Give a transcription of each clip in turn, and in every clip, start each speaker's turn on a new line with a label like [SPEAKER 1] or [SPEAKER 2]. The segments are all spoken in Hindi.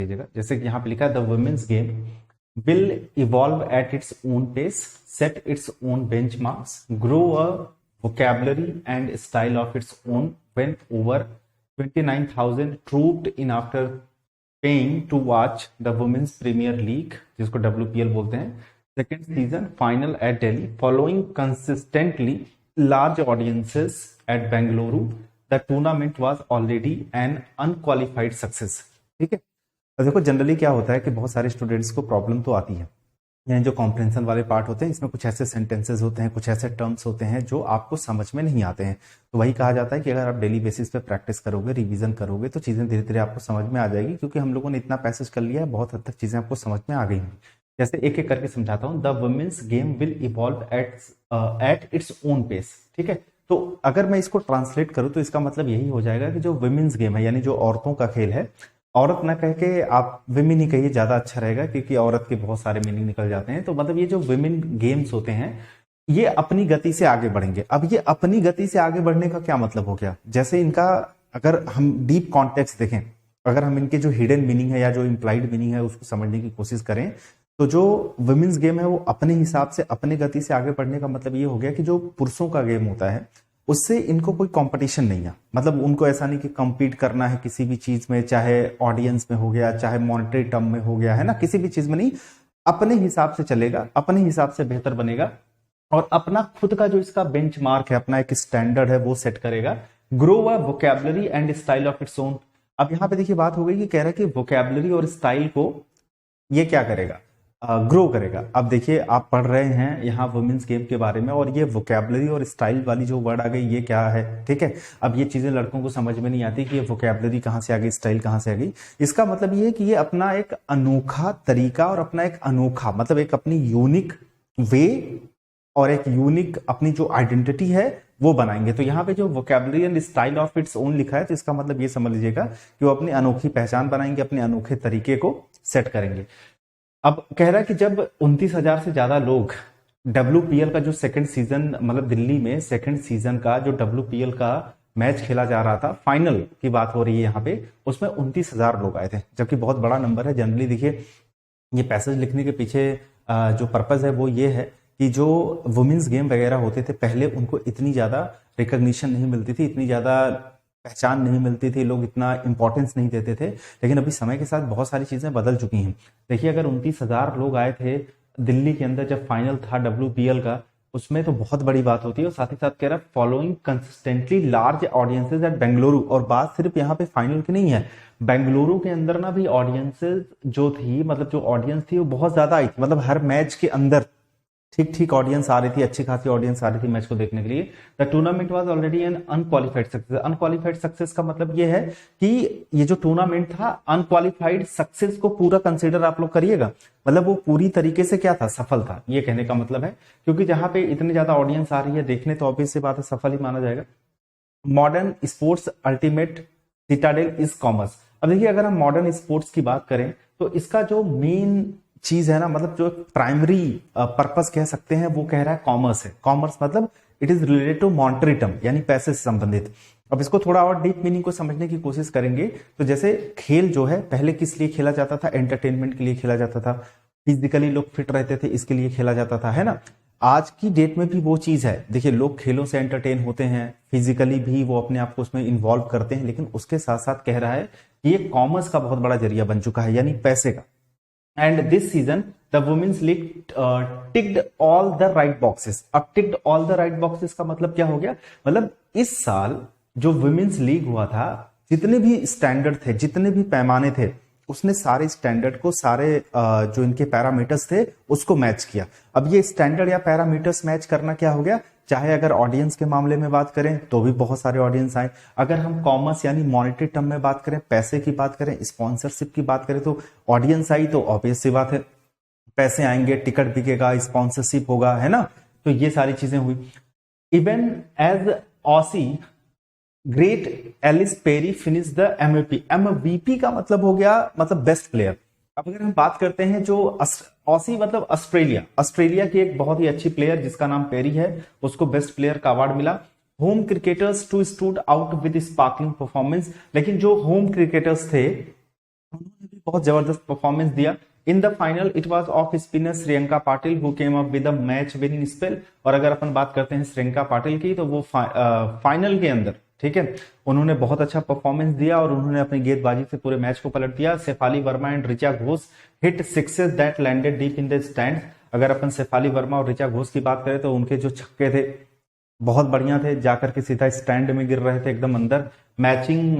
[SPEAKER 1] लीजिएगा। जैसे कि यहाँ पे लिखा है, the women's game will evolve at its own pace, set its own benchmarks, grow a vocabulary and style of its own when over 29,000 trooped in after paying to watch the Women's Premier League, जिसको WPL बोलते हैं, second season final at Delhi, following consistently large audiences at Bengaluru. The tournament was already an unqualified success. ठीक है। तो देखो जनरली क्या होता है कि बहुत सारे स्टूडेंट्स को प्रॉब्लम तो आती है, यानी जो कॉम्प्रेंशन वाले पार्ट होते हैं इसमें कुछ ऐसे सेंटेंसेस होते हैं, कुछ ऐसे टर्म्स होते हैं जो आपको समझ में नहीं आते हैं। तो वही कहा जाता है कि अगर आप डेली बेसिस पे प्रैक्टिस करोगे, रिवीजन करोगे, तो चीजें धीरे धीरे आपको समझ में आ जाएगी, क्योंकि हम लोगों ने इतना पैसेज कर लिया है, बहुत हद तक चीजें आपको समझ में आ गई हैं। जैसे एक एक करके समझाता हूँ। The women's game will evolve at its own pace. ठीक है, तो अगर मैं इसको ट्रांसलेट करूँ तो इसका मतलब यही हो जाएगा कि जो वुमेन्स गेम है, यानी जो औरतों का खेल है, औरत ना कह के आप विमेन ही कहिए, ज्यादा अच्छा रहेगा, क्योंकि औरत के बहुत सारे मीनिंग निकल जाते हैं। तो मतलब ये जो विमेन गेम्स होते हैं ये अपनी गति से आगे बढ़ेंगे। अब ये अपनी गति से आगे बढ़ने का क्या मतलब हो गया? जैसे इनका अगर हम डीप कॉन्टेक्स्ट देखें, अगर हम इनके जो हिडन मीनिंग है या जो इम्प्लाइड मीनिंग है उसको समझने की कोशिश करें, तो जो वुमेन्स गेम है वो अपने हिसाब से अपने गति से आगे बढ़ने का मतलब ये हो गया कि जो पुरुषों का गेम होता है उससे इनको कोई कंपटीशन नहीं है। मतलब उनको ऐसा नहीं कि compete करना है किसी भी चीज में, चाहे ऑडियंस में हो गया, चाहे मॉनेटरी टर्म में हो गया, है ना, किसी भी चीज में नहीं, अपने हिसाब से चलेगा, अपने हिसाब से बेहतर बनेगा और अपना खुद का जो इसका बेंचमार्क है, अपना एक स्टैंडर्ड है वो सेट करेगा। Grow a vocabulary and style of its own. अब यहां पे देखिए बात हो गई कि कह रहा है कि वोकैबुलरी और स्टाइल को ये क्या करेगा? ग्रो करेगा। अब देखिए आप पढ़ रहे हैं यहाँ वुमेन्स गेम के बारे में, और ये वोकैबुलरी और स्टाइल वाली जो वर्ड आ गई ये क्या है? ठीक है, अब ये चीजें लड़कों को समझ में नहीं आती कि ये वोकैबुलरी कहाँ से आ गई, स्टाइल कहाँ से आ गई। इसका मतलब ये है कि ये अपना एक अनोखा तरीका और अपना एक अनोखा मतलब एक अपनी यूनिक वे और एक यूनिक अपनी जो आइडेंटिटी है वो बनाएंगे। तो यहाँ पे जो vocabulary and style of its own लिखा है, तो इसका मतलब ये समझ लीजिएगा कि वो अपनी अनोखी पहचान बनाएंगे, अपने अनोखे तरीके को सेट करेंगे। अब कह रहा है कि जब 29,000 से ज्यादा लोग WPL का जो सेकंड सीजन, मतलब दिल्ली में सेकंड सीजन का जो WPL का मैच खेला जा रहा था, फाइनल की बात हो रही है यहाँ पे, उसमें 29,000 लोग आए थे, जबकि बहुत बड़ा नंबर है। जनरली देखिए ये पैसेज लिखने के पीछे जो पर्पज है वो ये है कि जो वुमेन्स गेम वगैरह होते थे पहले, उनको इतनी ज्यादा रिकॉग्निशन नहीं मिलती थी, इतनी ज्यादा पहचान नहीं मिलती थी, लोग इतना इंपॉर्टेंस नहीं देते थे। लेकिन अभी समय के साथ बहुत सारी चीजें बदल चुकी हैं। देखिए अगर 29,000 लोग आए थे दिल्ली के अंदर जब फाइनल था WPL का, उसमें तो बहुत बड़ी बात होती है। और साथ ही साथ कह रहा है following consistently large audiences at Bengaluru. और बात सिर्फ यहाँ पे फाइनल की नहीं है, बेंगलुरु के अंदर ना भी ऑडियंसेस जो थी, मतलब जो ऑडियंस थी वो बहुत ज्यादा आई थी। मतलब हर मैच के अंदर ठीक ठीक ऑडियंस आ रही थी, अच्छी खासी ऑडियंस आ रही थी मैच को देखने के लिए। The tournament was already an unqualified success. Unqualified success का मतलब ये है कि ये जो टूर्नामेंट था, अनक्वालिफाइड सक्सेस को पूरा कंसीडर आप लोग करिएगा, मतलब वो पूरी तरीके से क्या था, सफल था, ये कहने का मतलब है। क्योंकि जहां पे इतनी ज्यादा ऑडियंस आ रही है देखने, तो ऑब्वियस सी बात है सफल ही माना जाएगा। Modern sports ultimate Citadel is commerce. अब देखिए अगर हम मॉडर्न स्पोर्ट्स की बात करें तो इसका जो मेन चीज है ना, मतलब जो प्राइमरी पर्पस कह सकते हैं, वो कह रहा है कॉमर्स है। कॉमर्स मतलब it is related to monetary term, यानी पैसे से संबंधित। अब इसको थोड़ा और डीप मीनिंग को समझने की कोशिश करेंगे तो जैसे खेल जो है पहले किस लिए खेला जाता था? एंटरटेनमेंट के लिए खेला जाता था, फिजिकली लोग फिट रहते थे इसके लिए खेला जाता था, है ना। आज की डेट में भी वो चीज है। देखिए लोग खेलों से एंटरटेन होते हैं, फिजिकली भी वो अपने आप को उसमें इन्वॉल्व करते हैं, लेकिन उसके साथ साथ कह रहा है कि ये कॉमर्स का बहुत बड़ा जरिया बन चुका है, यानी पैसे का। And this season, the women's league ticked all the right boxes. अब ticked all the right boxes का मतलब क्या हो गया? मतलब इस साल जो women's league हुआ था, जितने भी स्टैंडर्ड थे, जितने भी पैमाने थे, उसने सारे स्टैंडर्ड को, सारे जो इनके पैरामीटर्स थे उसको मैच किया। अब ये स्टैंडर्ड या पैरामीटर्स मैच करना क्या हो गया? चाहे अगर ऑडियंस के मामले में बात करें तो भी बहुत सारे ऑडियंस आए, अगर हम कॉमर्स यानी मॉनेटरी टर्म में बात करें, पैसे की बात करें, स्पॉन्सरशिप की बात करें, तो ऑडियंस आई तो ऑब्वियस सी बात है पैसे आएंगे, टिकट बिकेगा, स्पॉन्सरशिप होगा, है ना। तो ये सारी चीजें हुई। Even as Aussie great Ellis Perry finish the MVP। MVP का मतलब हो गया मतलब बेस्ट प्लेयर। अब अगर हम बात करते हैं जो ऑसी मतलब ऑस्ट्रेलिया की एक बहुत ही अच्छी प्लेयर जिसका नाम पेरी है, उसको बेस्ट प्लेयर का अवार्ड मिला। Home cricketers too stood out with sparkling performance. लेकिन जो होम क्रिकेटर्स थे उन्होंने भी बहुत जबरदस्त परफॉर्मेंस दिया। इन the final it was off spinner Shriyanka Patil who came up with a match winning spell. और अगर अपन बात करते हैं श्रियंका पाटिल की, तो वो फाइनल के अंदर, ठीक है, उन्होंने बहुत अच्छा परफॉर्मेंस दिया और उन्होंने अपनी गेंदबाजी से पूरे मैच को पलट दिया। Shafali Verma and Richa Ghosh hit sixes that landed deep in the stands. अगर अपन शेफाली वर्मा और ऋचा घोष की बात करें तो उनके जो छक्के थे बहुत बढ़िया थे, जाकर के सीधा स्टैंड में गिर रहे थे एकदम अंदर, matching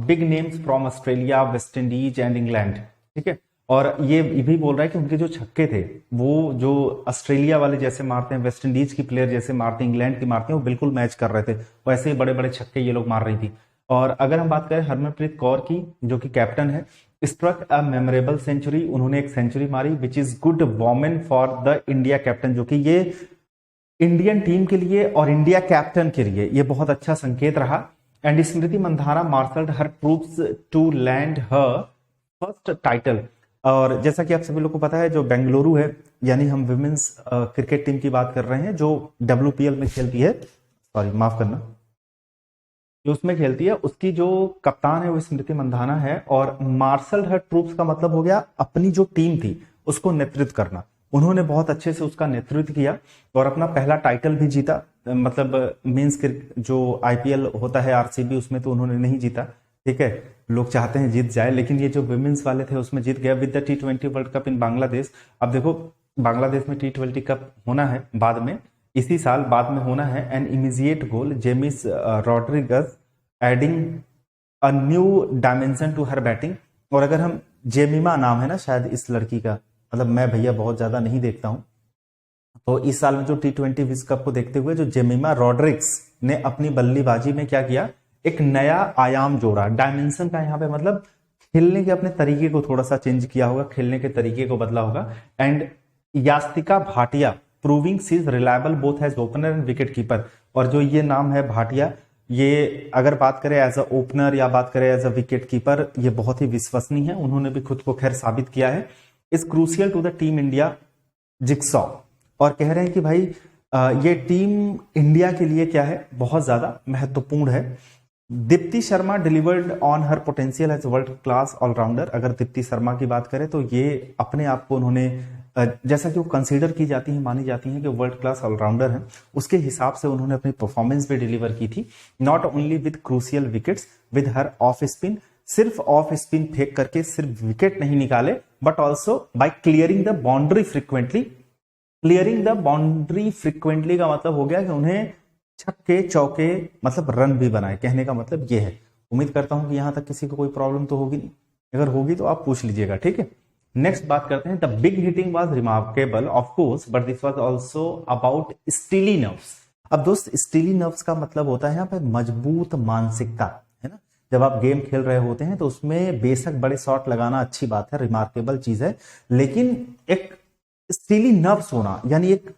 [SPEAKER 1] big names from Australia, West Indies and England, ठीक है। और ये भी बोल रहा है कि उनके जो छक्के थे वो जो ऑस्ट्रेलिया वाले जैसे मारते हैं, वेस्ट इंडीज की प्लेयर जैसे मारते हैं, इंग्लैंड की मारते हैं, वो बिल्कुल मैच कर रहे थे, वैसे ही बड़े बड़े छक्के ये लोग मार रही थी। और अगर हम बात करें हरमनप्रीत कौर की, जो कि कैप्टन है, स्ट्रक अ मेमोरेबल सेंचुरी, उन्होंने एक सेंचुरी मारी which is good women for the India captain, जो कि ये इंडियन टीम के लिए और इंडिया कैप्टन के लिए ये बहुत अच्छा संकेत रहा। And Smriti Mandhana marshalled her troops to land her first title. और जैसा कि आप सभी लोग को पता है, जो बेंगलुरु है, यानी हम विमेंस क्रिकेट टीम की बात कर रहे हैं जो WPL में खेलती है, सॉरी माफ करना, जो उसमें खेलती है, उसकी जो कप्तान है वो स्मृति मंधाना है। और मार्शल हर ट्रूप्स का मतलब हो गया अपनी जो टीम थी उसको नेतृत्व करना। उन्होंने बहुत अच्छे से उसका नेतृत्व किया और अपना पहला टाइटल भी जीता। मतलब मेंस के जो IPL होता है RCB, उसमें तो उन्होंने नहीं जीता, ठीक है, लोग चाहते हैं जीत जाए, लेकिन ये जो विमेंस वाले थे उसमें जीत गया with the T20 world cup in Bangladesh. अब देखो बांग्लादेश में T20 कप होना है बाद में, इसी साल बाद में होना है। An immediate goal Jemimah Rodrigues adding a new dimension to her batting. और अगर हम, जेमिमा नाम है ना शायद इस लड़की का, मतलब मैं भैया बहुत ज्यादा नहीं देखता हूं, तो इस साल में जो T20 विश्व कप को देखते हुए जो जेमिमा रॉड्रिक्स ने अपनी बल्लेबाजी में क्या किया, एक नया आयाम जोड़ा। डायमेंशन का यहाँ पे मतलब खेलने के अपने तरीके को थोड़ा सा चेंज किया होगा, खेलने के तरीके को बदला होगा। And Yastika Bhatia proving she is reliable both as opener and wicket keeper. और जो ये नाम है भाटिया, ये अगर बात करें एज अ ओपनर या बात करें एज अ विकेट कीपर, ये बहुत ही विश्वसनीय है, उन्होंने भी खुद को खैर साबित किया है। Is crucial to the team India jigsaw. और कह रहे हैं कि भाई ये टीम इंडिया के लिए क्या है, बहुत ज्यादा महत्वपूर्ण है। Deepti Sharma delivered on her potential as world class allrounder. अगर दीप्ति शर्मा की बात करें तो ये अपने आप को उन्होंने, जैसा कि वो कंसीडर की जाती है, मानी जाती है कि वर्ल्ड क्लास ऑलराउंडर है, उसके हिसाब से उन्होंने अपनी परफॉर्मेंस भी डिलीवर की थी। Not only with crucial wickets with her off spin, सिर्फ ऑफ स्पिन फेंक करके सिर्फ विकेट नहीं निकाले, but also by clearing the boundary frequently. Clearing the boundary frequently का मतलब हो गया कि उन्हें छक्के चौके मतलब रन भी बनाए, कहने का मतलब ये है। उम्मीद करता हूं कि यहां तक किसी को कोई प्रॉब्लम तो होगी नहीं, अगर होगी तो आप पूछ लीजिएगा, ठीक है। नेक्स्ट बात करते हैं, the big hitting was remarkable of course but this was also about steely nerves. अब दोस्त, स्टीली नर्व्स का मतलब होता है यहाँ पे मजबूत मानसिकता, है ना। जब आप गेम खेल रहे होते हैं तो उसमें बेशक बड़े शॉट लगाना अच्छी बात है, रिमार्केबल चीज है, लेकिन एक स्टीली नर्व्स होना, यानी एक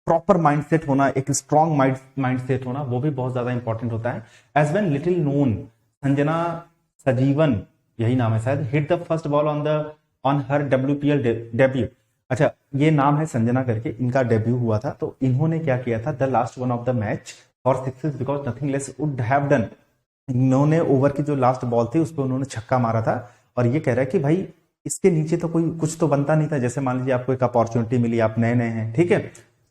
[SPEAKER 1] प्रॉपर माइंडसेट होना, एक स्ट्रॉन्ग माइंडसेट होना, वो भी बहुत ज्यादा इंपॉर्टेंट होता है। As when little known Sanjana Sajeevan, यही नाम है शायद, hit the first ball on her WPL debut. अच्छा, ये नाम है संजना करके, इनका डेब्यू हुआ था, तो इन्होंने क्या किया था, the last one of the match for sixes because nothing less would have done. इन्होंने ओवर की जो लास्ट बॉल थी उस पर उन्होंने छक्का मारा था। और ये कह रहा है कि भाई इसके नीचे तो कोई कुछ तो बनता नहीं था। जैसे मान लीजिए आपको एक अपॉर्चुनिटी मिली, आप नए नए हैं, ठीक है,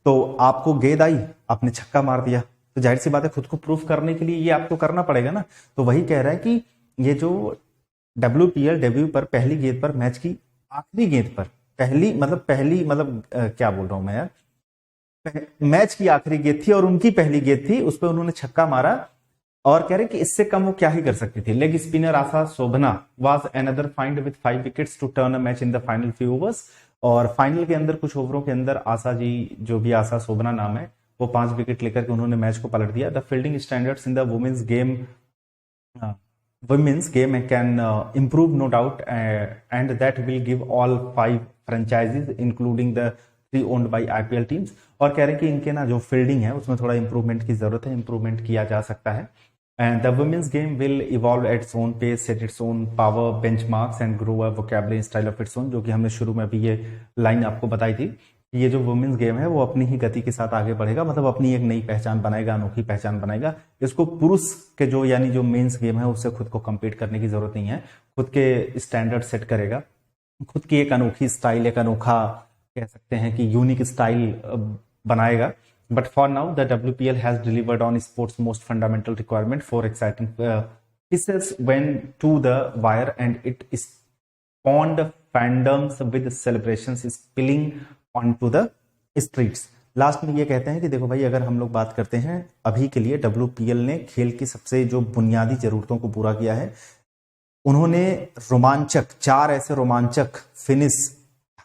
[SPEAKER 1] तो आपको गेंद आई, आपने छक्का मार दिया, तो जाहिर सी बात है खुद को प्रूफ करने के लिए ये आपको करना पड़ेगा ना। तो वही कह रहा है कि ये जो WPL डेब्यू पर पहली गेंद पर, मैच की आखिरी गेंद पर, पहली मतलब क्या बोल रहा हूं मैं यार, मैच की आखिरी गेंद थी और उनकी पहली गेंद थी, उस पर उन्होंने छक्का मारा। और कह रहे कि इससे कम वो क्या ही कर सकती थी। Leg spinner Asha Shobhana was another find with 5 wickets to turn a match in the final few overs. और फाइनल के अंदर कुछ ओवरों के अंदर आशा जी, जो भी आशा शोभना नाम है, वो 5 विकेट लेकर के उन्होंने मैच को पलट दिया। The fielding standards in the women's game can improve no doubt, and that will give all 5 franchises including the 3 owned by IPL teams। और कह रहे हैं कि इनके ना जो फील्डिंग है उसमें थोड़ा इंप्रूवमेंट की जरूरत है, इंप्रूवमेंट किया जा सकता है। And the women's game will evolve at its own pace, set its own power benchmarks and grow a vocabulary style of its own, जो कि हमने शुरू में भी ये लाइन आपको बताई थी ये जो वुमेन्स गेम है वो अपनी ही गति के साथ आगे बढ़ेगा, मतलब अपनी एक नई पहचान बनाएगा, अनोखी पहचान बनाएगा। इसको पुरुष के जो यानी जो मेंस गेम है उससे खुद को compete करने की जरूरत नहीं है, खुद के स्टैंडर्ड सेट करेगा, खुद की एक अनोखी स्टाइल, एक अनोखा कह सकते हैं कि यूनिक स्टाइल बनाएगा। But for now the WPL has delivered on sports most fundamental requirement for exciting pieces went to the wire and it spawned fandoms with celebrations spilling onto the streets। Last में ये कहते हैं कि देखो भाई, अगर हम लोग बात करते हैं अभी के लिए, WPL ने खेल की सबसे जो बुनियादी जरूरतों को पूरा किया है। उन्होंने रोमांचक 4 ऐसे रोमांचक फिनिश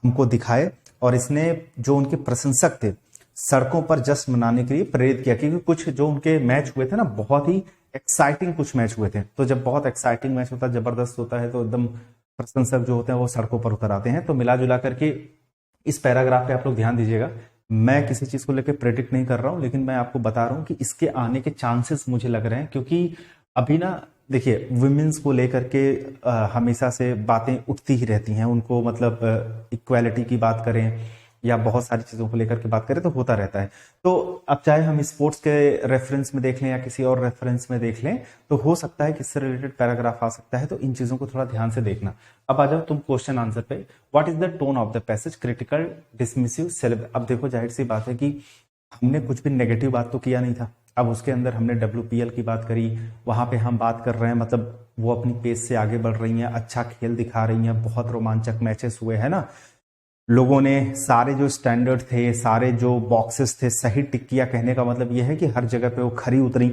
[SPEAKER 1] हमको दिखाए और इसने जो उनके प्रशंसक थे सड़कों पर जश्न मनाने के लिए प्रेरित किया, क्योंकि कुछ जो उनके मैच हुए थे ना, बहुत ही एक्साइटिंग कुछ मैच हुए थे। तो जब बहुत एक्साइटिंग मैच होता है, जबरदस्त होता है, तो एकदम प्रशंसक जो होते हैं वो सड़कों पर उतर आते हैं। तो मिला जुला करके इस पैराग्राफ पे आप लोग ध्यान दीजिएगा, मैं किसी चीज को लेकर प्रेडिक्ट नहीं कर रहा हूं, लेकिन मैं आपको बता रहा हूं कि इसके आने के चांसेस मुझे लग रहे हैं। क्योंकि अभी ना देखिए, वुमेन्स को लेकर के हमेशा से बातें उठती ही रहती हैं, उनको मतलब इक्वालिटी की बात करें या बहुत सारी चीजों को लेकर के बात करें तो होता रहता है। तो अब चाहे हम स्पोर्ट्स के रेफरेंस में देख लें या किसी और रेफरेंस में देख लें, तो हो सकता है कि इससे रिलेटेड पैराग्राफ आ सकता है। तो इन चीजों को थोड़ा ध्यान से देखना। अब आ जाओ तुम क्वेश्चन आंसर पे। What is the tone of the passage, critical, dismissive, celebrate. अब देखो, जाहिर सी बात है कि हमने कुछ भी नेगेटिव बात तो किया नहीं था। अब उसके अंदर हमने WPL की बात करी, वहां पे हम बात कर रहे हैं, मतलब वो अपनी पेस से आगे बढ़ रही हैं, अच्छा खेल दिखा रही हैं, बहुत रोमांचक मैचेस हुए हैं ना, लोगों ने सारे जो स्टैंडर्ड थे, सारे जो बॉक्सेस थे सही टिक किया। कहने का मतलब यह है कि हर जगह पे वो खरी उतरी।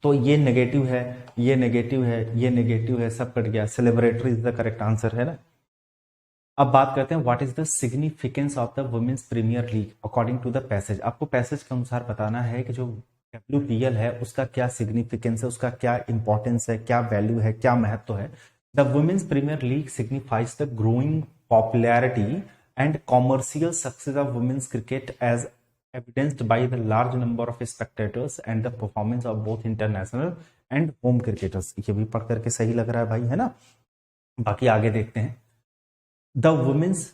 [SPEAKER 1] तो ये नेगेटिव है, ये नेगेटिव है, ये नेगेटिव है, सब कट गया। Celebratory is the correct answer है ना। अब बात करते हैं what is the significance of the women's premier League according to the passage. आपको पैसेज के अनुसार बताना है कि जो WPL है उसका क्या सिग्निफिकेंस है, उसका क्या इंपॉर्टेंस है, क्या वैल्यू है, क्या महत्व है। The women's premier League signifies the growing popularity and commercial success of women's cricket as evidenced by the large number of spectators and the performance of both international and home cricketers। ये भी पढ़ करके सही लग रहा है भाई, है ना। बाकी आगे देखते हैं। The women's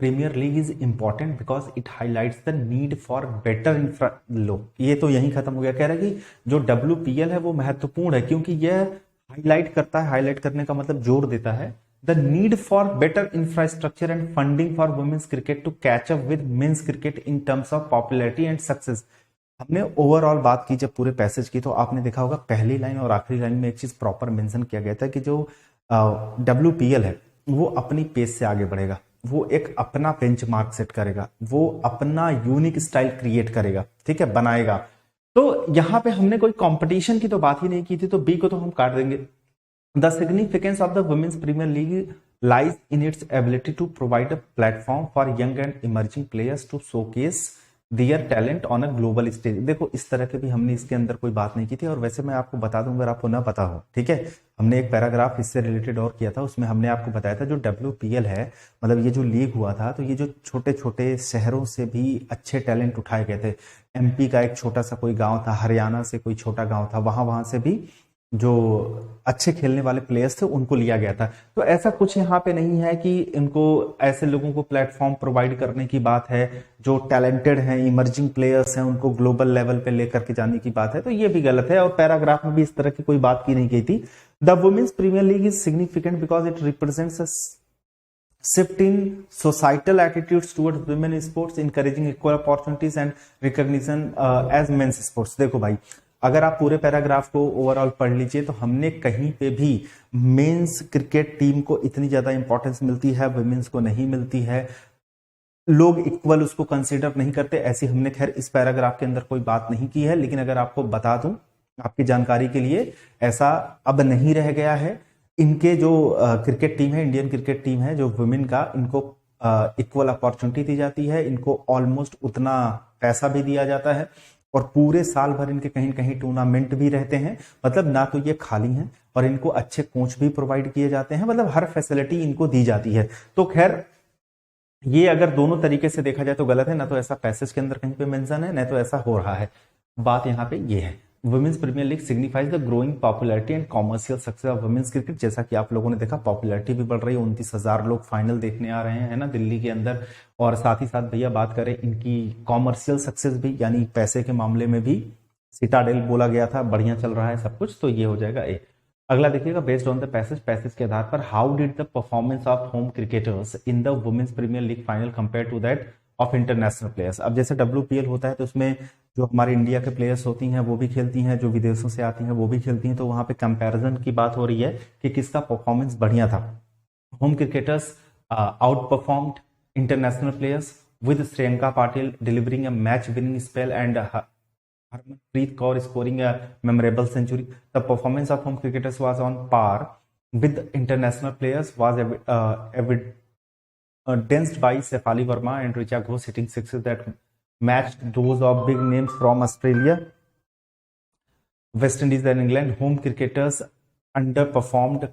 [SPEAKER 1] Premier League is important because it highlights the need for better infra। लो, ये तो यही खत्म हो गया। कह रहा है कि जो WPL है वो महत्वपूर्ण है क्योंकि यह हाईलाइट करता है, हाईलाइट करने का मतलब जोर देता है, the need for better infrastructure and funding for women's cricket to catch up with men's cricket in terms of popularity and success। हमने ओवरऑल बात की जब पूरे पैसेज की, तो आपने देखा होगा पहली लाइन और आखिरी लाइन में एक चीज प्रॉपर मेंशन किया गया था कि जो WPL है वो अपनी पेस से आगे बढ़ेगा, वो एक अपना बेंचमार्क सेट करेगा, वो अपना यूनिक स्टाइल क्रिएट करेगा, ठीक है, बनाएगा। तो यहां पे हमने कोई कंपटीशन की तो बात ही नहीं की थी, तो बी को तो हम काट देंगे। The significance of the Women's Premier League lies in its ability to provide a platform for young and emerging players to showcase their talent on a global stage। देखो, इस तरह के भी हमने इसके अंदर कोई बात नहीं की थी, और वैसे मैं आपको बता दूं अगर आपको ना पता हो, ठीक है। हमने एक पैराग्राफ इससे रिलेटेड और किया था, उसमें हमने आपको बताया था जो WPL है, मतलब ये जो लीग हुआ था, तो ये जो छोटे छोटे शहरों से भी अच्छे टैलेंट उठाए गए थे। MP का एक छोटा सा कोई गाँव था, हरियाणा से कोई छोटा गाँव था, वहां से भी जो अच्छे खेलने वाले प्लेयर्स थे उनको लिया गया था। तो ऐसा कुछ यहाँ पे नहीं है कि इनको ऐसे लोगों को प्लेटफॉर्म प्रोवाइड करने की बात है जो टैलेंटेड हैं, इमर्जिंग प्लेयर्स हैं, उनको ग्लोबल लेवल पे लेकर के जाने की बात है, तो ये भी गलत है। और पैराग्राफ में भी इस तरह की कोई बात की नहीं गई थी। The women's premier League is significant because it represents a shift in societal attitudes towards women in sports, encouraging equal opportunities and recognition as men's sports। देखो भाई, अगर आप पूरे पैराग्राफ को ओवरऑल पढ़ लीजिए तो हमने कहीं पे भी मेंस क्रिकेट टीम को इतनी ज्यादा इंपॉर्टेंस मिलती है, वुमेन्स को नहीं मिलती है, लोग इक्वल उसको कंसीडर नहीं करते, ऐसी हमने खैर इस पैराग्राफ के अंदर कोई बात नहीं की है। लेकिन अगर आपको बता दूं आपकी जानकारी के लिए, ऐसा अब नहीं रह गया है। इनके जो क्रिकेट टीम है, इंडियन क्रिकेट टीम है जो वुमेन का, इनको इक्वल अपॉर्चुनिटी दी जाती है, इनको ऑलमोस्ट उतना पैसा भी दिया जाता है, और पूरे साल भर इनके कहीं कहीं टूर्नामेंट भी रहते हैं। मतलब ना तो ये खाली हैं, और इनको अच्छे कोच भी प्रोवाइड किए जाते हैं, मतलब हर फैसिलिटी इनको दी जाती है। तो खैर ये अगर दोनों तरीके से देखा जाए तो गलत है, ना तो ऐसा पैसेज के अंदर कहीं पे मेंशन है, ना तो ऐसा हो रहा है। बात यहाँ पे ये है। Women's premiere League signifies the growing popularity and commercial success of women's cricket. जैसा कि आप लोगों ने देखा, पॉपुलैरिटी भी बढ़ रही है, 29,000 लोग फाइनल देखने आ रहे हैं, है ना, दिल्ली के अंदर। और साथ ही साथ भैया बात करें इनकी कॉमर्शियल सक्सेस भी, यानी पैसे के मामले में भी सिटाडेल बोला गया था, बढ़िया चल रहा है सब कुछ, तो ये हो जाएगा ए। अगला देखिएगा, बेस्ड ऑन द पैसेज के आधार पर how did the performance of home cricketers in the women's premier league final compare to that of international players. अब जैसे WPL होता है तो उसमें जो हमारे इंडिया के प्लेयर्स होती हैं वो भी खेलती हैं, जो विदेशों से आती हैं वो भी खेलती हैं, तो वहां पे कंपैरिजन की बात हो रही है कि किसका परफॉर्मेंस बढ़िया था। Home cricketers out performed international players with Shreyanka Patil delivering a match winning spell and Harmanpreet Kaur scoring a memorable century. The performance of home cricketers was on par with international players, was evidenced by Sefali Verma and Richa Ghosh hitting sixes that matched those of big names from Australia, West Indies and England. Home cricketers underperformed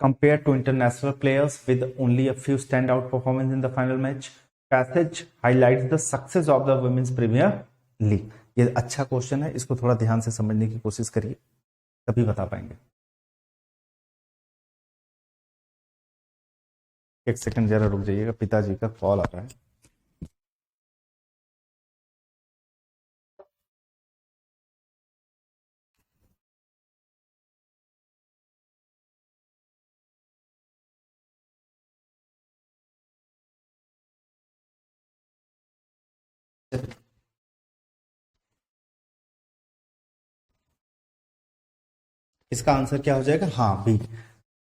[SPEAKER 1] compared to international players with only a few standout performances in the final match. Passage highlights the success of the Women's Premier League. ये अच्छा क्वेश्चन है, इसको थोड़ा ध्यान से समझने की कोशिश करिए, तभी बता पाएंगे। एक सेकंड जरा रुक जाइएगा, पिताजी का कॉल आ रहा है। इसका आंसर क्या हो जाएगा? हाँ, बी।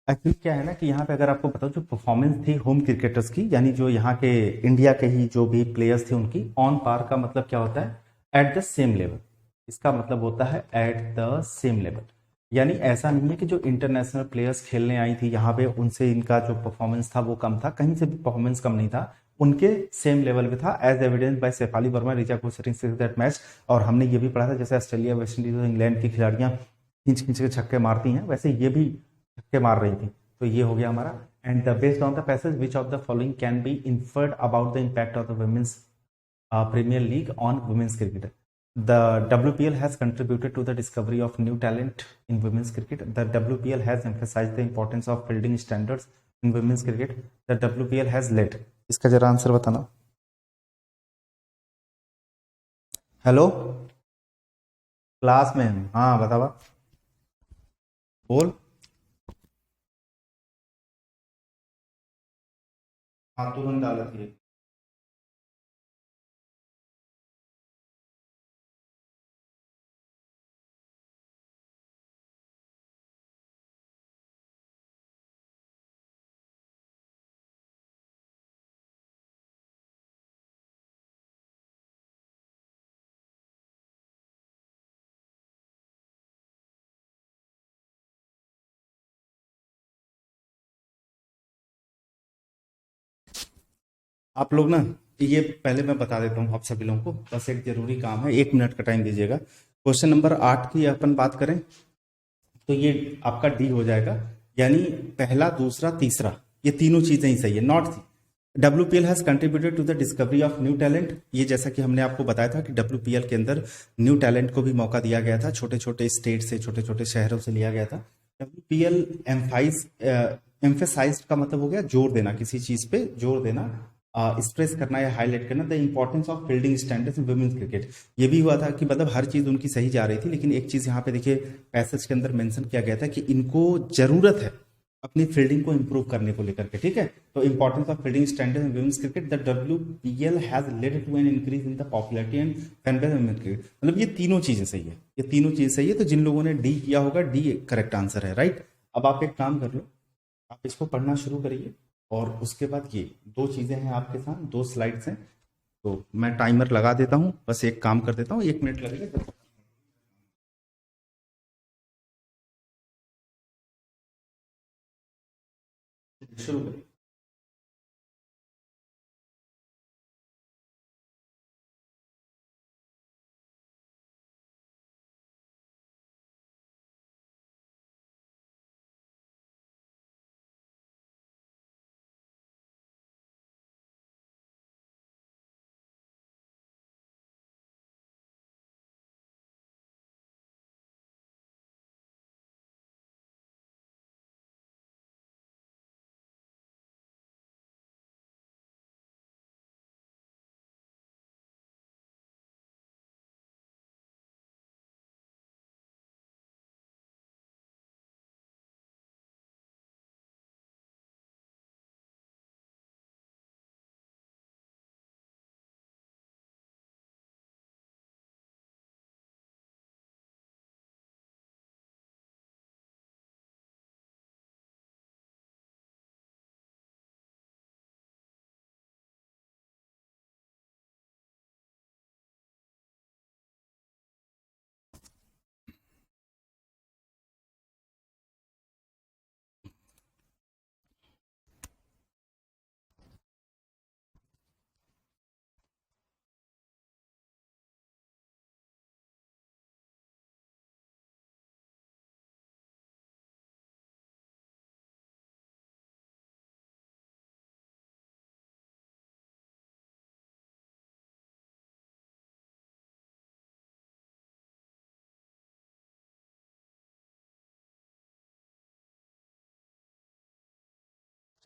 [SPEAKER 1] एक्चुअली क्या है ना कि यहाँ पे अगर आपको बताओ, जो परफॉर्मेंस थी होम क्रिकेटर्स की, यानी जो यहाँ के इंडिया के ही जो भी प्लेयर्स थे उनकी, ऑन पार का मतलब क्या होता है? At the same level. इसका मतलब होता है एट द सेम लेवल, यानी ऐसा नहीं है कि जो इंटरनेशनल प्लेयर्स खेलने आई थी यहाँ पे उनसे इनका जो परफॉर्मेंस था वो कम था, कहीं से भी परफॉर्मेंस कम नहीं था, उनके सेम लेवल पे था, as evidence by Shefali Verma, Richa Ghosh setting six that match. और हमने ये भी पढ़ा था, जैसे ऑस्ट्रेलिया, वेस्ट इंडीज और इंग्लैंड की खिलाड़ियां खींच खींच के छक्के मारती हैं, वैसे ये भी छक्के मार रही थी। तो ये हो गया हमारा। And the based on the passage which of the following can be inferred about the impact of the women's Premier League on women's cricket. The WPL has contributed to the discovery of new talent in women's cricket. The WPL has emphasized the importance of building standards in women's cricket. The WPL has led. इसका जरा आंसर बताना। हेलो, क्लास में हम। हाँ बतावा, बोल। हाँ तुरंत डाला थी। आप लोग ना, ये पहले मैं बता देता हूँ आप सभी लोगों को, बस एक जरूरी काम है, 1 मिनट का टाइम दीजिएगा। क्वेश्चन नंबर 8 की अपन बात करें तो ये आपका डी हो जाएगा, यानी पहला, दूसरा, तीसरा, ये तीनों चीजें ही सही है, not C. WPL has contributed to the discovery of new talent. ये जैसा कि हमने आपको बताया था कि WPL के अंदर न्यू टैलेंट को भी मौका दिया गया था, छोटे छोटे स्टेट से, छोटे छोटे शहरों से लिया गया था। WPL एम्फेसाइज का मतलब हो गया जोर देना, किसी चीज पे जोर देना, स्ट्रेस करना या हाईलाइट करना, the importance of building standards in women's cricket. ये भी हुआ था कि मतलब हर चीज उनकी सही जा रही थी, लेकिन एक चीज यहाँ पे देखिए पैसेज के अंदर मेंशन किया गया था कि इनको जरूरत है अपनी फील्डिंग को इंप्रूव करने को लेकर के, ठीक है। तो importance of fielding standard in women's cricket, the WPL has led to an increase in the popularity and fan base women's cricket. मतलब ये तीनों चीजें सही है, ये तीनों चीजें सही है। तो जिन लोगों ने डी किया होगा, डी करेक्ट आंसर है, राइट। अब आप एक काम कर लो, आप इसको पढ़ना शुरू करिए, और उसके बाद ये दो चीजें हैं आपके साथ, 2 स्लाइड्स हैं, तो मैं टाइमर लगा देता हूँ, बस एक काम कर देता हूँ, 1 मिनट लगेगा। शुरू करिए।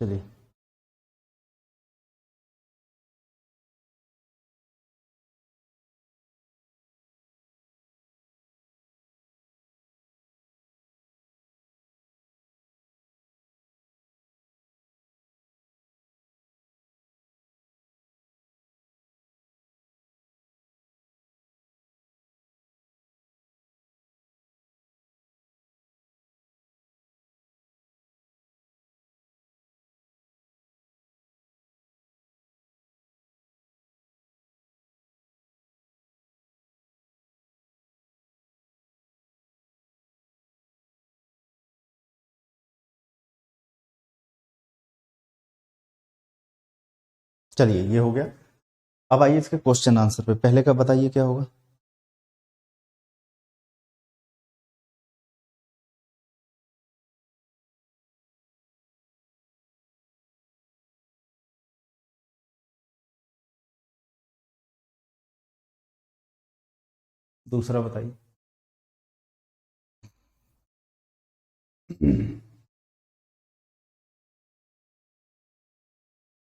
[SPEAKER 1] चलिए चलिए ये हो गया। अब आइए इसके क्वेश्चन आंसर पे। पहले का बताइए क्या होगा। दूसरा बताइए।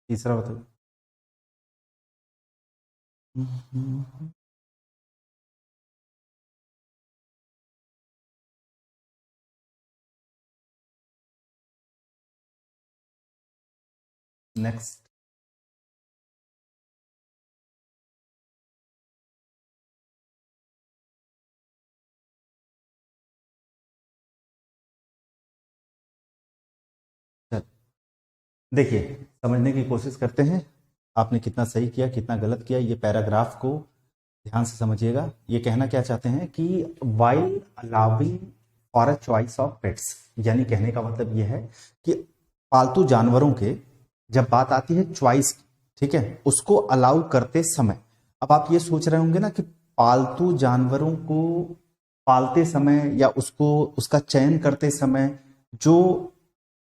[SPEAKER 1] तीसरा बताइए। नेक्स्ट। देखिए समझने की कोशिश करते हैं, आपने कितना सही किया कितना गलत किया। ये पैराग्राफ को ध्यान से समझिएगा। ये कहना क्या चाहते हैं कि while allowing for a choice of pets, यानी कहने का मतलब ये है कि पालतू जानवरों के जब बात आती है चॉइस की, ठीक है, उसको अलाउ करते समय, अब आप ये सोच रहे होंगे ना कि पालतू जानवरों को पालते समय या उसको उसका चयन करते समय जो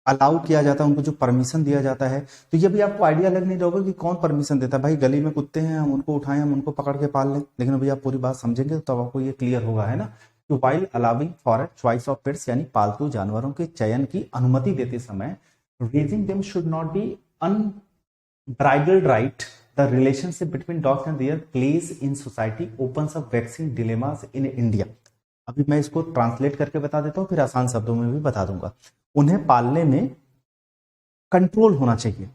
[SPEAKER 1] अलाउ किया जाता है, उनको जो परमिशन दिया जाता है, तो ये भी आपको आइडिया लग नहीं रहा होगा कि कौन परमिशन देता है। भाई गली में कुत्ते हैं, हम उनको उठाएं, हम उनको पकड़ के पाल लें, लेकिन अभी आप पूरी बात समझेंगे तो आपको ये क्लियर होगा, है ना। कि while allowing for a choice of pets, यानी पालतू जानवरों के चयन की अनुमति देते समय, raising them should not be unbridled right. The relationship between dogs and their place in society opens up waxing dilemmas in India. अभी मैं इसको ट्रांसलेट करके बता देता हूं, फिर आसान शब्दों में भी बता दूंगा। उन्हें पालने में कंट्रोल होना चाहिए।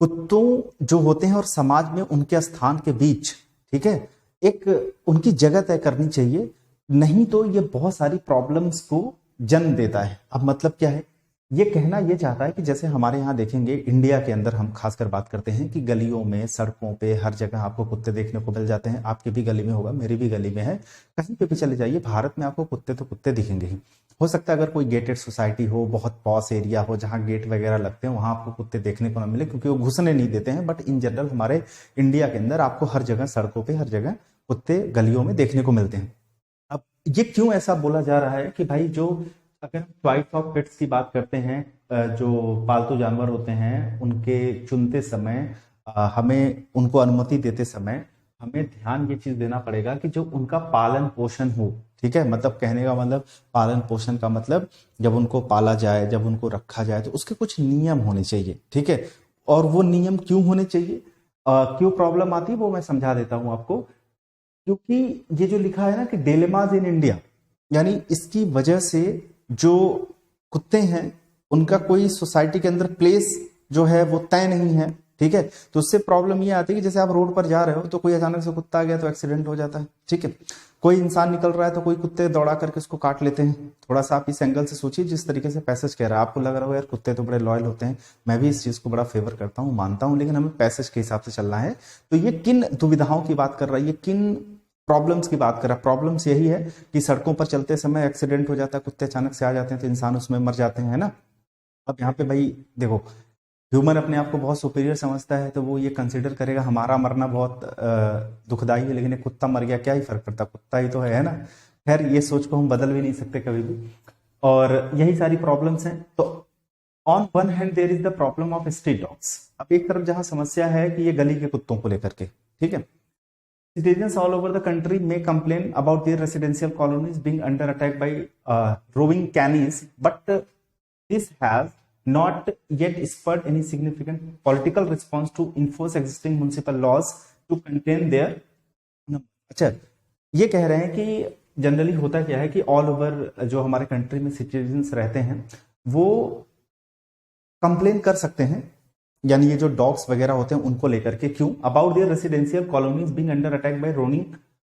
[SPEAKER 1] कुत्तों जो होते हैं और समाज में उनके स्थान के बीच, ठीक है, एक उनकी जगह तय करनी चाहिए, नहीं तो ये बहुत सारी प्रॉब्लम्स को जन्म देता है। अब मतलब क्या है, ये कहना ये चाहता है कि जैसे हमारे यहाँ देखेंगे इंडिया के अंदर हम खासकर बात करते हैं कि गलियों में, सड़कों पे, हर जगह आपको कुत्ते देखने को मिल जाते हैं। आपकी भी गली में होगा, मेरी भी गली में है, कहीं पे भी चले जाइए भारत में आपको कुत्ते तो कुत्ते दिखेंगे ही। हो सकता है अगर कोई गेटेड सोसाइटी हो, बहुत पॉश एरिया हो जहाँ गेट वगैरह लगते हैं, वहां आपको कुत्ते देखने को ना मिले क्योंकि वो घुसने नहीं देते हैं, बट इन जनरल हमारे इंडिया के अंदर आपको हर जगह सड़कों पे, हर जगह कुत्ते गलियों में देखने को मिलते हैं। अब ये क्यों ऐसा बोला जा रहा है कि भाई जो, अगर हम चॉइस ऑफ पेट्स की बात करते हैं, जो पालतू जानवर होते हैं उनके चुनते समय, हमें उनको अनुमति देते समय हमें ध्यान ये चीज देना पड़ेगा कि जो उनका पालन पोषण हो, ठीक है, मतलब कहने का मतलब पालन पोषण का मतलब जब उनको पाला जाए, जब उनको रखा जाए तो उसके कुछ नियम होने चाहिए, ठीक है। और वो नियम क्यों होने चाहिए, क्यों प्रॉब्लम आती है वो मैं समझा देता हूं आपको। क्योंकि ये जो लिखा है ना कि डिलेमास इन इंडिया, यानी इसकी वजह से जो कुत्ते हैं उनका कोई सोसाइटी के अंदर प्लेस जो है वो तय नहीं है, ठीक है। तो उससे प्रॉब्लम ये आती है कि जैसे आप रोड पर जा रहे हो तो कोई अचानक से कुत्ता आ गया तो एक्सीडेंट हो जाता है, ठीक है। कोई इंसान निकल रहा है तो कोई कुत्ते दौड़ा करके उसको काट लेते हैं। थोड़ा सा आप इस एंगल से सोचिए, जिस तरीके से पैसेज कह रहा है, आपको लग रहा हो यार कुत्ते तो बड़े लॉयल होते हैं, मैं भी इस चीज को बड़ा फेवर करता हूँ, मानता हूँ, लेकिन हमें पैसेज के हिसाब से चलना है। तो ये किन दुविधाओं की बात कर रहा है, ये किन प्रॉब्लम्स की बात कर रहा है। प्रॉब्लम्स यही है कि सड़कों पर चलते समय एक्सीडेंट हो जाता है, कुत्ते अचानक से आ जाते हैं तो इंसान उसमें मर जाते हैं, है ना। अब यहाँ पे भाई देखो, ह्यूमन अपने आप को बहुत सुपीरियर समझता है तो वो ये कंसिडर करेगा हमारा मरना बहुत दुखदाई है, लेकिन एक कुत्ता मर गया क्या ही फर्क पड़ता, कुत्ता ही तो है ना। खैर ये सोच को हम बदल भी नहीं सकते कभी भी, और यही सारी प्रॉब्लम्स हैं। तो on one hand there is the problem of street dogs. अब एक तरफ जहां समस्या है कि ये गली के कुत्तों को लेकर के, ठीक है, citizens all over the country may complain about their residential colonies being under attack by roving canines, but this has not yet spurred any significant political response to enforce existing municipal laws to contain their number. अच्छा, ये कह रहे हैं कि जनरली होता क्या है कि ऑल ओवर जो हमारे कंट्री में सिटीजन्स रहते हैं वो कंप्लेन कर सकते हैं, यानी ये जो डॉग्स वगैरह होते हैं उनको लेकर के, क्यों, about their residential colonies being under attack by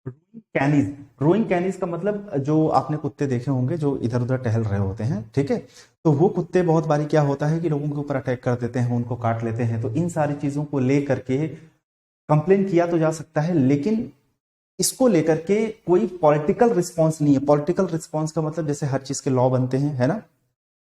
[SPEAKER 1] canines. Roving canines का मतलब जो आपने कुत्ते देखे होंगे जो इधर उधर टहल रहे होते हैं, ठीक है, तो वो कुत्ते बहुत बारी क्या होता है कि लोगों के ऊपर अटैक कर देते हैं, उनको काट लेते हैं। तो इन सारी चीजों को लेकर के कंप्लेन किया तो जा सकता है, लेकिन इसको लेकर के कोई पॉलिटिकल रिस्पॉन्स नहीं है। पॉलिटिकल रिस्पॉन्स का मतलब जैसे हर चीज के लॉ बनते हैं, है ना,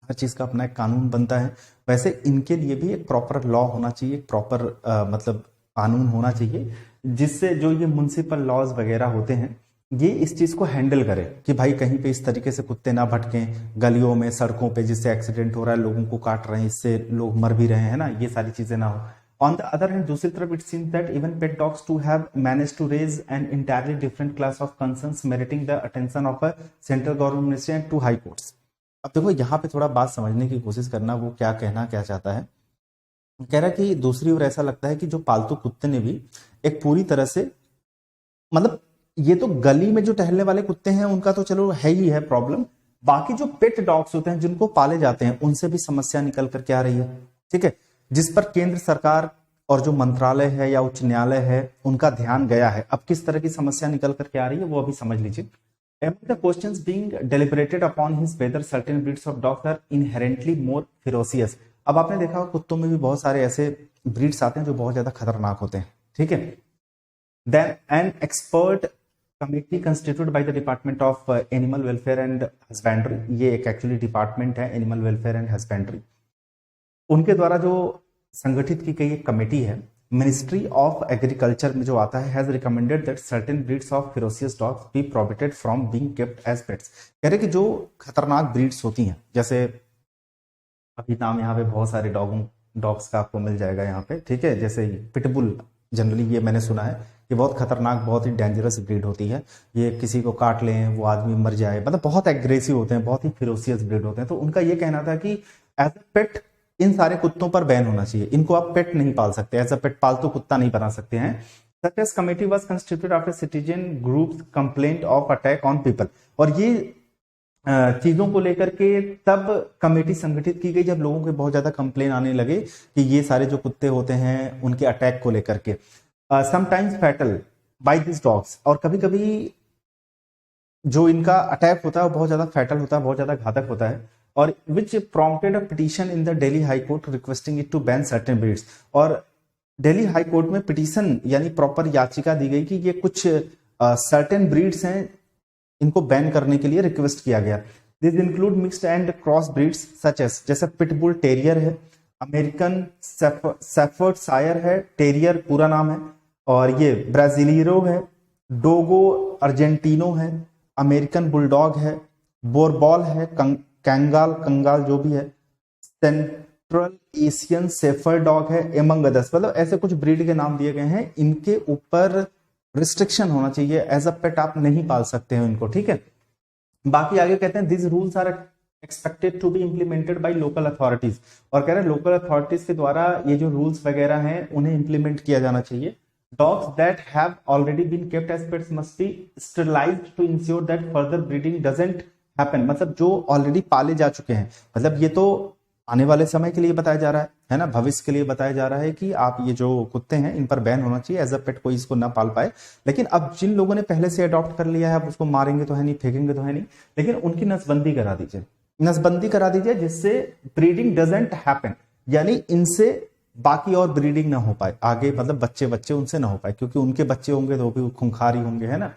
[SPEAKER 1] हर चीज का अपना एक कानून बनता है, वैसे इनके लिए भी एक प्रॉपर लॉ होना चाहिए, एक प्रॉपर मतलब कानून होना चाहिए, जिससे जो ये म्युनिसिपल लॉज वगैरह होते हैं ये इस चीज को हैंडल करे कि भाई कहीं पे इस तरीके से कुत्ते ना भटकें गलियों में, सड़कों पे, जिससे एक्सीडेंट हो रहा है, लोगों को काट रहे हैं, इससे लोग मर भी रहे हैं, ना, ये सारी चीजें ना हो। ऑन द अदर हैंड, दूसरी तरफ it seems that even pet dogs to have managed to raise an entirely different class of concerns meriting the attention of a central government ministry and to high courts. अब देखो यहाँ पे थोड़ा बात समझने की कोशिश करना, वो क्या कहना क्या चाहता है। कह रहा है कि दूसरी ओर ऐसा लगता है कि जो पालतू कुत्ते ने भी एक पूरी तरह से, मतलब ये तो गली में जो टहलने वाले कुत्ते हैं उनका तो चलो है ही है प्रॉब्लम, बाकी जो पेट डॉग्स होते हैं जिनको पाले जाते हैं उनसे भी समस्या निकल करके आ रही है, ठीक है, जिस पर केंद्र सरकार और जो मंत्रालय है या उच्च न्यायालय है उनका ध्यान गया है। अब किस तरह की समस्या निकल करके आ रही है वो अभी समझ लीजिए। Among the questions being deliberated upon is whether certain breeds of dogs are inherently more ferocious। अब आपने देखा होगा कुत्तों में भी बहुत सारे ऐसे ब्रीड्स आते हैं जो बहुत ज्यादा खतरनाक होते हैं, ठीक है। Then an expert committee constituted by the Department of Animal Welfare and Husbandry, ये एक एक्चुअली डिपार्टमेंट है एनिमल वेलफेयर एंड हस्बेंड्री, उनके द्वारा जो संगठित की गई एक कमेटी है, मिनिस्ट्री ऑफ एग्रीकल्चर में जो आता है, has recommended that certain breeds of ferocious dogs be prohibited from being kept as pets. कह रहे कि जो खतरनाक ब्रीड्स होती हैं, जैसे अभी नाम यहाँ पे बहुत सारे डॉग्स का आपको मिल जाएगा यहाँ पे, ठीक है, जैसे पिटबुल, जनरली ये मैंने सुना है कि बहुत खतरनाक, बहुत ही डेंजरस ब्रीड होती है, ये किसी को काट लें वो आदमी मर जाए, मतलब बहुत एग्रेसिव होते हैं, बहुत ही फेरोसियस ब्रीड होते हैं। तो उनका ये कहना था कि एज अ पेट इन सारे कुत्तों पर बैन होना चाहिए, इनको आप पेट नहीं पाल सकते, एज अ पेट पालतू कुत्ता नहीं बना सकते हैं। Such as committee was constituted after citizen groups complaint of attack on people। और ये चीजों को लेकर के तब कमेटी संगठित की गई जब लोगों के बहुत ज्यादा कंप्लेन आने लगे कि ये सारे जो कुत्ते होते हैं उनके अटैक को लेकर के, sometimes fatal by this dogs, और कभी कभी जो इनका अटैक होता है वो बहुत ज्यादा फैटल होता है, बहुत ज्यादा घातक होता है, और which prompted a petition in the Delhi high court requesting it to ban certain breeds. और दिल्ली हाई कोर्ट में पिटीशन यानी प्रॉपर याचिका दी गई कि ये कुछ सर्टेन ब्रीड्स हैं, इनको बैन करने के लिए रिक्वेस्ट किया गया। This include mixed and cross breeds such as, जैसे पिटबुल टेरियर है, अमेरिकन शेफर्डशायर है, टेरियर पूरा नाम है, और ये ब्राजीलियरो है, डोगो अर्जेंटिनो है, अमेरिकन बुलडॉग है, बोरबॉल है, कंगाल जो भी है, सेंट्रल एशियन शेफर डॉग है, एमंग अदर्स। मतलब ऐसे कुछ ब्रीड के नाम दिए गए हैं, इनके ऊपर रिस्ट्रिक्शन होना चाहिए, एज अ पेट आप नहीं पाल सकते हो इनको, ठीक है। बाकी आगे कहते हैं this rules are expected to be implemented by local authorities, और कह रहे हैं लोकल अथॉरिटीज के द्वारा ये जो रूल्स वगैरह हैं उन्हें इंप्लीमेंट किया जाना चाहिए। Dogs that have already been kept as pets must be sterilised to ensure that further breeding doesn't happen. मतलब जो ऑलरेडी पाले जा चुके हैं, मतलब ये तो आने वाले समय के लिए बताया जा रहा है ना, भविष्य के लिए बताया जा रहा है कि आप ये जो कुत्ते हैं इन पर बैन होना चाहिए, एज अ पेट कोई इसको ना पाल पाए। लेकिन अब जिन लोगों ने पहले से अडॉप्ट कर लिया है, अब उसको मारेंगे तो है नहीं, फेंकेंगे तो है नहीं, लेकिन उनकी नसबंदी करा दीजिए, नसबंदी करा दीजिए, जिससे ब्रीडिंग डजंट हैपन, यानी इनसे बाकी और ब्रीडिंग ना हो पाए आगे, मतलब बच्चे उनसे ना हो पाए, क्योंकि उनके बच्चे होंगे तो वो भी खूंखार ही होंगे, है ना।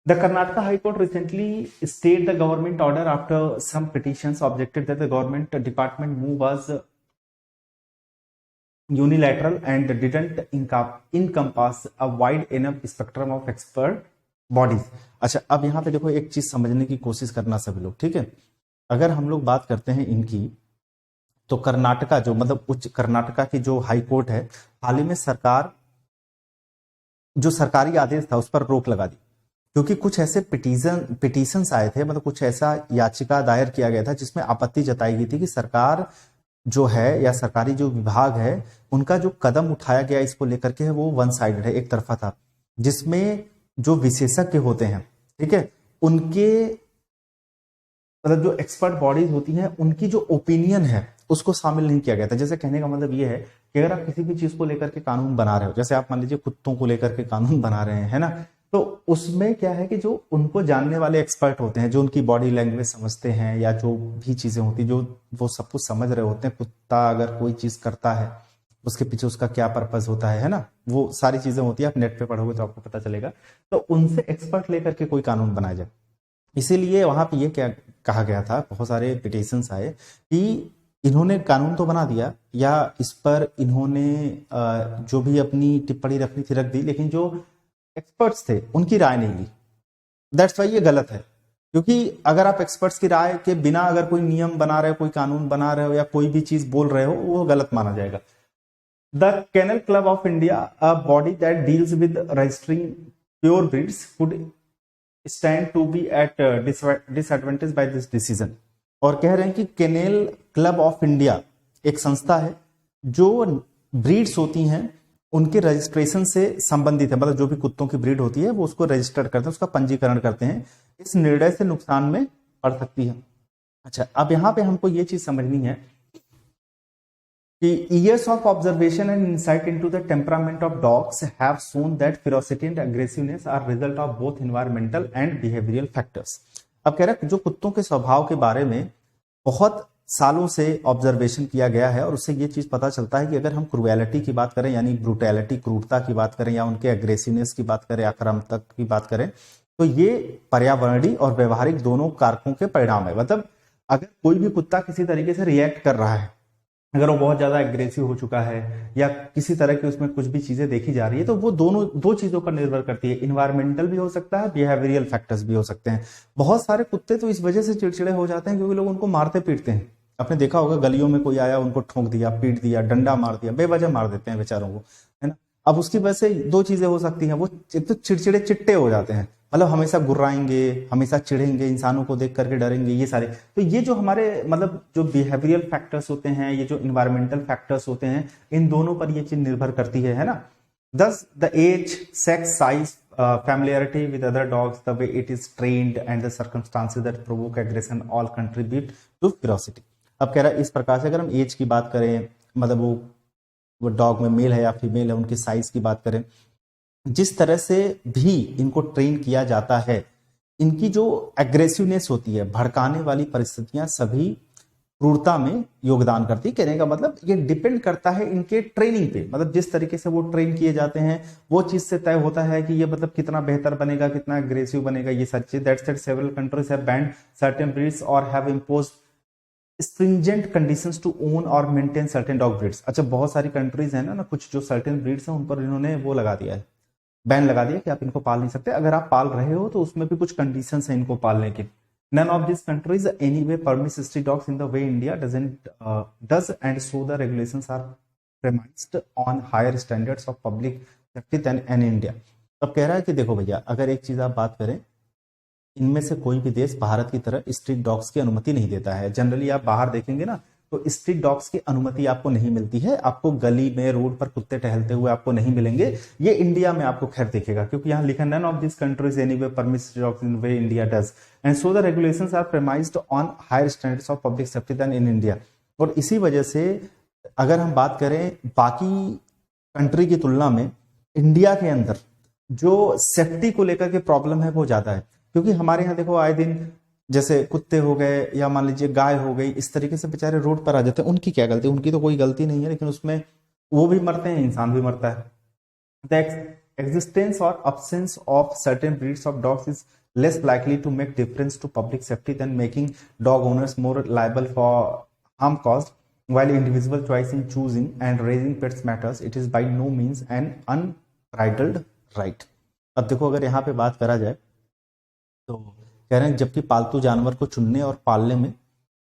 [SPEAKER 1] The Karnataka High Court recently stayed the government order after some petitions objected that the government department move was unilateral and didn't encompass a wide enough spectrum of expert bodies। अच्छा, अब यहाँ पे देखो एक चीज समझने की कोशिश करना सभी लोग, ठीक है। अगर हम लोग बात करते हैं इनकी, तो कर्नाटका जो मतलब उच्च कर्नाटका की जो हाई कोर्ट है, हाल ही में सरकार जो सरकारी आदेश था उस पर रोक लगा दी, क्योंकि कुछ ऐसे पिटीशंस आए थे, मतलब कुछ ऐसा याचिका दायर किया गया था जिसमें आपत्ति जताई गई थी कि सरकार जो है या सरकारी जो विभाग है उनका जो कदम उठाया गया इसको लेकर के है वो वन साइडेड है, एक तरफा था, जिसमें जो विशेषज्ञ होते हैं, ठीक है, उनके मतलब जो एक्सपर्ट बॉडीज होती हैं उनकी जो ओपिनियन है उसको शामिल नहीं किया गया था। जैसे कहने का मतलब ये है कि अगर आप किसी भी चीज को लेकर के कानून बना रहे हो, जैसे आप मान लीजिए कुत्तों को लेकर के कानून बना रहे हैं, है ना, तो उसमें क्या है कि जो उनको जानने वाले एक्सपर्ट होते हैं, जो उनकी बॉडी लैंग्वेज समझते हैं या जो भी चीजें होती जो वो सब कुछ समझ रहे होते हैं, कुत्ता अगर कोई चीज करता है उसके पीछे उसका क्या पर्पज होता है ना, वो सारी चीजें होती है, आप नेट पे पढ़ोगे तो आपको पता चलेगा। तो उनसे एक्सपर्ट लेकर के कोई कानून बनाया जाए, इसीलिए वहां पे ये क्या कहा गया था, बहुत सारे पिटिशंस आए कि इन्होंने कानून तो बना दिया या इस पर इन्होंने जो भी अपनी टिप्पणी रखनी थी रख दी, लेकिन जो एक्सपर्ट्स थे उनकी राय नहीं ली। दैट्स वाई ये गलत है, क्योंकि अगर आप एक्सपर्ट्स की राय के बिना अगर कोई नियम बना रहे हो, कोई कानून बना रहे हो या कोई भी चीज बोल रहे हो, वो गलत माना जाएगा। The kennel club of India, a body that deals with registering pure breeds, could stand to be at disadvantage by this decision. और कह रहे हैं कि केनेल क्लब ऑफ इंडिया एक संस्था है जो ब्रीड्स होती हैं उनके रजिस्ट्रेशन से संबंधित है, मतलब जो भी कुत्तों की ब्रीड होती है वो उसको रजिस्टर करते हैं, उसका पंजीकरण करते हैं, इस निर्णय से नुकसान में पड़ सकती है। अच्छा, अब यहां पे हमको ये चीज समझनी है कि years of observation and insight into the temperament of dogs have shown that ferocity and aggressiveness are result of both environmental and behavioral factors। अब कह रहा है जो कुत्तों के स्वभाव के बारे में बहुत सालों से ऑब्जर्वेशन किया गया है और उससे ये चीज पता चलता है कि अगर हम क्रूएलिटी की बात करें यानी ब्रूटैलिटी, क्रूरता की बात करें या उनके एग्रेसिवनेस की बात करें, आक्रामकता की बात करें, तो ये पर्यावरणीय और व्यवहारिक दोनों कारकों के परिणाम है। मतलब अगर कोई भी कुत्ता किसी तरीके से रिएक्ट कर रहा है, अगर वो बहुत ज्यादा एग्रेसिव हो चुका है या किसी तरह की उसमें कुछ भी चीजें देखी जा रही है, तो वो दोनों दो चीजों पर निर्भर करती है, इन्वायरमेंटल भी हो सकता है, बिहेवियरल फैक्टर्स भी हो सकते हैं। बहुत सारे कुत्ते तो इस वजह से चिड़चिड़े हो जाते हैं क्योंकि लोग उनको मारते पीटते हैं। आपने देखा होगा गलियों में कोई आया उनको ठोक दिया, पीट दिया, डंडा मार दिया, बेवजह मार देते हैं बेचारों को, है ना। अब उसकी वजह से दो चीजें हो सकती हैं, वो एक तो चिड़चिड़े चिट्टे हो जाते हैं, मतलब हमेशा गुर्राएंगे, हमेशा चिढ़ेंगे, इंसानों को देख करके डरेंगे, ये सारे। तो ये जो हमारे मतलब जो बिहेवियरल फैक्टर्स होते हैं, ये जो इन्वायरमेंटल फैक्टर्स होते हैं, इन दोनों पर ये चीज निर्भर करती है ना। Thus, the age, sex, size, familiarity with other dogs, the way it is trained, and the circumstances that provoke aggression all contribute to ferocity। अब कह रहा है इस प्रकार से अगर हम एज की बात करें, मतलब वो डॉग में मेल है या फीमेल है, उनकी साइज की बात करें, जिस तरह से भी इनको ट्रेन किया जाता है, इनकी जो एग्रेसिवनेस होती है, भड़काने वाली परिस्थितियां सभी क्रूरता में योगदान करती है। कहने का मतलब ये डिपेंड करता है इनके ट्रेनिंग पे, मतलब जिस तरीके से वो ट्रेन किए जाते हैं वो चीज से तय होता है कि ये मतलब कितना बेहतर बनेगा, कितना एग्रेसिव बनेगा, ये सारी चीज। That's why several countries have banned certain breeds और have imposed stringent conditions to own और मेंटेन certain dog breeds। अच्छा, बहुत सारी कंट्रीज है ना कुछ जो सर्टेन ब्रीड्स हैं उन पर इन्होंने वो लगा दिया है, बैन लगा दिया कि आप इनको पाल नहीं सकते। अगर आप पाल रहे हो तो उसमें भी कुछ कंडीशंस हैं इनको पालने के। None of these countries anyway permits street dogs in the way India does, and so the regulations are premised on higher standards of public safety than in India। अब कह रहा है कि देखो भैया, अगर एक चीज आप बात करें, इनमें से कोई भी देश भारत की तरह स्ट्रीट डॉग्स की अनुमति नहीं देता है। जनरली आप बाहर देखेंगे ना तो स्ट्रीट डॉग्स की अनुमति आपको नहीं मिलती है, आपको गली में रोड पर कुत्ते टहलते हुए आपको नहीं मिलेंगे। ये इंडिया में आपको खैर दिखेगा क्योंकि यहाँ लिखा none of this countries anyway permits dogs in way India does, and so the regulations are premised on higher standards of public safety than in India. और इसी वजह से अगर हम बात करें बाकी कंट्री की तुलना में, इंडिया के अंदर जो सेफ्टी को लेकर के प्रॉब्लम है वो ज्यादा है। क्योंकि हमारे यहाँ देखो आए दिन जैसे कुत्ते हो गए या मान लीजिए गाय हो गई, इस तरीके से बेचारे रोड पर आ जाते हैं। उनकी क्या गलती? उनकी तो कोई गलती नहीं है, लेकिन उसमें वो भी मरते हैं, इंसान भी मरता है। The existence or absence of certain breeds of dogs is less likely to make difference to public safety than making dog owners more liable for harm caused. While individual choice in choosing and raising pets matters, it is by no means an unbridled right। अब देखो अगर यहाँ पे बात करा जाए तो कह रहे हैं जबकि पालतू जानवर को चुनने और पालने में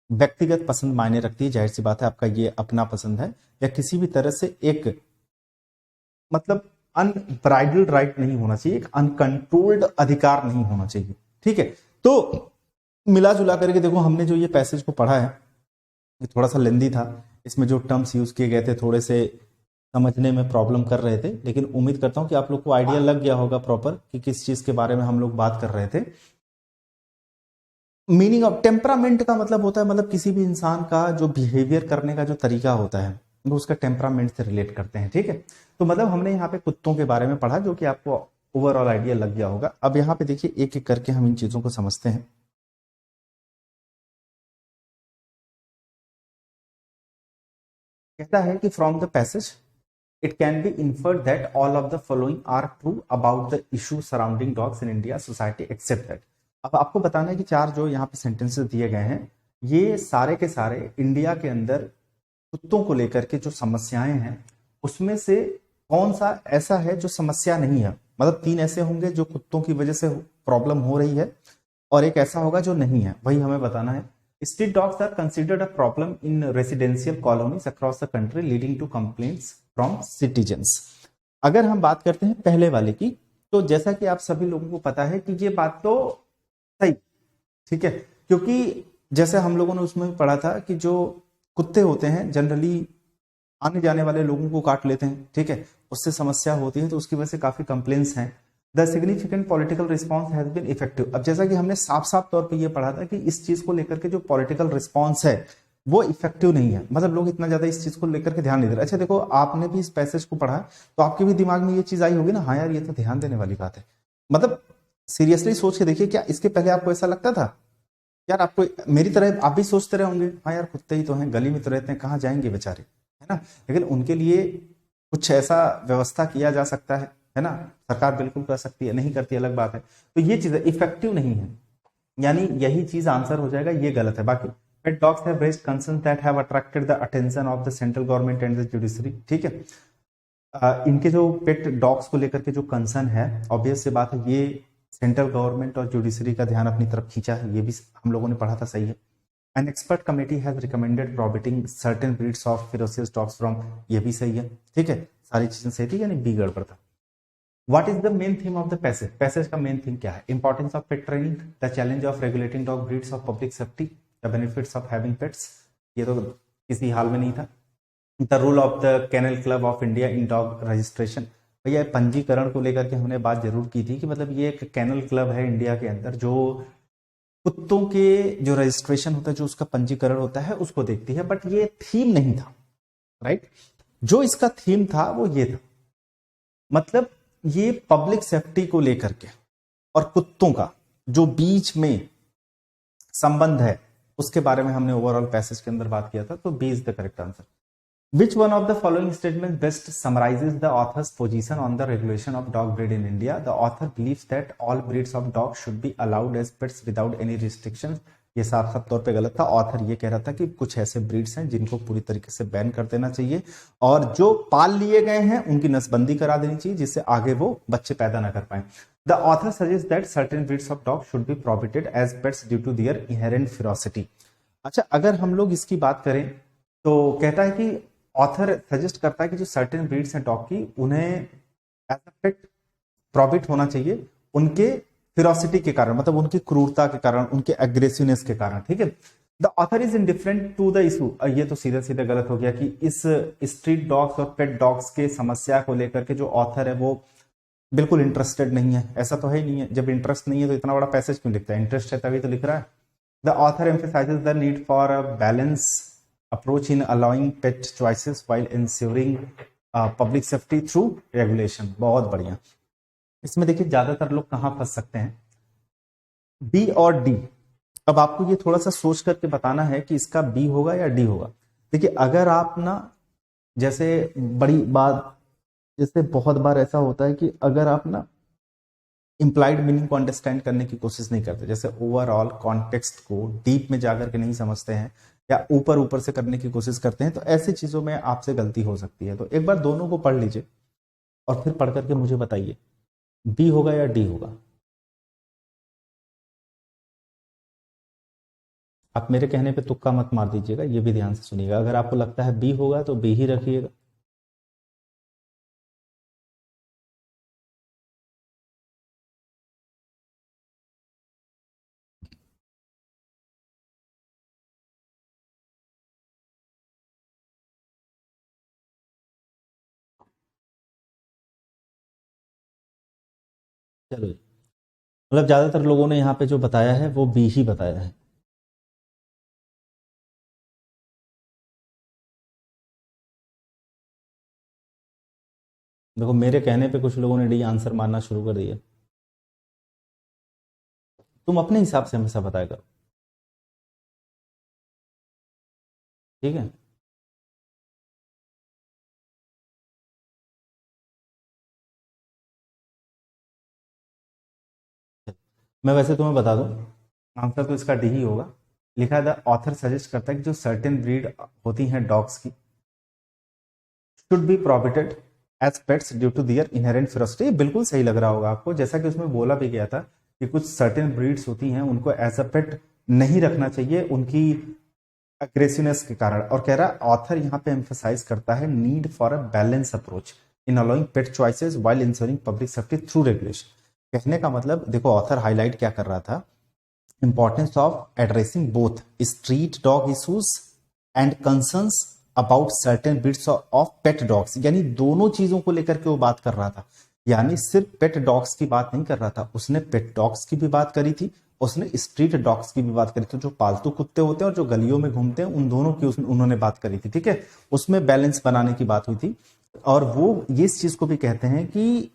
[SPEAKER 1] व्यक्तिगत पसंद मायने रखती है, जाहिर सी बात है आपका ये अपना पसंद है, या किसी भी तरह से एक मतलब अनब्राइडल्ड राइट नहीं होना चाहिए, एक अनकंट्रोल्ड अधिकार नहीं होना चाहिए। ठीक है, तो मिला जुला करके देखो हमने जो ये पैसेज को पढ़ा है ये थोड़ा सा लेंदी था, इसमें जो टर्म्स यूज किए गए थे थोड़े से समझने में प्रॉब्लम कर रहे थे, लेकिन उम्मीद करता हूं कि आप लोग को आइडिया लग गया होगा प्रॉपर कि किस चीज के बारे में हम लोग बात कर रहे थे। मीनिंग ऑफ टेम्परामेंट का मतलब होता है, मतलब किसी भी इंसान का जो बिहेवियर करने का जो तरीका होता है वो उसका टेम्परामेंट से रिलेट करते हैं, ठीक है। तो मतलब हमने यहाँ पे कुत्तों के बारे में पढ़ा जो कि आपको ओवरऑल आइडिया लग गया होगा। अब यहाँ पे देखिए एक एक करके हम इन चीजों को समझते हैं। कहता है कि from the passage it can be inferred that all of the following are true about the issue surrounding dogs in India society except that। अब आपको बताना है कि चार जो यहाँ पे सेंटेंसेस दिए गए हैं ये सारे के सारे इंडिया के अंदर कुत्तों को लेकर के जो समस्याएं हैं उसमें से कौन सा ऐसा है जो समस्या नहीं है। मतलब तीन ऐसे होंगे जो कुत्तों की वजह से प्रॉब्लम हो रही है और एक ऐसा होगा जो नहीं है, वही हमें बताना है। Street dogs are considered a problem in residential colonies across the country leading to complaints from citizens. अगर हम बात करते हैं पहले वाले की, तो जैसा कि आप सभी लोगों को पता है कि ये बात तो सही, ठीक है, क्योंकि जैसे हम लोगों ने उसमें भी पढ़ा था कि जो कुत्ते होते हैं जनरली आने जाने वाले लोगों को काट लेते हैं, ठीक है, उससे समस्या होती है, तो उसकी वजह से काफी कंप्लेंट्स हैं। The significant political response has been effective. अब जैसा कि हमने साफ साफ तौर पे ये पढ़ा था कि इस चीज को लेकर के जो पॉलिटिकल रिस्पॉन्स है वो इफेक्टिव नहीं है, मतलब लोग इतना ज्यादा इस चीज को लेकर के ध्यान नहीं दे रहे। अच्छा देखो, आपने भी इस पैसेज को पढ़ा तो आपके भी दिमाग में ये चीज आई होगी ना, हाँ यार ये तो ध्यान देने वाली बात है। मतलब सीरियसली सोच के देखिए, क्या इसके पहले आपको ऐसा लगता था? यार आपको मेरी तरह आप भी सोचते रहे होंगे, हाँ यार कुत्ते ही तो हैं, गली में तो रहते हैं, कहाँ जाएंगे बेचारे, है ना। लेकिन उनके लिए कुछ ऐसा व्यवस्था किया जा सकता है ना। सरकार बिल्कुल कर सकती है, नहीं करती अलग बात है। तो ये चीज इफेक्टिव नहीं है, यानी यही चीज आंसर हो जाएगा, ये गलत है। बाकी पेट dogs have raised concern that have attracted the attention of the central government and the judiciary, ठीक है। इनके जो पेट डॉग्स को लेकर के जो कंसर्न है, ऑब्वियस से बात है, ये सेंट्रल गवर्नमेंट और जुडिशरी का ध्यान अपनी तरफ खींचा है, ये भी हम लोगों ने पढ़ा था, सही है। An expert committee has recommended prohibiting certain breeds of ferocious dogs from, ये भी सही है, ठीक है, सारी चीजें सही थी, यानी बी गड़बड़ था। What is the main theme of the passage? Passage का मेन थीम क्या है? Importance of pet training, the challenge of regulating dog breeds of public safety, the benefits of having pets, ये तो किसी हाल में नहीं था। The role of the kennel club of India in dog registration, भैया पंजीकरण को लेकर के हमने बात जरूर की थी कि मतलब ये एक कैनल क्लब है इंडिया के अंदर जो कुत्तों के जो रजिस्ट्रेशन होता है, जो उसका पंजीकरण होता है उसको देखती है, बट ये थीम नहीं था, राइट। जो इसका थीम था वो ये था, मतलब ये पब्लिक सेफ्टी को लेकर के और कुत्तों का जो बीच में संबंध है उसके बारे में हमने ओवरऑल पैसेज के अंदर बात किया था। तो B is the correct answer. Which one of the following statement best summarises the author's position on the regulation of dog breed in India? The author believes that all breeds of dog should be allowed as pets without any restrictions. ये साफ साफ तौर पे गलत था। ऑथर ये कह रहा था कि कुछ ऐसे ब्रीड्स हैं जिनको पूरी तरीके से बैन कर देना चाहिए और जो पाल लिए गए हैं उनकी नसबंदी करा देनी चाहिए जिससे आगे वो बच्चे पैदा ना कर पाए। The author suggest that certain breeds of dog should be prohibited as pets due to their inherent ferocity. अच्छा, अगर हम लोग इसकी बात करें तो कहता है कि ऑथर सजेस्ट करता है कि जो सर्टेन ब्रीड्स हैं डॉग की, उन्हें एज अ पेट प्रोहिबिट होना चाहिए उनके फिरोसिटी के कारण, मतलब उनकी क्रूरता के कारण, उनके एग्रेसिवनेस के कारण, ठीक है। The author is indifferent to the issue, ये तो सीधा सीधा गलत हो गया कि इस स्ट्रीट डॉग्स और पेट डॉग्स के समस्या को लेकर के जो ऑथर है वो बिल्कुल इंटरेस्टेड नहीं है। ऐसा तो है ही नहीं है, जब इंटरेस्ट नहीं है तो इतना बड़ा पैसेज क्यों लिखता है? इंटरेस्ट है तभी तो लिख रहा है। The author emphasises the need for a balance approach in allowing pet choices while ensuring public safety through regulation. बहुत बढ़िया। इसमें देखिए ज्यादातर लोग कहां फंस सकते हैं, बी और डी। अब आपको ये थोड़ा सा सोच करके बताना है कि इसका बी होगा या डी होगा। देखिए अगर आप ना, जैसे बड़ी बात, जैसे बहुत बार ऐसा होता है कि अगर आप ना इंप्लाइड मीनिंग को अंडरस्टैंड करने की कोशिश नहीं करते, जैसे ओवरऑल कॉन्टेक्स्ट को डीप में जाकर के नहीं समझते हैं या ऊपर ऊपर से करने की कोशिश करते हैं, तो ऐसी चीजों में आपसे गलती हो सकती है। तो एक बार दोनों को पढ़ लीजिए और फिर पढ़ करके मुझे बताइए बी होगा या डी होगा। आप मेरे कहने पे तुक्का मत मार दीजिएगा, ये भी ध्यान से सुनिएगा। अगर आपको लगता है बी होगा तो बी ही रखिएगा। चलो जी। मतलब ज्यादातर लोगों ने यहाँ पे जो बताया है वो बी ही बताया है। देखो मेरे कहने पे कुछ लोगों ने डी आंसर मारना शुरू कर दिया। तुम अपने हिसाब से हमेशा बताया करो, ठीक है। मैं वैसे तुम्हें बता दूं, आंसर तो इसका डी ही होगा। लिखा है द ऑथर सजेस्ट करता है कि जो सर्टेन ब्रीड होती हैं डॉग्स की should be prohibited as pets due to their inherent ferocity. बिल्कुल सही लग रहा होगा आपको, जैसा कि उसमें बोला भी गया था कि कुछ सर्टेन ब्रीड्स होती हैं उनको एज अ पेट नहीं रखना चाहिए उनकी अग्रेसिवनेस के कारण। और कह रहा ऑथर यहाँ पे एम्फोसाइज करता है need for a balance approach in allowing pet choices while ensuring public safety through regulation. कहने का मतलब देखो ऑथर हाईलाइट क्या कर रहा था, importance of addressing both street dog issues and concerns about certain breeds of pet dogs, यानी दोनों चीजों को लेकर के वो बात कर रहा था। यानी सिर्फ पेट डॉग्स की बात नहीं कर रहा था, उसने पेट डॉग्स की भी बात करी थी, उसने स्ट्रीट डॉग्स की भी बात करी थी, जो पालतू कुत्ते होते हैं और जो गलियों में घूमते हैं उन दोनों की उन्होंने बात करी थी, ठीक है। उसमें बैलेंस बनाने की बात हुई थी। और वो ये इस चीज को भी कहते हैं कि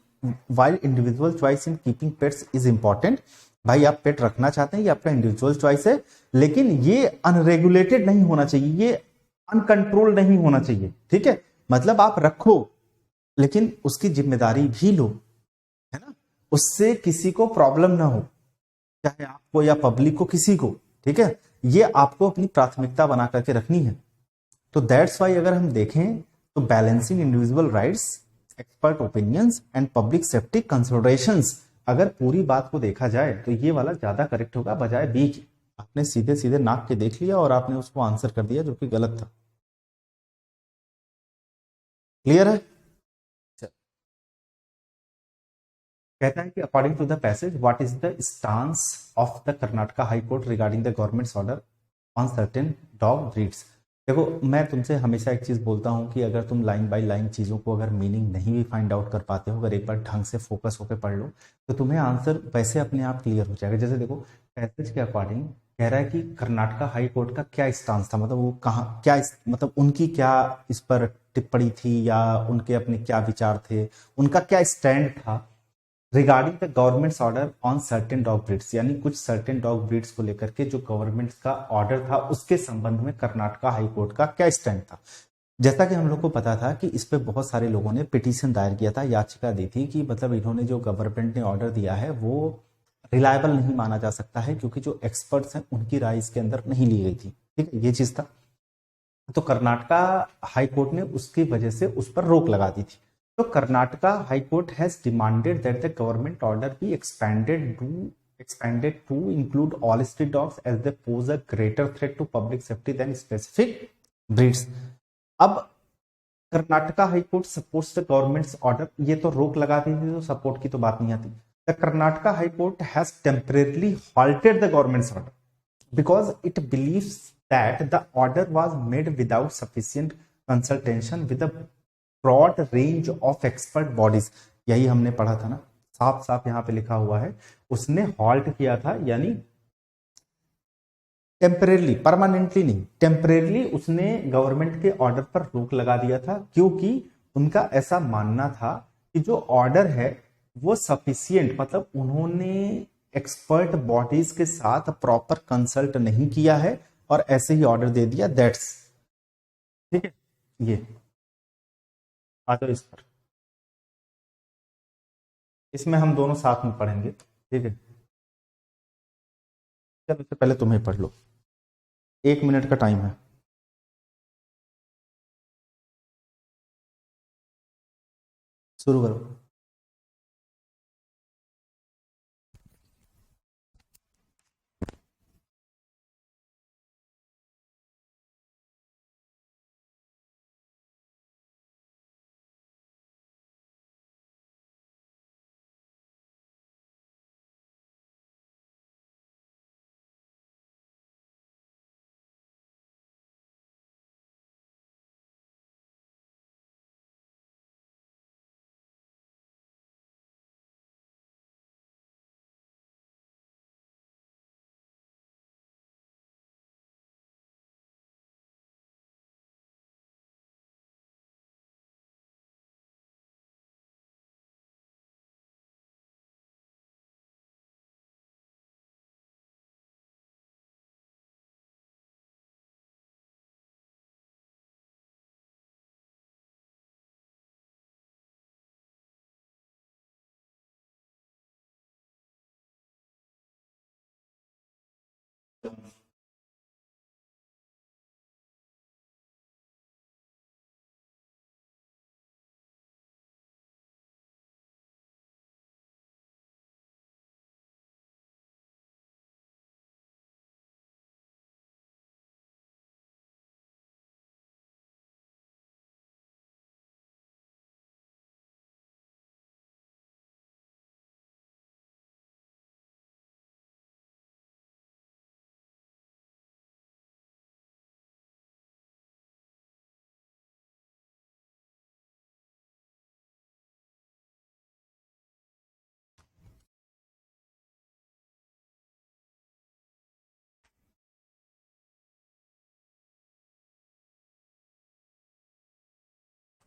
[SPEAKER 1] while individual choice in keeping pets is important, भाई आप पेट रखना चाहते हैं ये आपका इंडिविजुअल चॉइस है, लेकिन ये अनरेगुलेटेड नहीं होना चाहिए, ये अनकंट्रोल नहीं होना चाहिए, ठीक है। मतलब आप रखो लेकिन उसकी जिम्मेदारी भी लो, है ना, उससे किसी को प्रॉब्लम ना हो, चाहे आपको या पब्लिक को, किसी को, ठीक है। ये आपको अपनी प्राथमिकता बना करके रखनी है। तो दैट्स वाई अगर हम देखें तो balancing individual rights, expert opinions and public safety considerations, अगर पूरी बात को देखा जाए तो ये वाला ज्यादा करेक्ट होगा बजाय बी की। आपने सीधे सीधे नाक के देख लिया और आपने उसको आंसर कर दिया जो कि गलत था। क्लियर है। कहता है कि according to the passage what is the stance of the Karnataka high court regarding the government's order on certain dog breeds. देखो मैं तुमसे हमेशा एक चीज बोलता हूं कि अगर तुम लाइन बाय लाइन चीजों को अगर मीनिंग नहीं भी फाइंड आउट कर पाते हो, अगर एक बार ढंग से फोकस होकर पढ़ लो तो तुम्हें आंसर वैसे अपने आप क्लियर हो जाएगा। जैसे देखो पैसेज के अकॉर्डिंग कह रहा है कि कर्नाटका हाई कोर्ट का क्या स्टांस था, मतलब वो कहाँ क्या मतलब उनकी क्या इस पर टिप्पणी थी या उनके अपने क्या विचार थे, उनका क्या स्टैंड था regarding the government's order on certain dog breeds, यानी कुछ सर्टेन डॉग ब्रीड्स को लेकर के जो गवर्नमेंट का ऑर्डर था उसके संबंध में कर्नाटका हाई कोर्ट का क्या स्टैंड था। जैसा कि हम लोग को पता था कि इस पे बहुत सारे लोगों ने पिटीशन दायर किया था, याचिका दी थी कि मतलब इन्होंने जो गवर्नमेंट ने ऑर्डर दिया है वो रिलायबल नहीं माना जा सकता है क्योंकि जो एक्सपर्ट्स हैं उनकी राय इसके अंदर नहीं ली गई थी, ठीक है, ये चीज था। तो कर्नाटका हाई कोर्ट ने उसकी वजह से उस पर रोक लगा दी थी। तो Karnataka high court has demanded that the government order be expanded to include all street dogs as they pose a greater threat to public safety than specific breeds। अब Karnataka high court supports the government's order, ये तो रोक लगा दी थी तो सपोर्ट की तो बात नहीं आती। The Karnataka high court has temporarily halted the government's order because it believes that the order was made without sufficient consultation with a broad range of expert bodies। यही हमने पढ़ा था ना, साफ साफ यहाँ पे लिखा हुआ है उसने हॉल्ट किया था, यानी टेम्परेरली, परमानेंटली नहीं, टेम्परेरली उसने गवर्नमेंट के ऑर्डर पर रोक लगा दिया था क्योंकि उनका ऐसा मानना था कि जो ऑर्डर है वो सफिशियंट, मतलब उन्होंने एक्सपर्ट बॉडीज के साथ प्रॉपर कंसल्ट नहीं किया है और ऐसे ही ऑर्डर दे दिया, दैट्स, ठीक है। ये आ जाओ इस पर, इसमें हम दोनों साथ में पढ़ेंगे, ठीक है। चलो इससे पहले तुम्हें पढ़ लो, 1 मिनट का टाइम है, शुरू करो।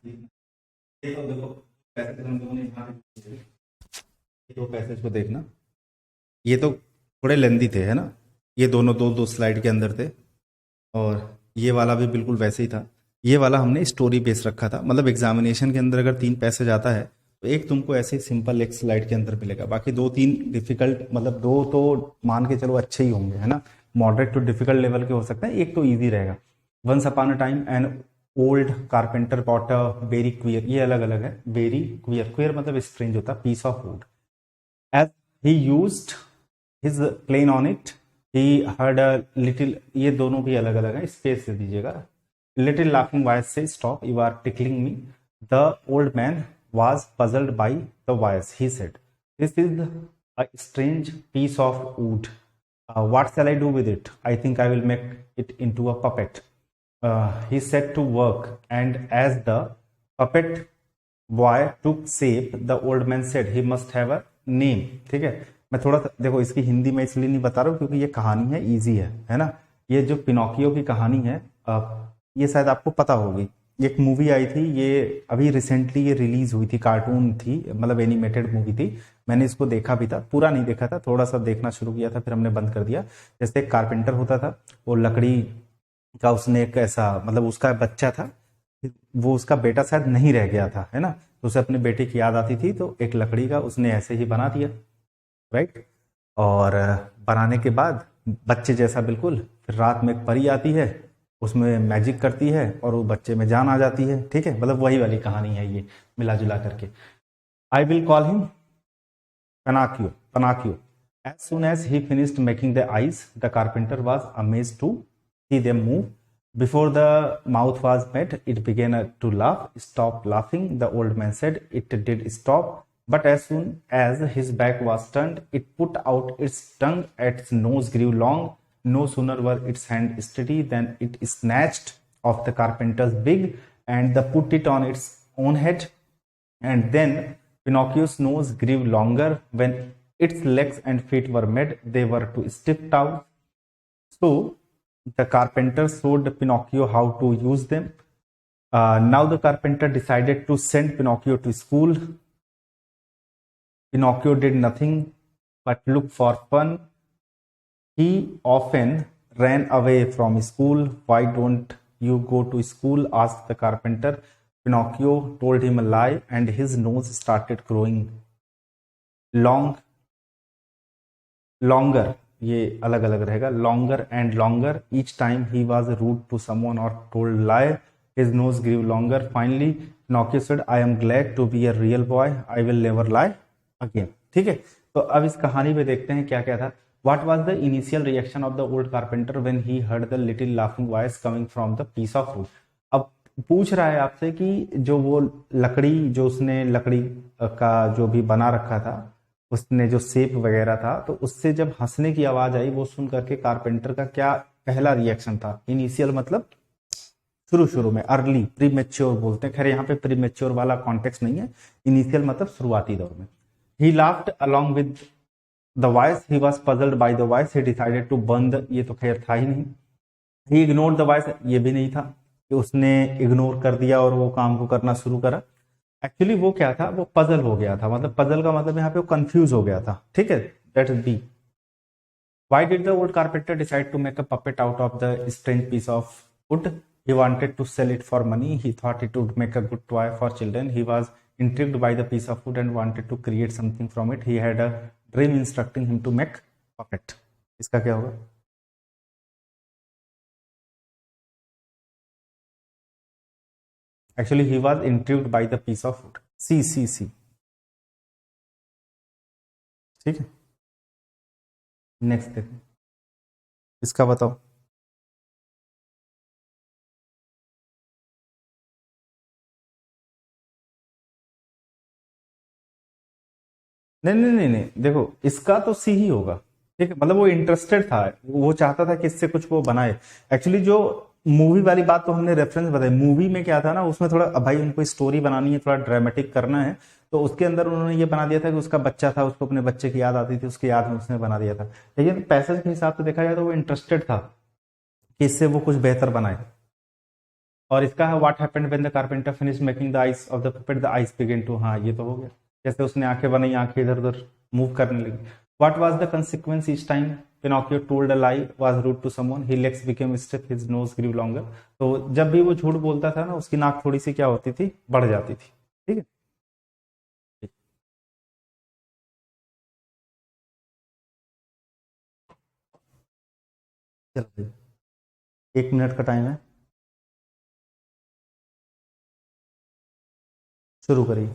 [SPEAKER 1] ये तो देखो पैसेज हम लोगों ने यहाँ पे, ये दो पैसेज को देखना, ये तो थोड़े लेंदी थे है ना, ये दोनों दो दो स्लाइड के अंदर थे, और ये वाला भी बिल्कुल वैसे ही था। ये वाला हमने स्टोरी बेस रखा था, मतलब एग्जामिनेशन के अंदर अगर 3 पैसेज आता है तो एक तुमको ऐसे सिंपल एक स्लाइड के अंदर मिलेगा, बाकी 2-3 डिफिकल्ट, मतलब 2 तो मान के चलो अच्छे ही होंगे है ना, मॉडरेट टू डिफिकल्ट लेवल के हो सकते हैं, एक तो ईजी रहेगा। Once upon a time an old carpenter bought a very queer, ये अलग अलग है, वेरी क्वियर, क्वियर मतलब स्ट्रेंज होता है, piece of wood, as he used his plane on it, he heard a little, ये दोनों भी अलग अलग है, स्पेस दे दीजिएगा। Little laughing voice say stop, you are tickling me. The old man was puzzled by the voice. He said, this is a strange piece of wood. What shall I do with it? I think I will make it into a puppet. He set to work, and as the puppet boy took shape the old man said he must have a name. ठीक है, मैं थोड़ा सा देखो इसकी हिंदी में इसलिए नहीं बता रहा हूँ क्योंकि ये कहानी है, इजी है ना। ये जो पिनोकियो की कहानी है, ये शायद आपको पता होगी, एक मूवी आई थी, ये अभी रिसेंटली ये रिलीज हुई थी, कार्टून थी, मतलब एनिमेटेड मूवी थी। मैंने इसको देखा भी था, पूरा नहीं देखा था, थोड़ा सा देखना शुरू किया था, फिर हमने बंद कर दिया। जैसे एक कारपेंटर होता था, वो लकड़ी का, उसने एक ऐसा, मतलब उसका बच्चा था, वो उसका बेटा शायद नहीं रह गया था है ना, तो उसे अपने बेटे की याद आती थी, तो एक लकड़ी का उसने ऐसे ही बना दिया, राइट। और बनाने के बाद बच्चे जैसा बिल्कुल, फिर रात में एक परी आती है, उसमें मैजिक करती है और वो बच्चे में जान आ जाती है। ठीक है, मतलब वही वाली कहानी है ये, मिला जुला करके। I will call him Pinocchio, Pinocchio. As soon as he finished making the eyes, the carpenter was amazed to see them move. Before the mouth was met, it began to laugh. Stop laughing, the old man said. It did stop, but as soon as his back was turned, it put out its tongue. Its nose grew long. No sooner were its hands steady than it snatched off the carpenter's wig and put it on its own head. And then Pinocchio's nose grew longer. When its legs and feet were made, they were too stiff out. So the carpenter showed Pinocchio how to use them. Now the carpenter decided to send Pinocchio to school. Pinocchio did nothing but look for fun. He often ran away from school. Why don't you go to school? Asked the carpenter. Pinocchio told him a lie, and his nose started growing longer. ये अलग अलग रहेगा, longer and longer. Each time he was rude to someone और told lie, his nose grew longer. Finally Pinocchio said, I am glad to be a real boy. I will never lie again. ठीक है, तो अब इस कहानी में देखते हैं क्या क्या था। What was the initial reaction of the old carpenter when he heard the little laughing voice coming from the piece of wood? अब पूछ रहा है आपसे कि जो वो लकड़ी, जो उसने लकड़ी का जो भी बना रखा था, उसने जो शेप वगैरह था, तो उससे जब हंसने की आवाज आई, वो सुन करके कारपेंटर का क्या पहला रिएक्शन था। इनिशियल मतलब शुरू शुरू में, अर्ली, प्रीमेच्योर बोलते हैं, खैर यहाँ पे प्रीमेच्योर वाला कॉन्टेक्स्ट नहीं है, इनिशियल मतलब शुरुआती दौर में। He laughed along with the voice, he was puzzled by the voice, he decided to burn the, ये तो खैर था ही नहीं। ही इग्नोर्ड द वॉइस, ये भी नहीं था कि उसने इग्नोर कर दिया और वो काम को करना शुरू करा। एक्चुअली वो क्या था, वो पजल हो गया था, मतलब पजल का मतलब यहाँ पे वो कंफ्यूज हो गया था। ठीक है, that is B. Why did the old carpenter decide to make a puppet out of the strange piece of wood? He wanted to sell it for money, he thought it would make a good toy for children, he was intrigued by the piece of wood and wanted to create something from it. He had a dream instructing him to make puppet. इसका क्या होगा? Actually, he was intrigued by the piece of wood. C. ठीक है, नेक्स्ट देखो, इसका बताओ। नहीं, देखो इसका तो सी ही होगा। ठीक है, मतलब वो इंटरेस्टेड था, वो चाहता था कि इससे कुछ वो बनाए। एक्चुअली जो मूवी वाली बात तो हमने रेफरेंस बताई, मूवी में क्या था ना, उसमें थोड़ा भाई उनको स्टोरी बनानी है, थोड़ा ड्रामेटिक करना है, तो उसके अंदर उन्होंने ये बना दिया था कि उसका बच्चा था, उसको अपने बच्चे की याद आती थी, उसकी याद में उसने बना दिया था। लेकिन पैसेज के हिसाब से देखा जाए तो वो इंटरेस्टेड था कि इससे वो कुछ बेहतर बनाए। और इसका है what happened when the carpenter finish making the eyes of the puppet the eyes began to, हाँ ये तो हो गया, जैसे उसने आंखें बनाई, आंखें इधर उधर मूव करने लगी। What was the consequence each time Pinocchio told a lie was rude to someone he legs became stiff his nose grew longer. तो जब भी वो झूठ बोलता था ना, उसकी नाक थोड़ी सी क्या होती थी, बढ़ जाती थी। ठीक है, चलो 1 मिनट का टाइम है, शुरू करिए।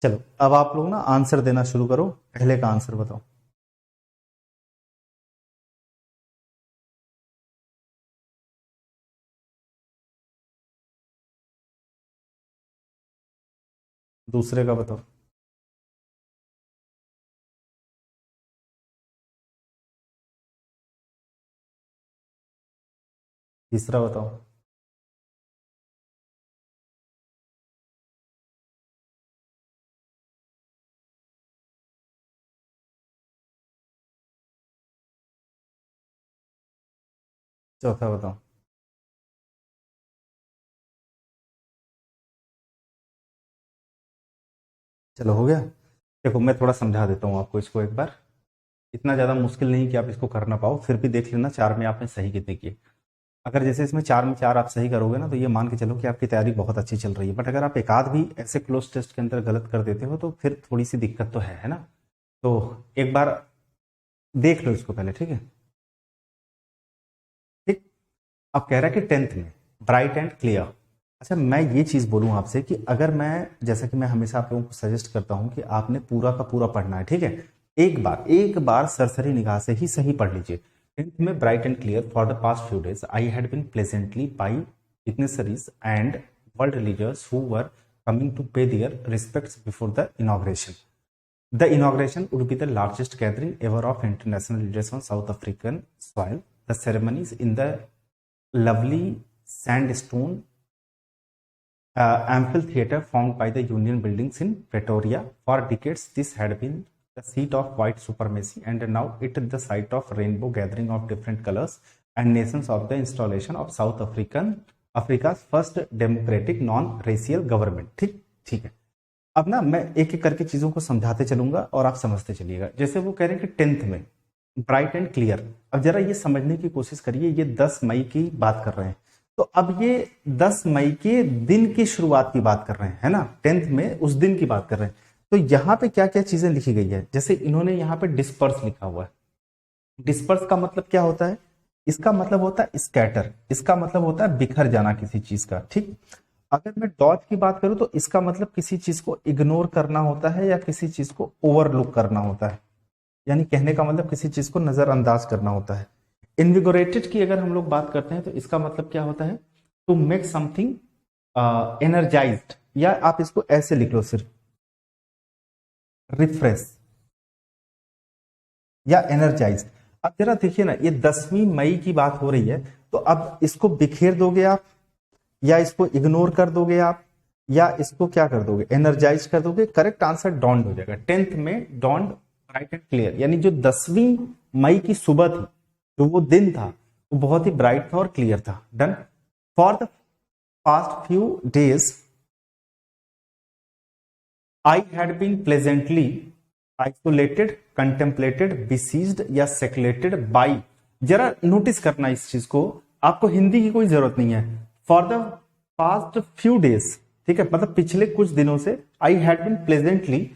[SPEAKER 1] चलो अब आप लोग ना आंसर देना शुरू करो, पहले का आंसर बताओ। दूसरे का बताओ। तीसरा बताओ। चौथा बताओ। चलो हो गया। देखो मैं थोड़ा समझा देता हूँ आपको इसको एक बार, इतना ज्यादा मुश्किल नहीं कि आप इसको कर ना पाओ, फिर भी देख लेना 4 में आपने सही कितने किए। अगर जैसे इसमें 4 में 4 आप सही करोगे ना, तो ये मान के चलो कि आपकी तैयारी बहुत अच्छी चल रही है। बट अगर आप एक आध भी ऐसे क्लोज टेस्ट के अंदर गलत कर देते हो, तो फिर थोड़ी सी दिक्कत तो है ना। तो एक बार देख लो इसको पहले, ठीक है। ठीक। अब कह रहा है कि 10th में ब्राइट एंड क्लियर। अच्छा मैं ये चीज बोलूं आपसे कि अगर मैं, जैसा कि मैं हमेशा आप लोगों को सजेस्ट करता हूं कि आपने पूरा का पूरा पढ़ना है, ठीक है। एक बार सरसरी निगाह से ही सही पढ़ लीजिए। 10th में bright and clear, for the past few days I had been pleasantly by dignitaries and world leaders who were coming to pay their respects before the inauguration. The inauguration would be the largest gathering ever of international leaders on South African soil. The ceremonies in the lovely sandstone amphitheater formed by the Union buildings in Pretoria. For decades, this had been the seat of white supremacy, and now it is the site of rainbow gathering of different colors and nations of the installation of South Africa's first democratic non-racial government. ठीक ठीक है। अब ना मैं एक एक करके चीजों को समझाते चलूंगा और आप समझते चलिएगा। जैसे वो कह रहे हैं कि 10th में ब्राइट एंड क्लियर, अब जरा ये समझने की कोशिश करिए, ये 10 मई की बात कर रहे हैं। तो अब ये 10 मई के दिन की शुरुआत की बात कर रहे हैं, है ना। 10th में उस दिन की बात कर रहे हैं। तो यहाँ पे क्या क्या चीजें लिखी गई है, जैसे इन्होंने यहाँ पे डिस्पर्स लिखा हुआ है। डिस्पर्स का मतलब क्या होता है, इसका मतलब होता है स्कैटर, इसका मतलब होता है बिखर जाना किसी चीज का। ठीक। अगर मैं डॉज की बात करूं तो इसका मतलब किसी चीज को इग्नोर करना होता है या किसी चीज को ओवरलुक करना होता है, यानी कहने का मतलब किसी चीज को नजरअंदाज करना होता है। इनविगोरेटेड की अगर हम लोग बात करते हैं तो इसका मतलब क्या होता है, टू मेक समथिंग एनर्जाइज्ड, या आप इसको ऐसे लिख लो सिर्फ, रिफ्रेश या एनर्जाइज। अब जरा देखिए ना, ये 10वीं मई की बात हो रही है, तो अब इसको बिखेर दोगे आप, या इसको इग्नोर कर दोगे आप, या इसको क्या कर दोगे, एनर्जाइज कर दोगे। करेक्ट आंसर डॉन्ड हो जाएगा। 10th में डॉन्ड ब्राइट एंड क्लियर, यानी जो 10वीं मई की सुबह थी, जो वो दिन था, वो बहुत ही ब्राइट था और क्लियर था। Done. For the past few days I had been pleasantly isolated, contemplated, besieged या सेकुलेटेड बाई। जरा नोटिस करना इस चीज को, आपको हिंदी की कोई जरूरत नहीं है। For the past few days, ठीक है, मतलब पिछले कुछ दिनों से, I had been pleasantly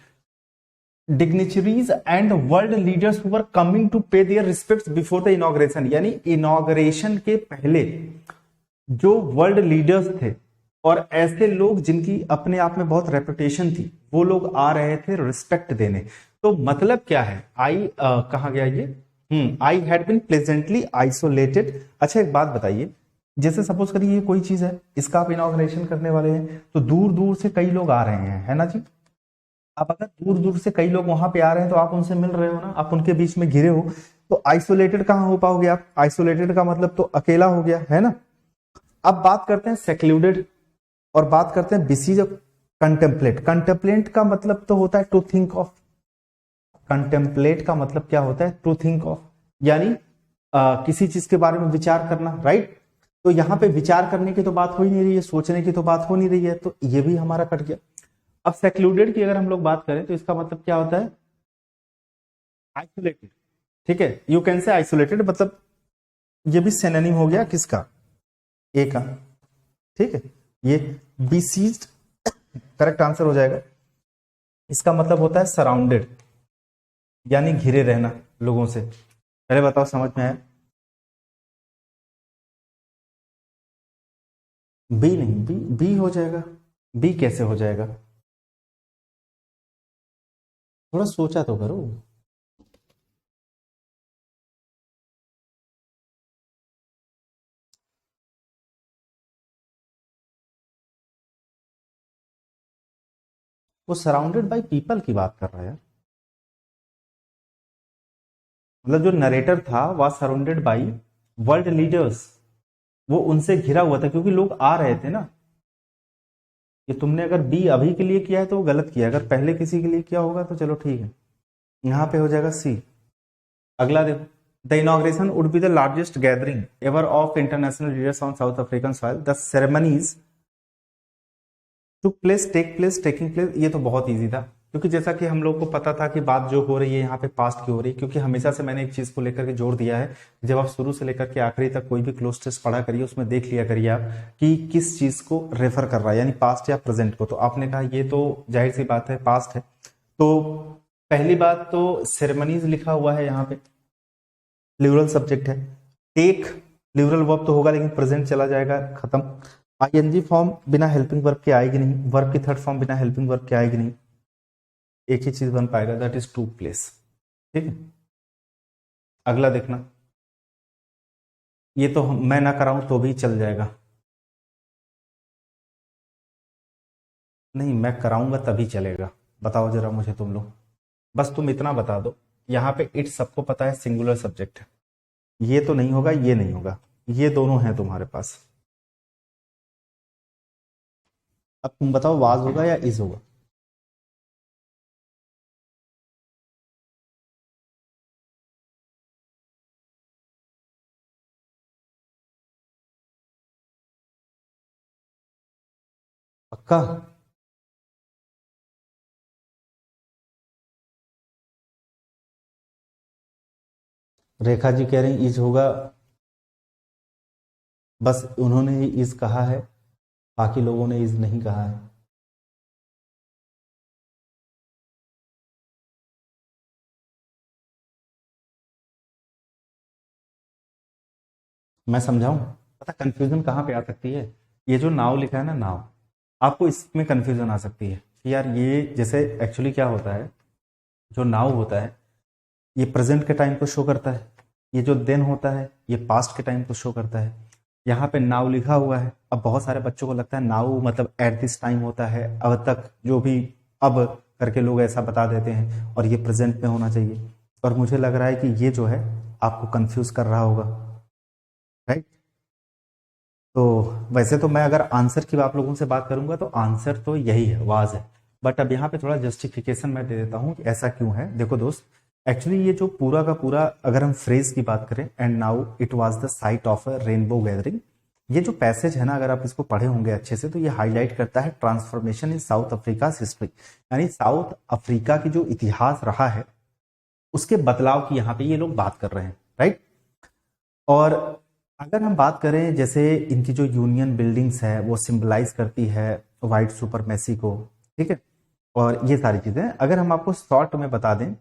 [SPEAKER 1] dignitaries and world leaders who were coming to pay their respects before the inauguration, यानी इनॉग्रेशन के पहले जो वर्ल्ड लीडर्स थे और ऐसे लोग जिनकी अपने आप में बहुत रेपुटेशन थी, वो लोग आ रहे थे रिस्पेक्ट देने। तो मतलब क्या है, आई कहा गया ये, I had been pleasantly isolated. अच्छा एक बात बताइए, जैसे सपोज करिए ये कोई चीज है, इसका आप इनॉग्रेशन करने वाले हैं, तो दूर दूर से कई लोग आ रहे हैं, है ना जी। आप अगर दूर दूर से कई लोग वहां पे आ रहे हैं तो आप उनसे मिल रहे हो ना, आप उनके बीच में घिरे हो, तो आइसोलेटेड कहां हो पाओगे आप, आइसोलेटेड का मतलब तो अकेला हो गया, है ना। अब बात करते हैं सेक्लूडेड और बात करते हैं बिसीज ऑफ कंटेम्पलेट। कंटेम्पलेट का मतलब तो होता है टू थिंक ऑफ, कंटेम्पलेट का मतलब क्या होता है, टू थिंक ऑफ, यानी किसी चीज के बारे में विचार करना, राइट। तो यहां पे विचार करने की तो बात हो ही नहीं रही है, सोचने की तो बात हो नहीं रही है, तो ये भी हमारा कट गया। अब सेक्लूडेड की अगर हम लोग बात करें तो इसका मतलब क्या होता है, आइसोलेटेड, ठीक है, यू कैन से आइसोलेटेड, मतलब ये भी सिनोनिम हो गया किसका, ए का, ठीक है। ये बिसीज्ड करेक्ट आंसर हो जाएगा। इसका मतलब होता है सराउंडेड, यानी घिरे रहना लोगों से। पहले बताओ समझ में आया। बी नहीं, बी बी हो जाएगा, बी कैसे हो जाएगा, थोड़ा सोचा तो करो। वो सराउंडेड बाय पीपल की बात कर रहा है, मतलब जो नरेटर था वह सराउंडेड बाय वर्ल्ड लीडर्स, वो उनसे घिरा हुआ था क्योंकि लोग आ रहे थे ना। ये तुमने अगर बी अभी के लिए किया है तो वो गलत किया, अगर पहले किसी के लिए किया होगा तो चलो ठीक है। यहां पे हो जाएगा सी। अगला देखो, the inauguration would be the largest gathering ever of international leaders on South African soil, the ceremonies took place, take place, taking place. ये तो बहुत इजी था क्योंकि जैसा कि हम लोग को पता था कि बात जो हो रही है यहाँ पे पास्ट की हो रही है, क्योंकि हमेशा से मैंने एक चीज को लेकर के जोर दिया है, जब आप शुरू से लेकर के आखिरी तक कोई भी क्लोज टेस्ट पढ़ा करिए उसमें देख लिया करिए आप कि किस चीज को रेफर कर रहा है, यानी पास्ट या प्रेजेंट को। तो आपने कहा ये तो जाहिर सी बात है पास्ट है, तो पहली बात तो सेरेमनीज लिखा हुआ है यहाँ पे, प्लूरल सब्जेक्ट है। टेक प्लूरल वर्ब तो होगा लेकिन प्रेजेंट चला जाएगा, खत्म। आईएनजी फॉर्म बिना हेल्पिंग वर्ब के आएगी नहीं, वर्ब की थर्ड फॉर्म बिना हेल्पिंग वर्ब के आएगी नहीं, एक ही चीज बन पाएगा, दैट इज टू प्लेस, ठीक है। अगला देखना, ये तो मैं ना कराऊं तो भी चल जाएगा, नहीं मैं कराऊंगा तभी चलेगा। बताओ जरा मुझे तुम लोग, बस तुम इतना बता दो, यहाँ पे इट सबको पता है सिंगुलर सब्जेक्ट है, ये तो नहीं होगा, ये नहीं होगा, ये दोनों हैं तुम्हारे पास। अब तुम बताओ वाज होगा या इज होगा। पक्का। रेखा जी कह रही इज होगा, बस उन्होंने ही इज कहा है, बाकी लोगों ने इज नहीं कहा है। मैं समझाऊं, पता कंफ्यूजन कहाँ पे आ सकती है, ये जो नाव लिखा है ना नाव, आपको इसमें कंफ्यूजन आ सकती है कि यार ये जैसे एक्चुअली क्या होता है, जो नाव होता है ये प्रेजेंट के टाइम को शो करता है, ये जो देन होता है ये पास्ट के टाइम को शो करता है। यहाँ पे नाउ लिखा हुआ है, अब बहुत सारे बच्चों को लगता है नाउ मतलब एट दिस टाइम होता है, अब तक, जो भी अब करके लोग ऐसा बता देते हैं और ये प्रेजेंट में होना चाहिए, और मुझे लग रहा है कि ये जो है आपको कंफ्यूज कर रहा होगा, राइट। तो वैसे तो मैं अगर आंसर की आप लोगों से बात करूंगा तो आंसर तो यही है, वाज है, बट अब यहाँ पे थोड़ा जस्टिफिकेशन मैं दे देता हूँ कि ऐसा क्यों है। देखो दोस्त, एक्चुअली ये जो पूरा का पूरा अगर हम फ्रेज की बात करें, and now it was the site of a rainbow gathering, ये जो पैसेज है ना अगर आप इसको पढ़े होंगे अच्छे से तो ये हाईलाइट करता है transformation in south Africa history, यानी साउथ अफ्रीका की जो इतिहास रहा है उसके बदलाव की यहाँ पे ये लोग बात कर रहे हैं, राइट। और अगर हम बात करें जैसे इनकी जो यूनियन बिल्डिंग्स है वो सिंबलाइज करती है वाइट सुपरमेसी को, ठीक है, और ये सारी चीजें अगर हम आपको शॉर्ट में बता दें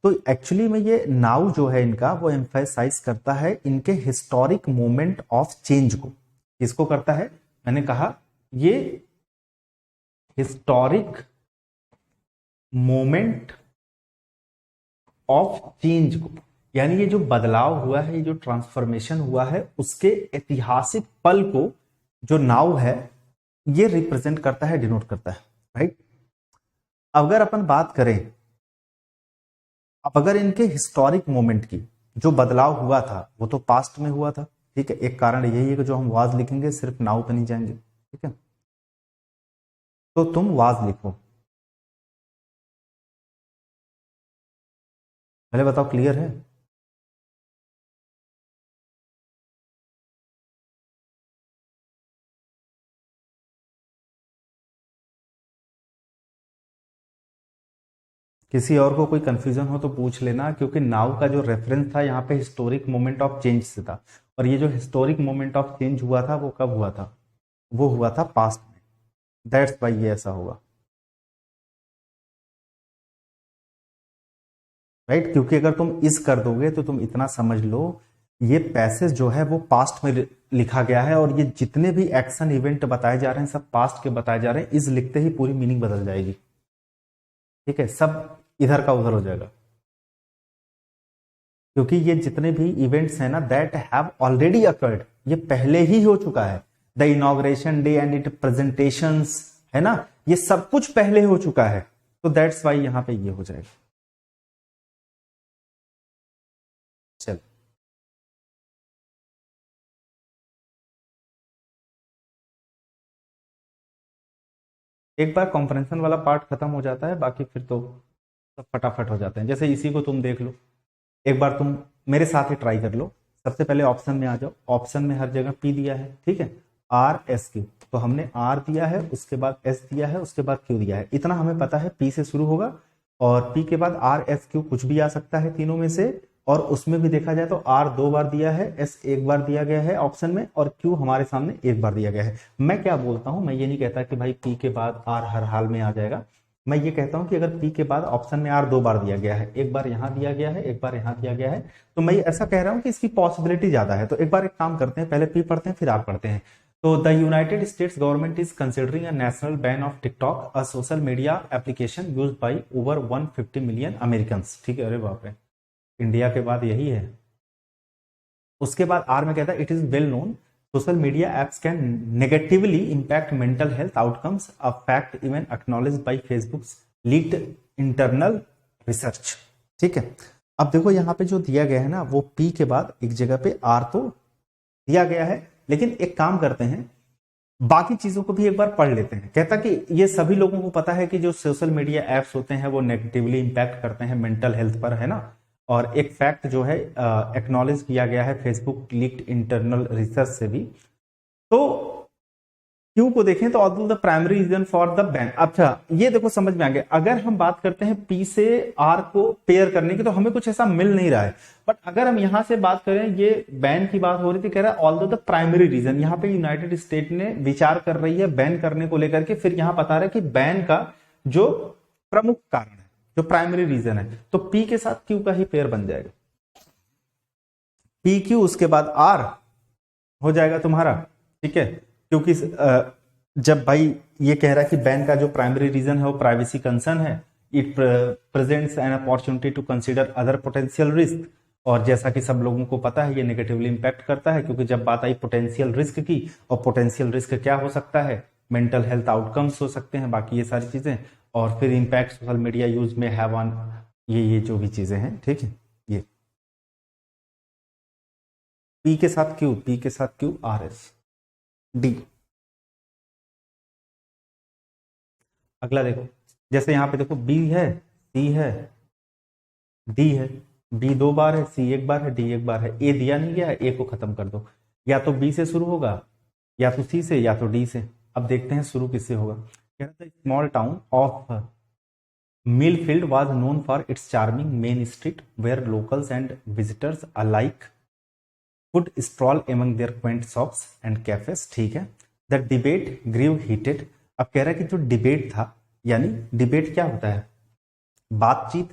[SPEAKER 1] तो एक्चुअली में ये नाउ जो है इनका वो एम्फेसाइज करता है इनके हिस्टोरिक मोमेंट ऑफ चेंज को। किसको करता है? मैंने कहा ये हिस्टोरिक मोमेंट ऑफ चेंज को, यानी ये जो बदलाव हुआ है, ये जो ट्रांसफॉर्मेशन हुआ है उसके ऐतिहासिक पल को जो नाउ है ये रिप्रेजेंट करता है, डिनोट करता है, राइट। अगर अपन बात करें, अब अगर इनके हिस्टोरिक मोमेंट की जो बदलाव हुआ था वो तो पास्ट में हुआ था, ठीक है। एक कारण यही है कि जो हम वाज लिखेंगे सिर्फ नाउ पे नहीं जाएंगे, ठीक है। तो तुम वाज लिखो, पहले बताओ क्लियर है? किसी और को कोई कंफ्यूजन हो तो पूछ लेना, क्योंकि नाउ का जो रेफरेंस था यहाँ पे हिस्टोरिक मोमेंट ऑफ चेंज से था, और ये जो हिस्टोरिक मोमेंट ऑफ चेंज हुआ था वो कब हुआ था? वो हुआ था पास्ट में, दैट्स वाई ये ऐसा होगा, राइट। क्योंकि अगर तुम इस कर दोगे तो तुम इतना समझ लो ये पैसेज जो है वो पास्ट में लिखा गया है, और ये जितने भी एक्शन इवेंट बताए जा रहे हैं सब पास्ट के बताए जा रहे हैं। इस लिखते ही पूरी मीनिंग बदल जाएगी, ठीक है, सब इधर का उधर हो जाएगा। क्योंकि ये जितने भी इवेंट्स हैं ना दैट हैव ऑलरेडी अकर्ड, ये पहले ही हो चुका है। The inauguration day and it presentations, है ना, ये सब कुछ पहले हो चुका है, तो दैट्स वाई यहां पे ये हो जाएगा। चल, एक बार कॉम्प्रेंशन वाला पार्ट खत्म हो जाता है बाकी फिर तो सब फटाफट हो जाते हैं। जैसे इसी को तुम देख लो, एक बार तुम मेरे साथ ही ट्राई कर लो। सबसे पहले ऑप्शन में आ जाओ, ऑप्शन में हर जगह पी दिया है, ठीक है, आर एस क्यू, तो हमने आर दिया है, उसके बाद एस दिया है, उसके बाद क्यू दिया है, इतना हमें पता है पी से शुरू होगा, और पी के बाद आर एस क्यू कुछ भी आ सकता है तीनों में से। और उसमें भी देखा जाए तो आर 2 बार दिया है, एस 1 बार दिया गया है ऑप्शन में, और क्यू हमारे सामने 1 बार दिया गया है। मैं क्या बोलता हूं, मैं ये नहीं कहता कि भाई पी के बाद आर हर हाल में आ जाएगा। मैं ये कहता हूं कि अगर पी के बाद ऑप्शन में आर 2 बार दिया गया है, 1 बार यहां दिया गया है, 1 बार यहां दिया गया है, तो मैं ऐसा कह रहा हूं कि इसकी पॉसिबिलिटी ज्यादा है। तो एक बार एक काम करते हैं, पहले पी पढ़ते हैं फिर आर पढ़ते हैं। तो the United states government is considering a national ban of TikTok, a social media application used by over 150 million American, ठीक है। अरे बाप रे, इंडिया के बाद यही है। उसके बाद आर में कहता है it is well known social media apps can negatively impact mental health outcomes, a fact even acknowledged by Facebook's leaked internal research, ठीक है। अब देखो यहाँ पे जो दिया गया है ना वो पी के बाद एक जगह पे आर तो दिया गया है, लेकिन एक काम करते हैं बाकी चीजों को भी एक बार पढ़ लेते हैं। कहता कि ये सभी लोगों को पता है कि जो सोशल मीडिया एप्स होते हैं वो नेगेटिवली इंपैक्ट करते हैं मेंटल हेल्थ पर, है ना। और एक फैक्ट जो है एक्नॉलेज किया गया है फेसबुक लीक्ड इंटरनल रिसर्च से भी। तो क्यू को देखें तो although the primary reason for the ban, अच्छा ये देखो समझ में आ गया। अगर हम बात करते हैं पी से आर को पेयर करने की तो हमें कुछ ऐसा मिल नहीं रहा है, बट अगर हम यहां से बात करें, ये बैन की बात हो रही थी, कह रहा है ऑल्दो द प्राइमरी रीजन, यहां पे यूनाइटेड स्टेट ने विचार कर रही है बैन करने को लेकर के, फिर यहां बता रहा है कि बैन का जो प्रमुख कारण है, जो प्राइमरी रीजन है, तो पी के साथ क्यू का ही पेयर बन जाएगा। पी क्यू उसके बाद आर हो जाएगा तुम्हारा, ठीक है। क्योंकि जब भाई ये कह रहा है कि बैन का जो प्राइमरी रीजन है वो प्राइवेसी कंसर्न है, it presents an opportunity to consider other potential risk, और जैसा कि सब लोगों को पता है ये नेगेटिवली इंपैक्ट करता है, क्योंकि जब बात आई पोटेंशियल रिस्क की, और पोटेंशियल रिस्क क्या हो सकता है, मेंटल हेल्थ आउटकम्स हो सकते हैं, बाकी ये सारी चीजें, और फिर इंपैक्ट सोशल मीडिया यूज में हैव ऑन, ये जो भी चीजें हैं, ठीक है। ये पी के साथ क्यू, पी के साथ क्यू, आर एस डी। अगला देखो, जैसे यहां पे देखो बी है, सी है, डी है, बी 2 बार है, सी 1 बार है, डी 1 बार है, ए दिया नहीं गया है, ए को खत्म कर दो, या तो बी से शुरू होगा, या तो सी से, या तो डी से। अब देखते हैं शुरू किससे होगा। कह रहा था small town of Millfield was known for its charming main street wear locals and visitors alike would stroll among their quaint shops and cafes, ठीक है। The debate grew heated, अब कह रहा है कि जो डिबेट था, यानी डिबेट क्या होता है, बातचीत,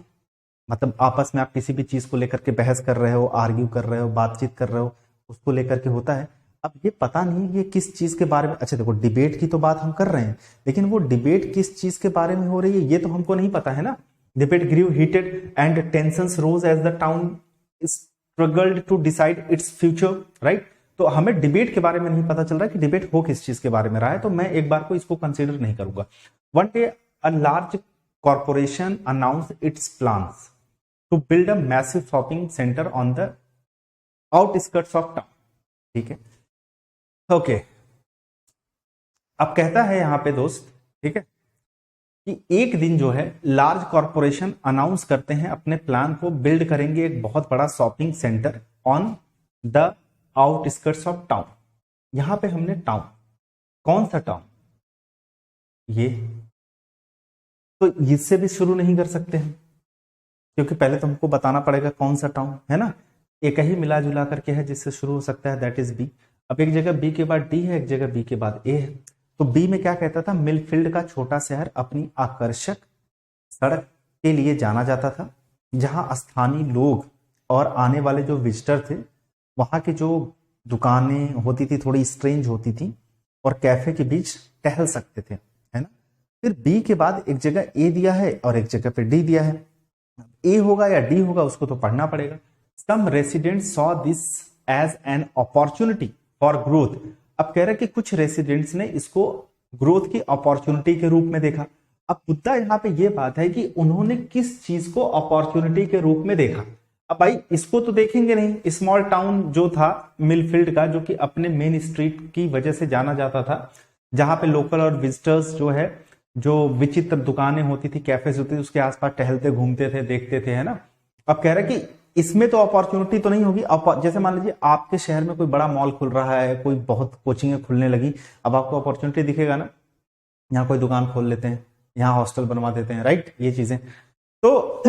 [SPEAKER 1] मतलब आपस में आप किसी भी चीज को लेकर के बहस कर रहे हो, आर्ग्यू कर रहे हो, बातचीत कर रहे हो, उसको लेकर के होता है। अब ये पता नहीं ये किस चीज के बारे में, अच्छा देखो डिबेट की तो बात हम कर रहे हैं, लेकिन वो डिबेट किस चीज के बारे में हो रही है ये तो हमको नहीं पता है ना। Debate grew heated and tensions rose as the town struggled to decide its future, right. तो हमें डिबेट के बारे में नहीं पता चल रहा है कि डिबेट हो किस चीज के बारे में रहा है, तो मैं एक बार को इसको कंसीडर नहीं करूंगा। One day a large corporation announce its plans to build a massive shopping centre on the outskirts of town, ठीक है। ओके, अब कहता है यहां पे दोस्त, ठीक है, कि एक दिन जो है लार्ज कॉर्पोरेशन अनाउंस करते हैं अपने प्लान को, बिल्ड करेंगे एक बहुत बड़ा shopping centre on the outskirts of town. यहां पे हमने टाउन, कौन सा टाउन, ये तो इससे भी शुरू नहीं कर सकते हैं, क्योंकि पहले तो हमको बताना पड़ेगा कौन सा टाउन है ना। एक ही मिला जुला करके है जिससे शुरू हो सकता है, दैट इज बी। अब एक जगह बी के बाद डी है, एक जगह बी के बाद ए है, तो बी में क्या कहता था, मिलफील्ड का छोटा शहर अपनी आकर्षक सड़क के लिए जाना जाता था, जहां स्थानीय लोग और आने वाले जो विजिटर थे, वहां की जो दुकानें होती थी थोड़ी स्ट्रेंज होती थी, और कैफे के बीच टहल सकते थे, है ना। फिर बी के बाद एक जगह ए दिया है और एक जगह पे डी दिया है। ए होगा या डी होगा उसको तो पढ़ना पड़ेगा। Some residents saw this as an opportunity for growth. अब कह रहे कि कुछ रेसिडेंट्स ने इसको ग्रोथ की अपॉर्चुनिटी के रूप में देखा। अब मुद्दा यहाँ पे ये बात है कि उन्होंने किस चीज को अपॉर्चुनिटी के रूप में देखा। अब भाई इसको तो देखेंगे नहीं, स्मॉल टाउन जो था मिलफील्ड का, जो कि अपने मेन स्ट्रीट की वजह से जाना जाता था, जहां पे लोकल और विजिटर्स जो है, जो विचित्र दुकानें होती थी, कैफेज होती थी, उसके आसपास टहलते घूमते थे, देखते थे, है ना। अब कह रहे कि इसमें तो अपॉर्चुनिटी तो नहीं होगी। जैसे मान लीजिए आपके शहर में कोई बड़ा मॉल खुल रहा है, कोई बहुत कोचिंगें खुलने लगी, अब आपको अपॉर्चुनिटी दिखेगा ना, यहाँ कोई दुकान खोल लेते हैं, यहाँ हॉस्टल बनवा देते हैं, राइट, ये चीजें। तो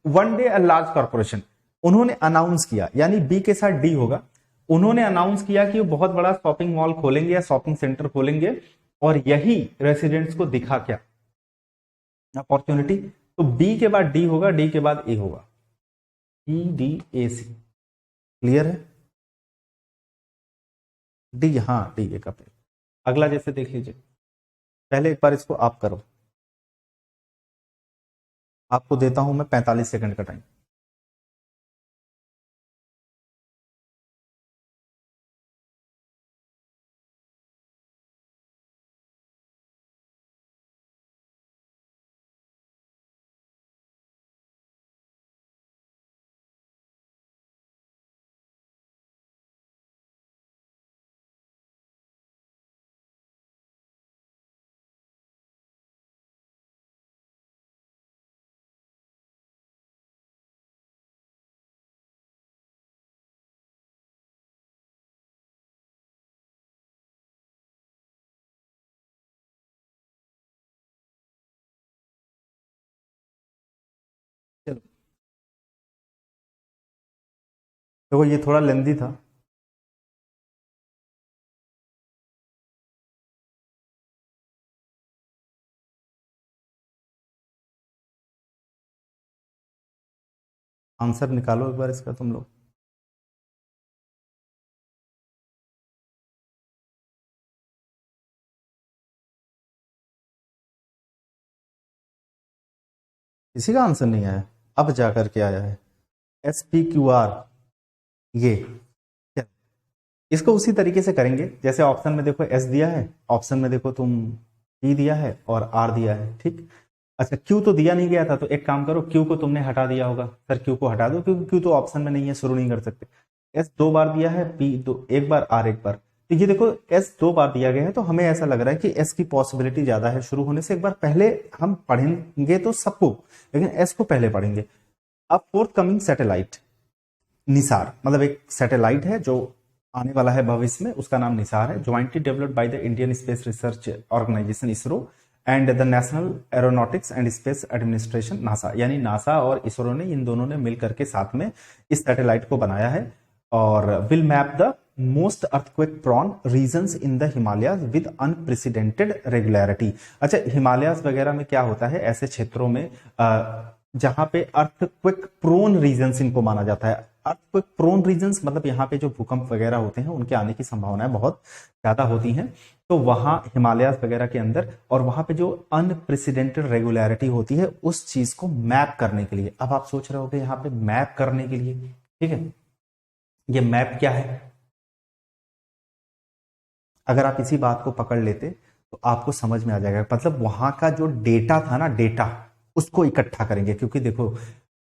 [SPEAKER 1] one day a large corporation, उन्होंने अनाउंस किया, यानी बी के साथ डी होगा, उन्होंने अनाउंस किया कि वो बहुत बड़ा शॉपिंग मॉल खोलेंगे या शॉपिंग सेंटर खोलेंगे, और यही रेसिडेंट्स को दिखा क्या, अपॉर्चुनिटी। तो बी के बाद डी होगा, डी के बाद ए होगा, E D A C, clear है। डी, हाँ डी ए का पेड़। अगला जैसे देख लीजिए, पहले एक बार इसको आप करो, आपको देता हूं मैं 45 सेकंड का टाइम। चलो देखो ये थोड़ा लेंदी था, आंसर निकालो एक बार इसका तुम लोग। किसी का आंसर नहीं आया, अब जाकर के आया है SPQR। ये क्या? इसको उसी तरीके से करेंगे जैसे ऑप्शन में देखो S दिया है, ऑप्शन में देखो तुम P दिया है और R दिया है, ठीक। अच्छा Q तो दिया नहीं गया था, तो एक काम करो, Q को तुमने हटा दिया होगा, सर Q को हटा दो क्योंकि Q तो ऑप्शन में नहीं है, शुरू नहीं कर सकते। S 2 बार दिया है, P एक बार, R एक बार। तो ये देखो S 2 बार दिया गया है, तो हमें ऐसा लग रहा है कि S की पॉसिबिलिटी ज्यादा है शुरू होने से। एक बार पहले हम पढ़ेंगे तो सबको, लेकिन S को पहले पढ़ेंगे। अब फोर्थ कमिंग सैटेलाइट निसार, मतलब एक सैटेलाइट है जो आने वाला है भविष्य में, उसका नाम निसार है, jointly developed by the Indian space research organisation ISRO and the national aeronautics and space administration NASA, यानी नासा और इसरो ने, इन दोनों ने मिल करके साथ में इस सैटेलाइट को बनाया है। और will map the most earthquake prone regions in the Himalayas with unprecedented regularity. अच्छा, हिमालयाज वगैरह में क्या होता है, ऐसे क्षेत्रों में जहां पे अर्थक्वेक प्रोन रीजन्स इनको माना जाता है। अर्थक्वेक प्रोन रीजन्स मतलब यहाँ पे जो भूकंप वगैरह होते हैं उनके आने की संभावनाएं बहुत ज्यादा होती हैं, तो वहां हिमालयाज वगैरह के अंदर, और वहां पे जो अनप्रेसिडेंटेड रेगुलरिटी होती है उस चीज को मैप करने के लिए। अब आप सोच रहे होगे यहाँ पे मैप करने के लिए, ठीक है, ये मैप क्या है? अगर आप इसी बात को पकड़ लेते तो आपको समझ में आ जाएगा। मतलब वहां का जो डेटा था ना, डेटा उसको इकट्ठा करेंगे, क्योंकि देखो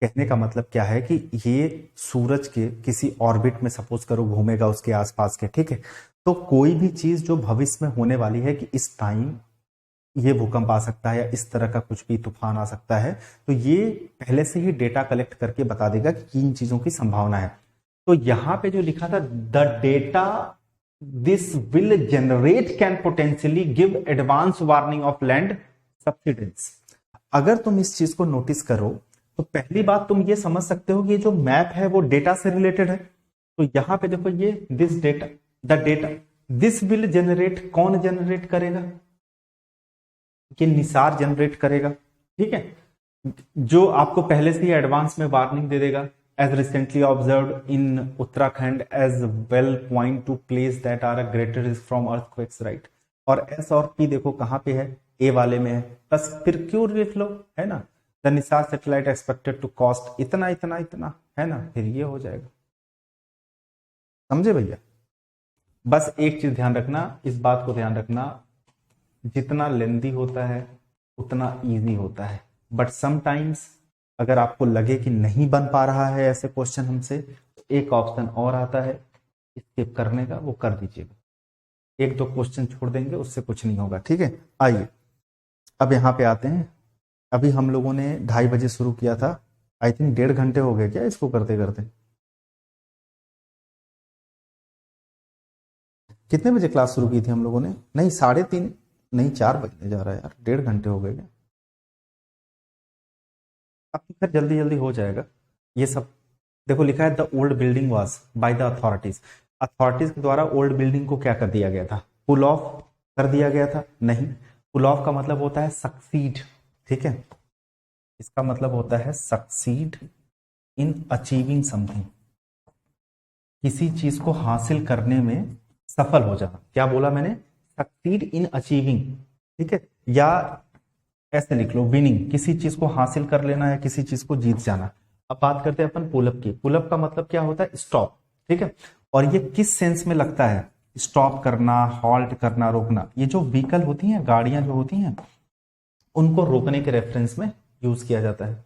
[SPEAKER 1] कहने का मतलब क्या है कि ये सूरज के किसी ऑर्बिट में सपोज करो घूमेगा उसके आसपास के, ठीक है, तो कोई भी चीज जो भविष्य में होने वाली है कि इस टाइम ये भूकंप आ सकता है या इस तरह का कुछ भी तूफान आ सकता है, तो ये पहले से ही डेटा कलेक्ट करके बता देगा कि किन चीजों की संभावना है। तो यहां पे जो लिखा था, the data this will generate can potentially give advance warning of land subsidence. अगर तुम इस चीज को नोटिस करो तो पहली बात तुम ये समझ सकते हो कि ये जो मैप है वो डेटा से रिलेटेड है। तो यहां पे देखो ये this data, the data this will generate, कौन जनरेट करेगा? ये निसार जनरेट करेगा, ठीक है, जो आपको पहले से ही एडवांस में वार्निंग दे देगा। As recently observed in Uttarakhand as well point to place that are a greater risk from earthquakes, right. और एस और पी देखो कहां पे है, ए वाले में है, बस फिर क्यों लिख लो, है ना। The NISAR satellite expected to cost इतना इतना इतना, है ना, फिर ये हो जाएगा। समझे भैया? बस एक चीज ध्यान रखना, इस बात को ध्यान रखना, जितना लेंदी होता है उतना इजी होता है, बट समटाइम्स अगर आपको लगे कि नहीं बन पा रहा है ऐसे क्वेश्चन हमसे, तो एक ऑप्शन और आता है स्किप करने का, वो कर दीजिएगा। एक दो क्वेश्चन छोड़ देंगे, उससे कुछ नहीं होगा, ठीक है। आइए अब यहाँ पे आते हैं। अभी हम लोगों ने 2:30 बजे शुरू किया था, आई थिंक 1.5 घंटे हो गए क्या इसको करते करते। कितने बजे क्लास शुरू की थी हम लोगों ने? नहीं 3:30, नहीं 4 बजने जा रहा है यार, 1.5 घंटे हो गए क्या? अब तो खैर जल्दी जल्दी हो जाएगा ये सब। देखो लिखा है the old building was by the authorities. Authorities के द्वारा ओल्ड बिल्डिंग को क्या कर दिया गया था? पुल ऑफ कर दिया गया था? नहीं, पुल ऑफ का मतलब होता है सक्सीड, ठीक है, इसका मतलब होता है सक्सीड इन अचीविंग समथिंग, किसी चीज को हासिल करने में सफल हो जाना। क्या बोला मैंने? सक्सीड इन अचीविंग, ठीक है, या ऐसे लिख लो विनिंग, किसी चीज को हासिल कर लेना है, किसी चीज को जीत जाना। अब बात करते हैं अपन पुलअप की। पुलअप का मतलब क्या होता है? स्टॉप, ठीक है, और ये किस सेंस में लगता है? स्टॉप करना, हॉल्ट करना, रोकना। ये जो व्हीकल होती हैं, गाड़ियां जो होती हैं, उनको रोकने के रेफरेंस में यूज किया जाता है।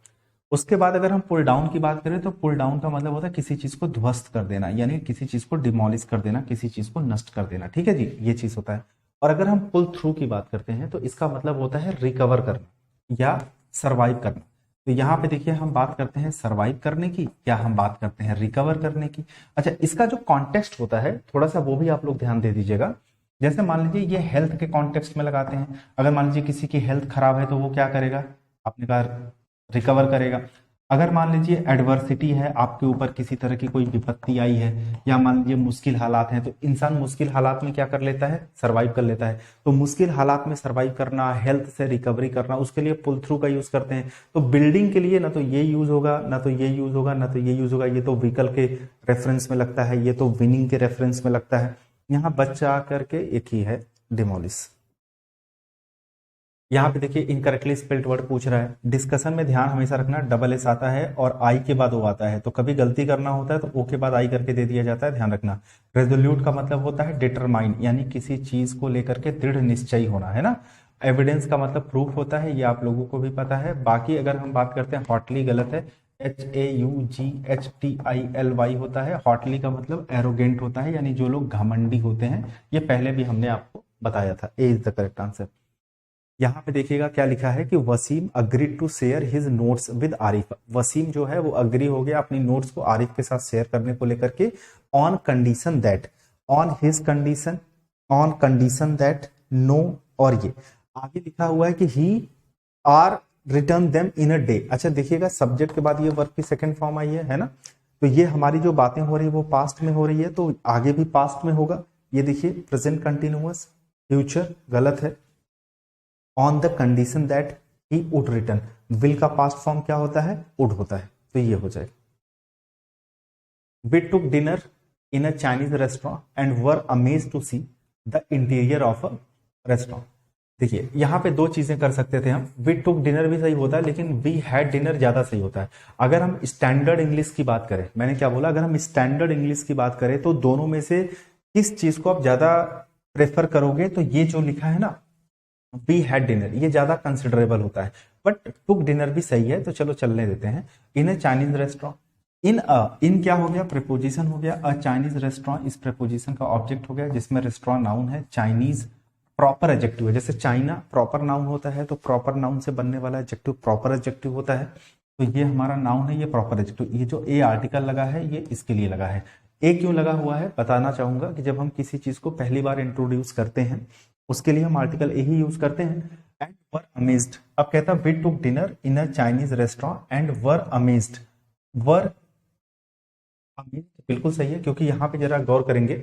[SPEAKER 1] उसके बाद अगर हम पुल डाउन की बात करें तो पुल डाउन का मतलब होता है किसी चीज को ध्वस्त कर देना, यानी किसी चीज को डिमोलिश कर देना, किसी चीज को नष्ट कर देना, ठीक है जी, ये चीज होता है। और अगर हम पुल थ्रू की बात करते हैं तो इसका मतलब होता है रिकवर करना या सरवाइव करना। तो यहाँ पे देखिए हम बात करते हैं सरवाइव करने की या हम बात करते हैं रिकवर करने की। अच्छा, इसका जो कॉन्टेक्स्ट होता है थोड़ा सा वो भी आप लोग ध्यान दे दीजिएगा। जैसे मान लीजिए ये हेल्थ के कॉन्टेक्स्ट में लगाते हैं, अगर मान लीजिए किसी की हेल्थ खराब है तो वो क्या करेगा? आपने कहा रिकवर करेगा। अगर मान लीजिए एडवर्सिटी है, आपके ऊपर किसी तरह की कोई विपत्ति आई है, या मान लीजिए मुश्किल हालात हैं, तो इंसान मुश्किल हालात में क्या कर लेता है? सरवाइव कर लेता है। तो मुश्किल हालात में सरवाइव करना, हेल्थ से रिकवरी करना, उसके लिए पुल थ्रू का यूज करते हैं। तो बिल्डिंग के लिए ना तो ये यूज होगा, ना तो ये यूज होगा, ना तो ये यूज होगा। ये तो व्हीकल के रेफरेंस में लगता है, ये तो विनिंग के रेफरेंस में लगता है। यहाँ बच्चा करके एक ही है, डिमोलिश। यहाँ पे देखिए इनकरेक्टली स्पेल्ड वर्ड पूछ रहा है। डिस्कशन में ध्यान हमेशा रखना, डबल एस आता है और आई के बाद ओ आता है, तो कभी गलती करना होता है तो ओ के बाद आई करके दे दिया जाता है, ध्यान रखना। रेजोल्यूट का मतलब होता है डिटरमाइन, यानी किसी चीज को लेकर के दृढ़ निश्चयी होना, है ना। एविडेंस का मतलब प्रूफ होता है, ये आप लोगों को भी पता है। बाकी अगर हम बात करते हैं हॉटली, गलत है, HAUGHTILY होता है। हॉटली का मतलब एरोगेंट होता है, यानी जो लोग घमंडी होते हैं। ये पहले भी हमने आपको बताया था। A is the correct answer. यहाँ पे देखिएगा क्या लिखा है कि Waseem agreed to share his notes with Arif. Waseem जो है वो अग्री हो गया अपनी नोट्स को आरिफ के साथ शेयर करने को लेकर के, on condition that, on his condition, on condition that no, और ये आगे लिखा हुआ है कि he are return them in a day. अच्छा देखिएगा, सब्जेक्ट के बाद ये वर्ब की सेकंड फॉर्म आई है ना, तो तो ये हमारी जो बातें हो रही है वो पास्ट में हो रही है, तो आगे भी पास्ट में होगा। ये देखिए प्रेजेंट कंटिन्यूअस, फ्यूचर गलत है। On the condition that he would return, will का पास्ट फॉर्म क्या होता है, वुड होता है, तो ये हो जाएगा। We took dinner in a Chinese restaurant and were amazed to see the interior of a restaurant. देखिए यहाँ पे दो चीजें कर सकते थे हम, वी टुक डिनर भी सही होता है, लेकिन वी हैड डिनर ज्यादा सही होता है। अगर हम स्टैंडर्ड इंग्लिश की बात करें, मैंने क्या बोला, अगर हम स्टैंडर्ड इंग्लिश की बात करें तो दोनों में से किस चीज को आप ज्यादा प्रेफर करोगे, तो ये जो लिखा है ना वी हैड डिनर, ये ज्यादा कंसिडरेबल होता है। बट टुक डिनर भी सही है, तो चलो चलने देते हैं। इन अ चाइनीज रेस्टोरेंट, इन क्या हो गया, प्रीपोजिशन हो गया। अ चाइनीज रेस्टोरेंट इस प्रीपोजिशन का ऑब्जेक्ट हो गया, जिसमें रेस्टोरेंट नाउन है, चाइनीज प्रॉपर एडजेक्टिव है। जैसे चाइना प्रॉपर नाउन होता है, तो प्रॉपर नाउन से बनने वाला एडजेक्टिव प्रॉपर एडजेक्टिव होता है। तो ये हमारा नाउन है, ये प्रॉपर एडजेक्टिव। ये जो ए आर्टिकल लगा है ये इसके लिए लगा है। ए क्यों लगा हुआ है बताना चाहूंगा कि जब हम किसी चीज को पहली बार इंट्रोड्यूस करते हैं उसके लिए हम आर्टिकल ए ही यूज करते हैं। एंड वर अमेज्ड, अब कहता we took dinner in a Chinese restaurant and were amazed. Were amazed बिल्कुल सही है, क्योंकि यहाँ पे जरा गौर करेंगे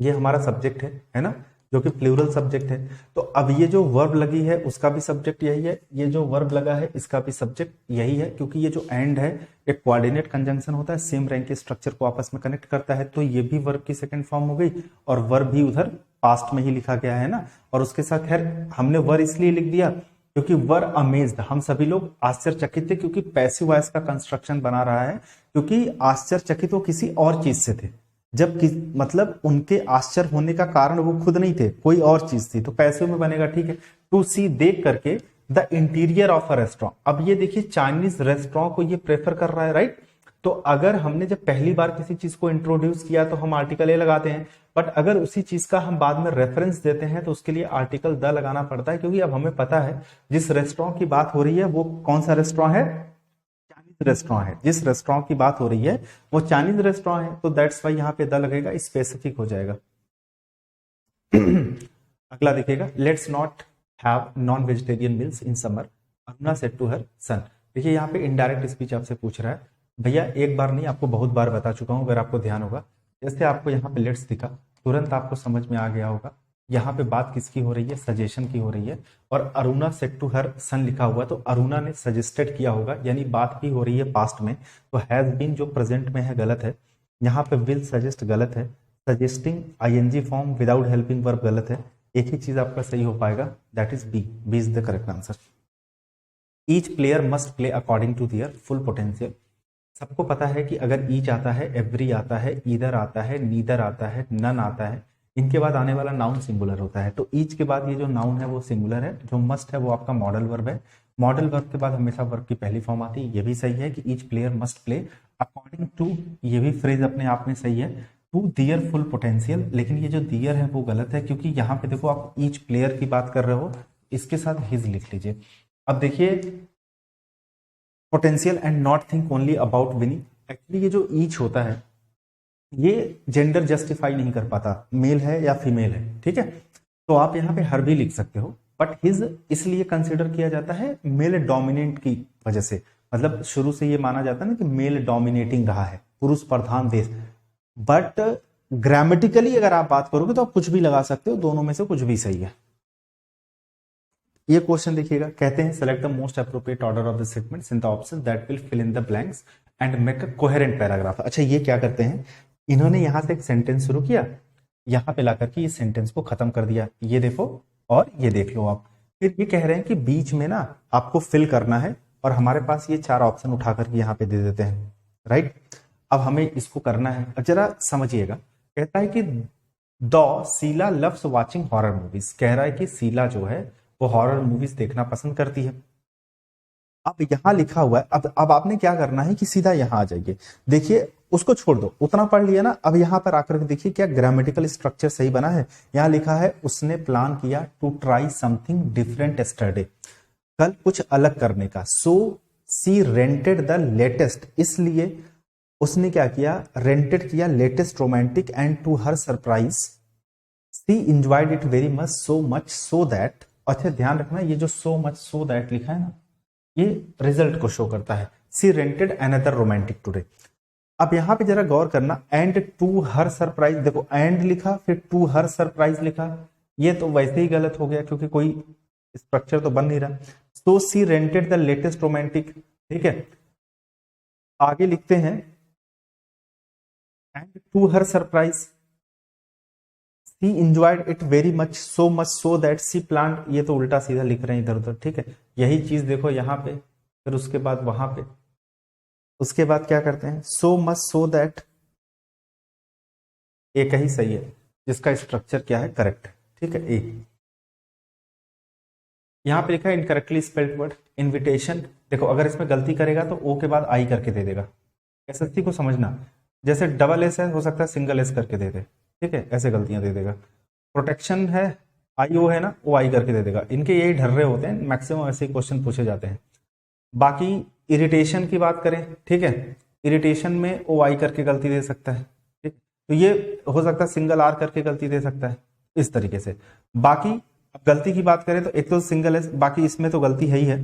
[SPEAKER 1] ये हमारा सब्जेक्ट है ना, जो कि प्लूरल सब्जेक्ट है। तो अब ये जो वर्ब लगी है उसका भी सब्जेक्ट यही है, ये जो वर्ब लगा है इसका भी सब्जेक्ट यही है, क्योंकि ये जो एंड है एक कोऑर्डिनेट कंजंक्शन होता है, सेम रैंक के स्ट्रक्चर को आपस में कनेक्ट करता है। तो ये भी वर्ब की सेकंड फॉर्म हो गई, और वर्ब भी उधर पास्ट में ही लिखा गया है ना। और उसके साथ खैर हमने वर इसलिए लिख दिया क्योंकि वर अमेज्ड, हम सभी लोग आश्चर्यचकित थे, क्योंकि पैसिव वॉइस का कंस्ट्रक्शन बना रहा है, क्योंकि आश्चर्यचकित वो किसी और चीज से थे, जब मतलब उनके आश्चर्य होने का कारण वो खुद नहीं थे, कोई और चीज थी, तो पैसिव में बनेगा। ठीक है, टू सी देख करके the interior of a restaurant. अब ये देखिए चाइनीज रेस्टोरेंट को ये प्रेफर कर रहा है, राइट। तो अगर हमने जब पहली बार किसी चीज को इंट्रोड्यूस किया तो हम आर्टिकल ए लगाते हैं, बट अगर उसी चीज का हम बाद में रेफरेंस देते हैं तो उसके लिए आर्टिकल द लगाना पड़ता है, क्योंकि अब हमें पता है जिस रेस्टोरेंट की बात हो रही है वो कौन सा रेस्टोरेंट है, चाइनीज रेस्टोरेंट है। जिस रेस्टोरेंट की बात हो रही है वो चाइनीज रेस्टोरेंट है, तो दैट्स वाई यहाँ पे द लगेगा, स्पेसिफिक हो जाएगा। अगला देखिएगा, let's not have non vegetarian meals in summer, Aruna said to her son. देखिए यहाँ पे इनडायरेक्ट स्पीच आपसे पूछ रहा है, भैया एक बार नहीं आपको बहुत बार बता चुका हूं, अगर आपको ध्यान होगा। जैसे आपको यहाँ पे लेट्स दिखा, तुरंत आपको समझ में आ गया होगा यहाँ पे बात किसकी हो रही है, सजेशन की हो रही है। और अरुणा सेड टू हर सन लिखा हुआ है, तो अरुणा ने सजेस्टेड किया होगा, यानी बात ही हो रही है पास्ट में। तो हैज बीन जो प्रेजेंट में है गलत है, यहाँ पे विल सजेस्ट गलत है, suggesting ING form without helping verb गलत है। एक ही चीज आपका सही हो पाएगा, that is B, B is the correct answer. Each player must play according to their full potential. सबको पता है कि अगर ईच आता है, एवरी आता है, ईदर आता है, नीदर आता है, नन आता है, इनके बाद आने वाला नाउन सिंगुलर होता है। तो ईच के बाद ये जो नाउन है वो सिंगुलर है, जो मस्ट है वो आपका मॉडल वर्ब है। मॉडल वर्ब के बाद हमेशा वर्ब की पहली फॉर्म आती है, ये भी सही है कि each player must play according to, ये भी फ्रेज अपने आप में सही है, टू दियर फुल पोटेंशियल। लेकिन ये जो दियर है वो गलत है, क्योंकि यहाँ पे देखो आप ईच प्लेयर की बात कर रहे हो, इसके साथ हिज लिख लीजिए। अब देखिए potential and not think only about winning, actually ये जो ईच होता है ये जेंडर जस्टिफाई नहीं कर पाता, मेल है या फीमेल है, ठीक है। तो आप यहाँ पे हर भी लिख सकते हो, बट हिज इसलिए कंसिडर किया जाता है मेल डोमिनेंट की वजह से, मतलब शुरू से ये माना जाता है ना कि मेल डोमिनेटिंग रहा है, पुरुष प्रधान देश। बट ग्रामेटिकली अगर आप बात करोगे तो आप कुछ भी लगा सकते हो, दोनों में से कुछ भी सही है। ये क्वेश्चन देखिएगा, कहते हैं select the most appropriate order of the statements in the option that will fill in the blanks and make a coherent paragraph. अच्छा ये क्या करते हैं, इन्होंने यहां से एक सेंटेंस शुरू किया, यहां पे लाकर के ये सेंटेंस को खत्म कर दिया, ये देखो और ये देख लो आप। फिर ये कह रहे हैं कि बीच में ना आपको फिल करना है, और हमारे पास ये 4 ऑप्शन उठा करके यहाँ पे दे देते हैं, राइट। अब हमें इसको करना है, जरा समझिएगा। कहता है कि the Sheela loves watching horror movies, कह रहा है कि शीला जो है वो हॉरर मूवीज देखना पसंद करती है। अब यहां लिखा हुआ है, अब आपने क्या करना है कि सीधा यहां आ जाइए, देखिए उसको छोड़ दो, उतना पढ़ लिया ना। अब यहां पर आकर के देखिए क्या ग्रामेटिकल स्ट्रक्चर सही बना है। यहां लिखा है उसने प्लान किया to try something different yesterday, कल कुछ अलग करने का। So she rented the latest, इसलिए उसने क्या किया, रेंटेड किया latest romantic, and to her surprise she enjoyed it very much, so much so that. अच्छा ध्यान रखना, ये जो सो मच सो दैट लिखा है ना, ये रिजल्ट को शो करता है। सी रेंटेड अनदर रोमांटिक टुडे, अब यहां पे जरा गौर करना, एंड टू हर सरप्राइज, देखो एंड लिखा फिर टू हर सरप्राइज लिखा, ये तो वैसे ही गलत हो गया क्योंकि कोई स्ट्रक्चर तो बन नहीं रहा। So she rented the latest romantic, ठीक है। आगे लिखते हैं and to her surprise she enjoyed it very much so that she plant, ये तो उल्टा सीधा लिख रहे हैं इधर उधर, ठीक है। यही चीज देखो यहाँ पे, फिर उसके बाद वहां पे, उसके बाद क्या करते हैं, सो मच सो दैट, एक ही सही है जिसका स्ट्रक्चर क्या है, करेक्ट है, ठीक है। ए यहां पे लिखा है इनकरेक्टली स्पेल्ड वर्ड इनविटेशन, देखो अगर इसमें गलती करेगा तो ओ के बाद आई करके दे देगा। एसएससी को समझना, जैसे डबल एस है हो सकता है सिंगल एस करके दे दे, ठीक है, ऐसे गलतियां दे देगा। प्रोटेक्शन है आई ओ है ना, ओ आई करके दे देगा, इनके यही ढर्रे होते हैं, मैक्सिमम ऐसे क्वेश्चन पूछे जाते हैं। बाकी इरिटेशन की बात करें, ठीक है, इरिटेशन में ओ आई करके गलती दे सकता है, ठीक, तो ये हो सकता है सिंगल आर करके गलती दे सकता है, इस तरीके से। बाकी अब गलती की बात करें तो एक तो सिंगल एस, बाकी इसमें तो गलती है ही है।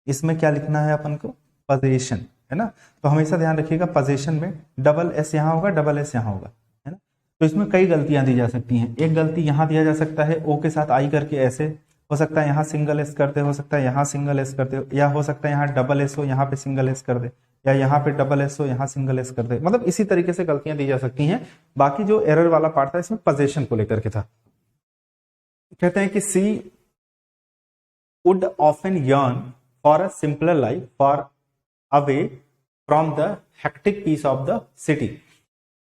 [SPEAKER 1] इसमें क्या लिखना है अपन को, पोजीशन, है ना, तो हमेशा ध्यान रखिएगा पोजीशन में डबल एस यहां होगा, डबल एस यहां होगा, है ना। तो इसमें कई गलतियां दी जा सकती हैं, एक गलती यहां दिया जा सकता है ओ के साथ आई करके, ऐसे हो सकता है यहाँ सिंगल एस कर दे, हो सकता है यहाँ सिंगल एस कर दे, या हो सकता है यहाँ डबल एस हो यहाँ पे सिंगल एस कर दे, या यहाँ पे डबल एस हो यहाँ सिंगल एस कर दे, मतलब इसी तरीके से गलतियां दी जा सकती हैं। बाकी जो एरर वाला पार्ट था इसमें पोजीशन को लेकर के था। कहते हैं कि she would often yearn for a simpler life far away from the hectic pace of the city.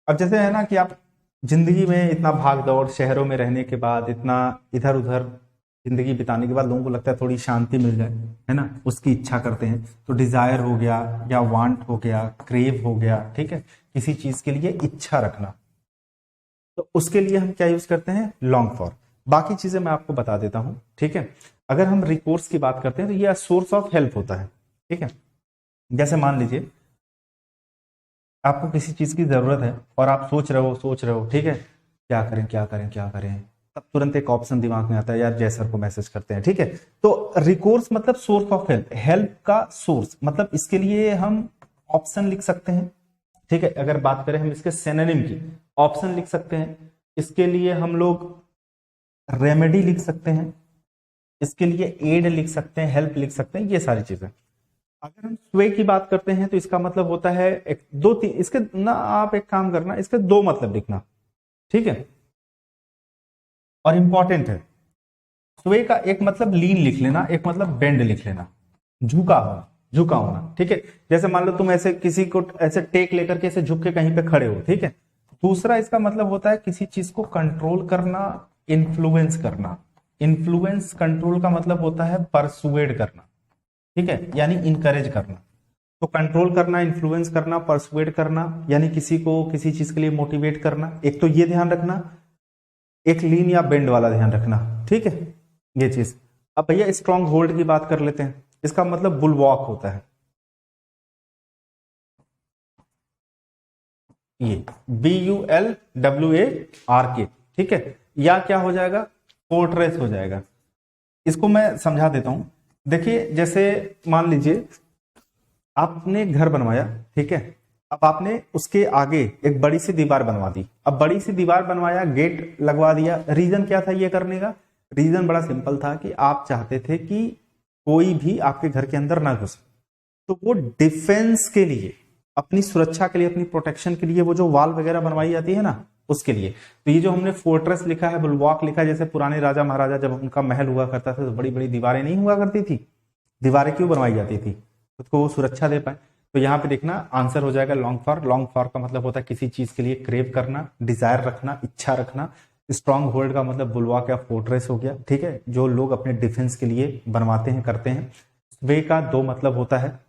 [SPEAKER 1] अब जैसे है ना कि आप जिंदगी में इतना भाग दौड़ शहरों में रहने के बाद, इतना इधर उधर जिंदगी बिताने के बाद लोगों को लगता है थोड़ी शांति मिल जाए, है ना, उसकी इच्छा करते हैं, तो डिजायर हो गया या वांट हो गया, क्रेव हो गया, ठीक है, किसी चीज के लिए इच्छा रखना, तो उसके लिए हम क्या यूज करते हैं, लॉन्ग फॉर। बाकी चीजें मैं आपको बता देता हूं, ठीक है। अगर हम रिकोर्स की बात करते हैं तो यह सोर्स ऑफ हेल्प होता है, ठीक है। जैसे मान लीजिए आपको किसी चीज की जरूरत है और आप सोच रहे हो, ठीक है, क्या करें क्या करें क्या करें, तब तुरंत एक ऑप्शन दिमाग में आता है, यार जय सर को मैसेज करते हैं, ठीक है। तो रिकोर्स मतलब सोर्स ऑफ हेल्प, हेल्प का सोर्स, मतलब इसके लिए हम ऑप्शन लिख सकते हैं, ठीक है। अगर बात करें हम इसके सिनोनिम की, ऑप्शन लिख सकते हैं, इसके लिए हम लोग रेमेडी लिख सकते हैं, इसके लिए एड लिख सकते हैं, हेल्प लिख सकते हैं, ये सारी चीजें। अगर हम स्वे की बात करते हैं तो इसका मतलब होता है एक दो तीन, इसके ना आप एक काम करना, इसके दो मतलब लिखना, ठीक है, और इंपॉर्टेंट है। स्वे का एक मतलब लीन लिख लेना, एक मतलब बेंड लिख लेना, झुका होना, झुका होना, ठीक है। जैसे मान लो तुम ऐसे किसी को ऐसे टेक लेकर के ऐसे झुक के कहीं पे खड़े हो, ठीक है। दूसरा इसका मतलब होता है किसी चीज को कंट्रोल करना, इन्फ्लुएंस करना। इन्फ्लुएंस कंट्रोल का मतलब होता है परसुएड करना, ठीक है, यानी इनकरेज करना। तो कंट्रोल करना, इन्फ्लुएंस करना, परसुएड करना, यानी किसी को किसी चीज के लिए मोटिवेट करना, एक तो ये ध्यान रखना, एक लीन या बेंड वाला ध्यान रखना, ठीक है, ये चीज। अब भैया स्ट्रॉन्ग होल्ड की बात कर लेते हैं, इसका मतलब बुलवॉक होता है, ये BULWARK, ठीक है, या क्या हो जाएगा, फोर्ट्रेस हो जाएगा। इसको मैं समझा देता हूं, देखिए जैसे मान लीजिए आपने घर बनवाया, ठीक है, अब आपने उसके आगे एक बड़ी सी दीवार बनवा दी। अब बड़ी सी दीवार बनवाया, गेट लगवा दिया, रीजन क्या था ये करने का, रीजन बड़ा सिंपल था कि आप चाहते थे कि कोई भी आपके घर के अंदर ना घुसे, तो वो डिफेंस के लिए, अपनी सुरक्षा के लिए, अपनी प्रोटेक्शन के लिए वो जो वाल वगैरह बनवाई जाती है ना, उसके लिए। तो ये जो हमने फोर्ट्रेस लिखा है, बुलवॉक लिखा है, जैसे पुराने राजा महाराजा जब उनका महल हुआ करता था तो बड़ी बड़ी दीवारें नहीं हुआ करती थी, दीवारें क्यों बनवाई जाती थी, उसको वो सुरक्षा दे पाए। तो यहाँ पे देखना आंसर हो जाएगा लॉन्ग फॉर। लॉन्ग फॉर का मतलब होता है किसी चीज के लिए क्रेव करना, डिजायर रखना, इच्छा रखना। स्ट्रॉन्ग होल्ड का मतलब बुलवॉक या फोर्ट्रेस हो गया, ठीक है, जो लोग अपने डिफेंस के लिए बनवाते हैं, करते हैं। वे का दो मतलब होता है,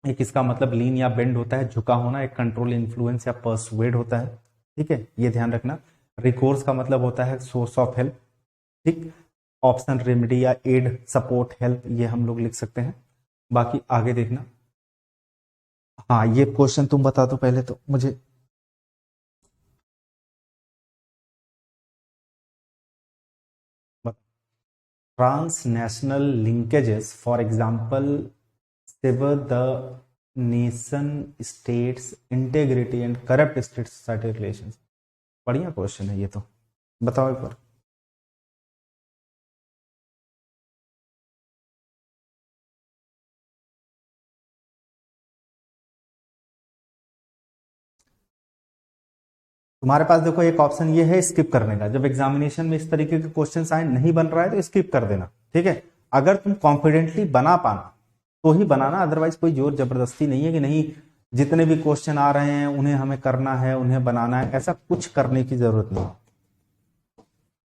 [SPEAKER 1] एक इसका मतलब लीन या बेंड होता है, झुका होना, एक कंट्रोल, इन्फ्लुएंस या परसुएड होता है, ठीक है, ये ध्यान रखना। रिकोर्स का मतलब होता है सोर्स ऑफ हेल्प, ठीक, ऑप्शन, रेमेडी या एड, सपोर्ट, हेल्प, ये हम लोग लिख सकते हैं। बाकी आगे देखना। हाँ ये क्वेश्चन तुम बता दो पहले तो मुझे। Transnational linkages for example sever the nation state's integrity and corrupt state society relation. बढ़िया क्वेश्चन है ये तो, बताओ एक बार। तुम्हारे पास देखो एक ऑप्शन ये है स्किप करने का, जब एग्जामिनेशन में इस तरीके के क्वेश्चन आए नहीं बन रहा है तो स्किप कर देना, ठीक है। अगर तुम कॉन्फिडेंटली बना पाना तो ही बनाना, अदरवाइज कोई जोर जबरदस्ती नहीं है कि नहीं जितने भी क्वेश्चन आ रहे हैं उन्हें हमें करना है, उन्हें बनाना है, ऐसा कुछ करने की जरूरत नहीं।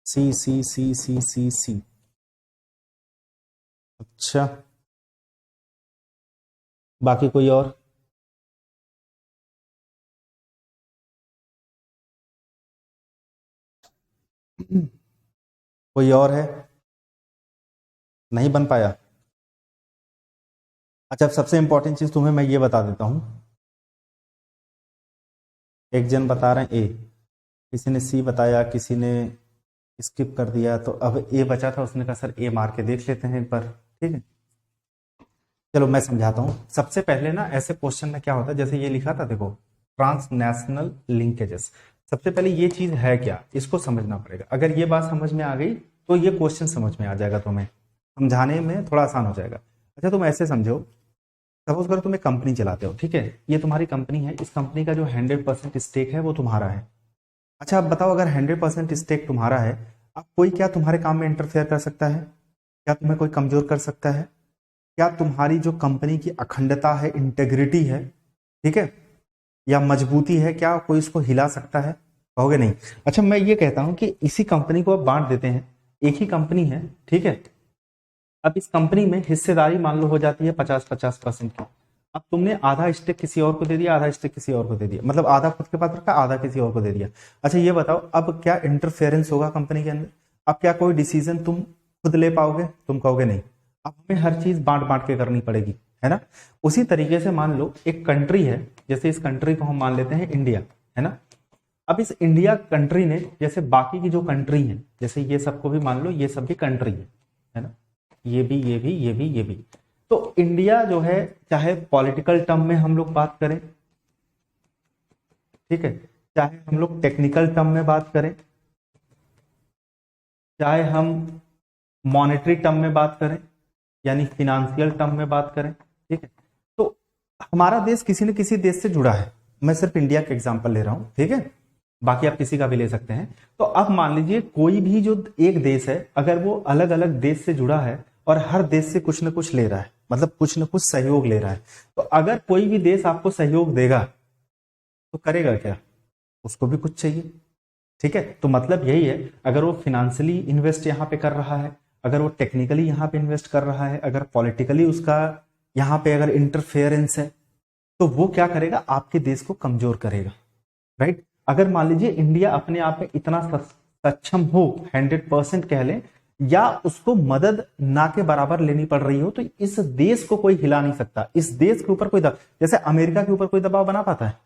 [SPEAKER 1] सी सी सी सी सी सी। अच्छा, बाकी कोई और? कोई और है? नहीं बन पाया? अच्छा, सबसे इंपॉर्टेंट चीज तुम्हें मैं ये बता देता हूं। एक जन बता रहे हैं ए, किसी ने सी बताया, किसी ने स्किप कर दिया, तो अब ए बचा था, उसने कहा सर ए मार के देख लेते हैं एक बार, ठीक है। चलो मैं समझाता हूं। सबसे पहले ना ऐसे क्वेश्चन में क्या होता है, जैसे ये लिखा था देखो, ट्रांसनेशनल लिंकेजेस। सबसे पहले ये चीज है क्या, इसको समझना पड़ेगा। अगर ये बात समझ में आ गई तो ये क्वेश्चन समझ में आ जाएगा, तुम्हें समझाने में थोड़ा आसान हो जाएगा। अच्छा, तुम ऐसे समझो, सपोज करो तुम एक कंपनी चलाते हो, ठीक है, ये तुम्हारी कंपनी है, इस कंपनी का जो 100% स्टेक है वो तुम्हारा है। अच्छा, अब बताओ अगर 100% स्टेक तुम्हारा है, अब कोई क्या तुम्हारे काम में इंटरफेयर कर सकता है? क्या तुम्हें कोई कमजोर कर सकता है? क्या तुम्हारी जो कंपनी की अखंडता है, इंटेग्रिटी है, ठीक है, या मजबूती है, क्या कोई इसको हिला सकता है? कहोगे नहीं। अच्छा, मैं ये कहता हूं कि इसी कंपनी को अब बांट देते हैं, एक ही कंपनी है, ठीक है। अब इस कंपनी में हिस्सेदारी मान लो हो जाती है 50-50% की। अब तुमने आधा स्टेक किसी और को दे दिया, आधा स्टेक किसी और को दे दिया, मतलब आधा खुद के पास रखा, आधा किसी और को दे दिया। अच्छा, ये बताओ अब क्या इंटरफेरेंस होगा कंपनी के अंदर? अब क्या कोई डिसीजन तुम खुद ले पाओगे? तुम कहोगे नहीं। अब हमें हर चीज बांट बांट के करनी पड़ेगी, है ना। उसी तरीके से मान लो एक कंट्री है, जैसे इस कंट्री को हम मान लेते हैं इंडिया, है ना। अब इस इंडिया कंट्री ने जैसे बाकी की जो कंट्री है, जैसे ये सबको भी मान लो, ये सब भी कंट्री है ना, ये भी, ये भी, ये भी, ये भी। तो इंडिया जो है, चाहे पॉलिटिकल टर्म में हम लोग बात करें, ठीक है, चाहे हम लोग टेक्निकल टर्म में बात करें, चाहे हम मॉनेटरी टर्म में बात करें, यानी फिनेंशियल टर्म में बात करें, ठीक है, तो हमारा देश किसी न किसी देश से जुड़ा है। मैं सिर्फ इंडिया का एग्जांपल ले रहा हूं, ठीक है, बाकी आप किसी का भी ले सकते हैं। तो अब मान लीजिए कोई भी जो एक देश है, अगर वो अलग अलग देश से जुड़ा है और हर देश से कुछ न कुछ ले रहा है, मतलब कुछ न कुछ सहयोग ले रहा है, तो अगर कोई भी देश आपको सहयोग देगा तो करेगा क्या? उसको भी कुछ चाहिए, ठीक है। तो मतलब यही है, अगर वो फिनेंशियली इन्वेस्ट यहाँ पे कर रहा है, अगर वो टेक्निकली यहाँ पे इन्वेस्ट कर रहा है, अगर पॉलिटिकली उसका यहाँ पे अगर इंटरफेरेंस है, तो वो क्या करेगा? आपके देश को कमजोर करेगा, राइट। अगर मान लीजिए इंडिया अपने आप में इतना सक्षम हो, 100% कह लें, या उसको मदद ना के बराबर लेनी पड़ रही हो, तो इस देश को कोई हिला नहीं सकता। इस देश के ऊपर कोई जैसे अमेरिका के ऊपर कोई दबाव बना पाता है?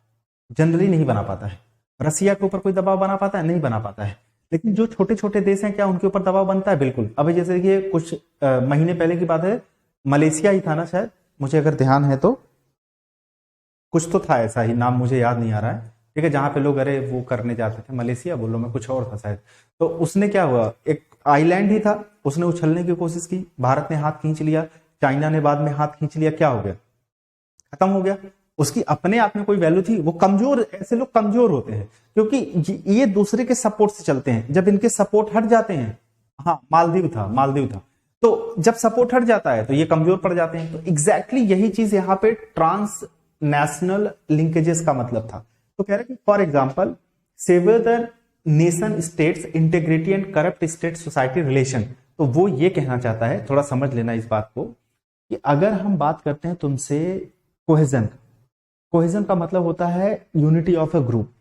[SPEAKER 1] जनरली नहीं बना पाता है। रसिया के ऊपर कोई दबाव बना पाता है? नहीं बना पाता है। लेकिन जो छोटे छोटे देश हैं, क्या उनके ऊपर दबाव बनता है? बिल्कुल। अब जैसे ये कुछ महीने पहले की बात है, मलेशिया ही था ना शायद, मुझे अगर ध्यान है तो, कुछ तो था ऐसा ही, नाम मुझे याद नहीं आ रहा है, ठीक है, जहां पे लोग अरे वो करने जाते थे, मलेशिया बोलो, मैं कुछ और था शायद। तो उसने क्या हुआ, एक आइलैंड ही था, उसने उछलने की कोशिश की, भारत ने हाथ खींच लिया, चाइना ने बाद में हाथ खींच लिया, क्या हो गया? खत्म हो गया। उसकी अपने आप में कोई वैल्यू थी? वो कमजोर, ऐसे लोग कमजोर होते हैं क्योंकि ये दूसरे के सपोर्ट से चलते हैं। जब इनके सपोर्ट हट जाते हैं, हाँ मालदीव था, मालदीव था, तो जब सपोर्ट हट जाता है तो ये कमजोर पड़ जाते हैं। तो एग्जैक्टली यही चीज यहाँ पे ट्रांस नेशनल लिंकेजेस का मतलब था। तो कह रहे कि for example sever the nation state's integrity and corrupt state society relation. तो वो ये कहना चाहता है, थोड़ा समझ लेना इस बात को, कि अगर हम बात करते हैं तुमसे कोहेजन, कोहेजन का मतलब होता है यूनिटी ऑफ अ ग्रुप,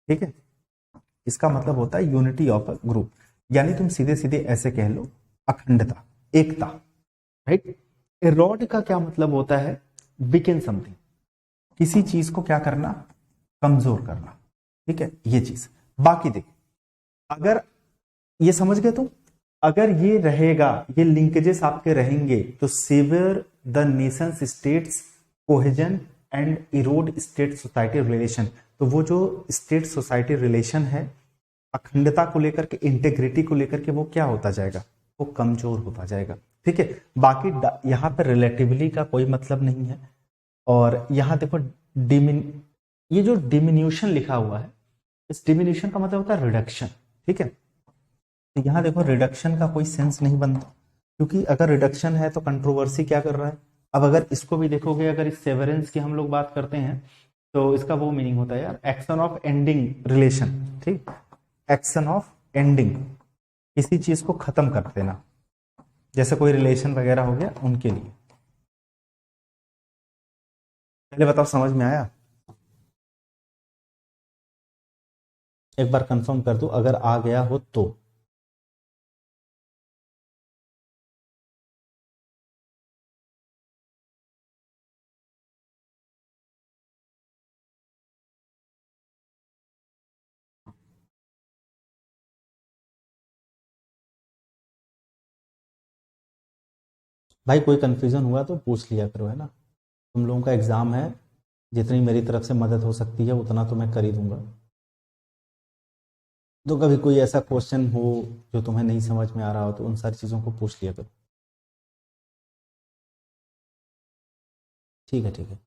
[SPEAKER 1] ठीक है, इसका मतलब होता है यूनिटी ऑफ अ ग्रुप, यानी तुम सीधे सीधे ऐसे कह लो अखंडता, एकता, राइट। इरोड का क्या मतलब होता है? वीकेन समथिंग, किसी चीज को क्या करना? कमजोर करना, ठीक है, ये चीज। बाकी देखो, अगर ये समझ गए तुम, अगर ये रहेगा, ये लिंकेजेस आपके रहेंगे, तो sever the nations states cohesion and erode state society relation. तो वो जो स्टेट सोसाइटी रिलेशन है अखंडता को लेकर के, इंटेग्रिटी को लेकर के, वो क्या होता जाएगा, वो कमजोर होता जाएगा। ठीक है, बाकी यहाँ पर रिलेटिवली का कोई मतलब नहीं है। और यहाँ देखो ये जो डिमिन्यूशन लिखा हुआ है, इस डिमिन्यूशन का मतलब होता है रिडक्शन। ठीक है, तो यहाँ देखो रिडक्शन का कोई सेंस नहीं बनता, क्योंकि अगर रिडक्शन है तो कंट्रोवर्सी क्या कर रहा है। अब अगर इसको भी देखोगे, अगर इस सेवरेंस की हम लोग बात करते हैं तो इसका वो मीनिंग होता है यार, एक्शन ऑफ एंडिंग रिलेशन। ठीक, एक्शन ऑफ एंडिंग, किसी चीज को खत्म कर देना, जैसे कोई रिलेशन वगैरह हो गया उनके लिए। पहले बताओ समझ में आया? एक बार कंफर्म कर दो अगर आ गया हो तो। भाई कोई कंफ्यूजन हुआ तो पूछ लिया करो, है ना। तुम लोगों का एग्जाम है, जितनी मेरी तरफ से मदद हो सकती है उतना तो मैं कर ही दूंगा। तो कभी कोई ऐसा क्वेश्चन हो जो तुम्हें नहीं समझ में आ रहा हो तो उन सारी चीज़ों को पूछ लिया करो। ठीक है, ठीक है।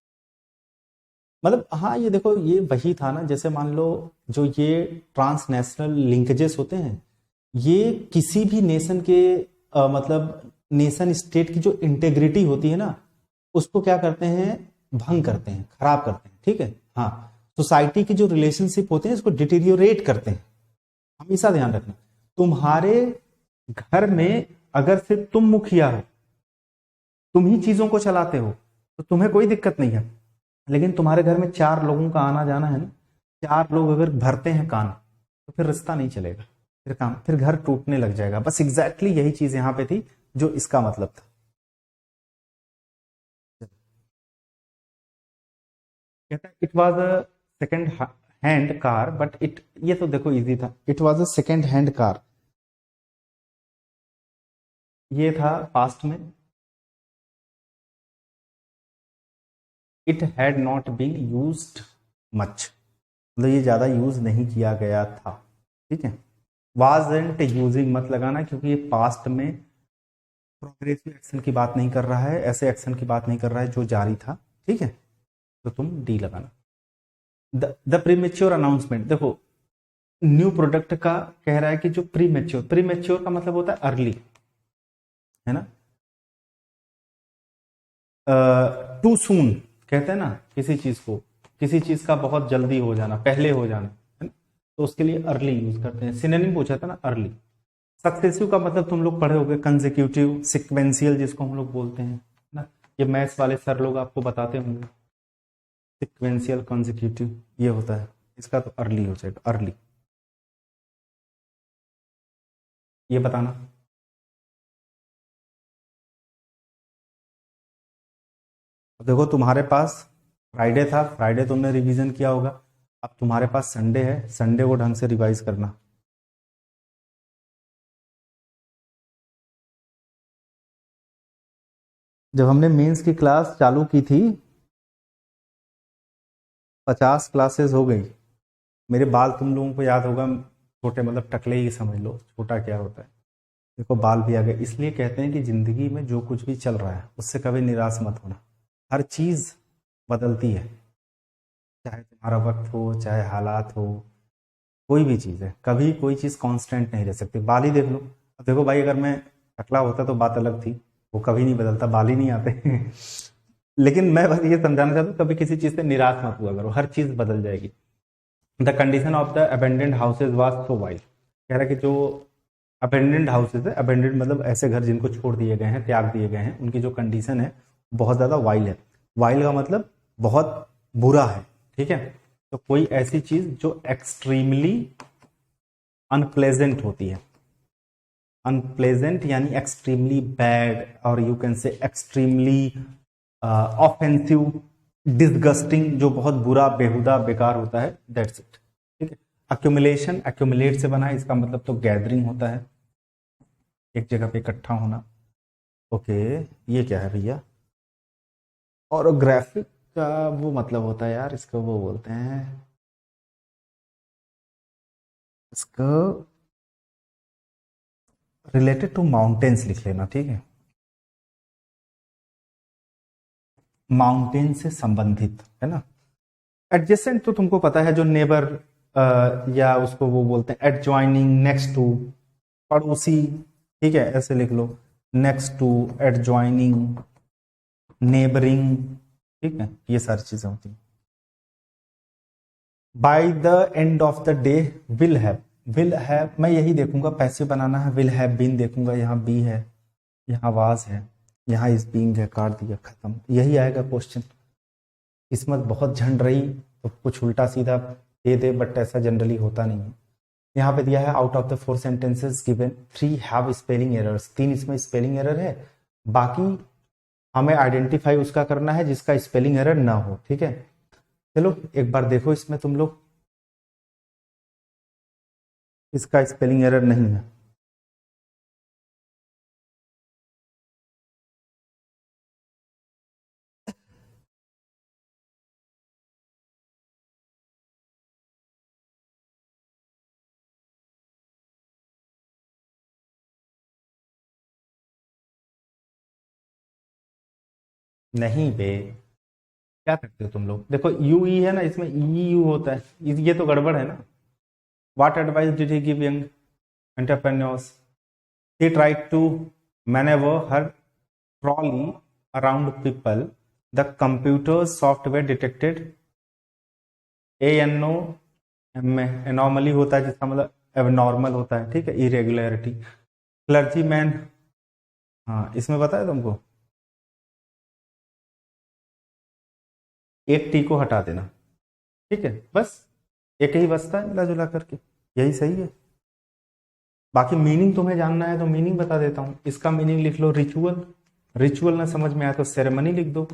[SPEAKER 1] मतलब हाँ, ये देखो ये वही था ना, जैसे मान लो जो ये ट्रांसनेशनल लिंकेजेस होते हैं, ये किसी भी नेशन के मतलब नेशन स्टेट की जो इंटेग्रिटी होती है ना, उसको क्या करते हैं, भंग करते हैं, खराब करते हैं। ठीक है, हाँ, सोसाइटी की जो रिलेशनशिप होते हैं इसको डिटीरियोरेट करते हैं। हमेशा ध्यान रखना, तुम्हारे घर में अगर सिर्फ तुम मुखिया हो, तुम ही चीजों को चलाते हो, तो तुम्हें कोई दिक्कत नहीं है। लेकिन तुम्हारे घर में 4 लोगों का आना जाना है ना, 4 लोग अगर भरते हैं कान, तो फिर रिश्ता नहीं चलेगा, फिर घर टूटने लग जाएगा। बस एग्जैक्टली यही चीज यहां पे थी जो इसका मतलब था। कहता है it was a second hand car but it, ये तो देखो इजी था, it was a second hand car, ये था पास्ट में। It had not been used much, मतलब ये ज्यादा यूज नहीं किया गया था। ठीक है, वाजंट यूजिंग मत लगाना, क्योंकि ये पास्ट में प्रोग्रेसिव एक्शन की बात नहीं कर रहा है, ऐसे एक्शन की बात नहीं कर रहा है जो जारी था। ठीक है, तो तुम डी लगाना। द प्रीमेच्योर अनाउंसमेंट, देखो न्यू प्रोडक्ट का कह रहा है कि जो प्रीमेच्योर, प्रीमेच्योर का मतलब होता है अर्ली, है ना। टू सून कहते हैं ना किसी चीज को, किसी चीज का बहुत जल्दी हो जाना, पहले हो जाना, है ना, तो उसके लिए अर्ली यूज करते हैं। सिनोनिम पूछा था ना अर्ली। सक्सेसिव का मतलब तुम लोग पढ़े होगे, कंसेक्यूटिव, सिक्वेंशियल जिसको हम लोग बोलते हैं ना, ये मैथ्स वाले सर लोग आपको बताते होंगे, सिक्वेंशियल कंसेक्यूटिव ये होता है, इसका तो अर्ली हो जाएगा, अर्ली, ये बताना। देखो तुम्हारे पास फ्राइडे था, फ्राइडे तुमने रिवीजन किया होगा, अब तुम्हारे पास संडे है, संडे को ढंग से रिवाइज करना। जब हमने मेंस की क्लास चालू की थी 50 क्लासेस हो गई। मेरे बाल तुम लोगों को याद होगा छोटे, मतलब टकले ही समझ लो, छोटा क्या होता है। देखो बाल भी आ गए, इसलिए कहते हैं कि जिंदगी में जो कुछ भी चल रहा है उससे कभी निराश मत होना। हर चीज बदलती है, चाहे तुम्हारा वक्त हो, चाहे हालात हो, कोई भी चीज है, कभी कोई चीज कांस्टेंट नहीं रह सकती। बाल ही देख लो, अब देखो भाई अगर मैं टकला होता तो बात अलग थी, वो कभी नहीं बदलता, बाल ही नहीं आते लेकिन मैं बस ये समझाना चाहता हूँ कभी किसी चीज से निराश मत हुआ करो, हर चीज बदल जाएगी। The condition of the abandoned houses was so wild, कह रहा है कि जो अबेंडेंड हाउसेज है, अबेंडेंड मतलब ऐसे घर जिनको छोड़ दिए गए हैं, त्याग दिए गए हैं, उनकी जो कंडीशन है बहुत ज्यादा वाइल्ड है। वाइल्ड का मतलब बहुत बुरा है। ठीक है, तो कोई ऐसी चीज जो एक्सट्रीमली अनप्लेजेंट होती है, अनप्लेजेंट यानी एक्सट्रीमली बैड, और you can say extremely offensive, disgusting, जो बहुत बुरा, बेहुदा, बेकार होता है, दैट्स इट। ठीक है, अक्यूमुलेशन, एक्यूमुलेट से बना है, इसका मतलब तो गैदरिंग होता है, एक जगह पे इकट्ठा होना। ओके, ये क्या है भैया, ऑरोग्राफिक, इसका वो मतलब होता है यार, इसको वो बोलते हैं, इसको रिलेटेड टू माउंटेन्स लिख लेना, ठीक है, माउंटेन से संबंधित है ना। एडजेसेंट तो तुमको पता है, जो नेबर या उसको वो बोलते हैं एडजॉइनिंग, नेक्स्ट टू, पड़ोसी, ठीक है, ऐसे लिख लो, नेक्स्ट टू, एडजॉइनिंग, नेबरिंग, ठीक है, ये सारी चीजें होती हैं। By the end of the day, will have मैं यही देखूंगा, पैसे बनाना है, विल हैव बीन देखूंगा, यहाँ बी है, यहाँ वाज है, यहाँ इस बीइंग है, काट दिया, खत्म, यही आएगा क्वेश्चन। किस्मत बहुत झंड रही तो कुछ उल्टा सीधा दे दे, बट ऐसा जनरली होता नहीं है। यहाँ पे दिया है out of the 4 sentences given 3 have spelling errors, 3 इसमें स्पेलिंग एरर है, बाकी हमें आइडेंटिफाई उसका करना है जिसका स्पेलिंग एरर ना हो, ठीक है। चलो एक बार देखो इसमें तुम लोग, इसका स्पेलिंग एरर नहीं है, नहीं बे, क्या करते हो तुम लोग, देखो यू ई है ना, इसमें ई यू होता है, ये तो गड़बड़ है ना। What advice did he give young entrepreneurs, he tried to maneuver her trolley around people, the computer software detected ANO, anomaly होता है जिसका मतलब एबनॉर्मल होता है, ठीक है, इरेगुलरिटी, क्लर्जी मैन, हाँ इसमें पता है तुमको, एक टी को हटा देना, ठीक है, बस एक ही बचता है मिला जुला करके, यही सही है। बाकी मीनिंग तुम्हें जानना है तो मीनिंग बता देता हूं, इसका मीनिंग लिख लो रिचुअल, रिचुअल ना समझ में आया तो सेरेमनी लिख दो,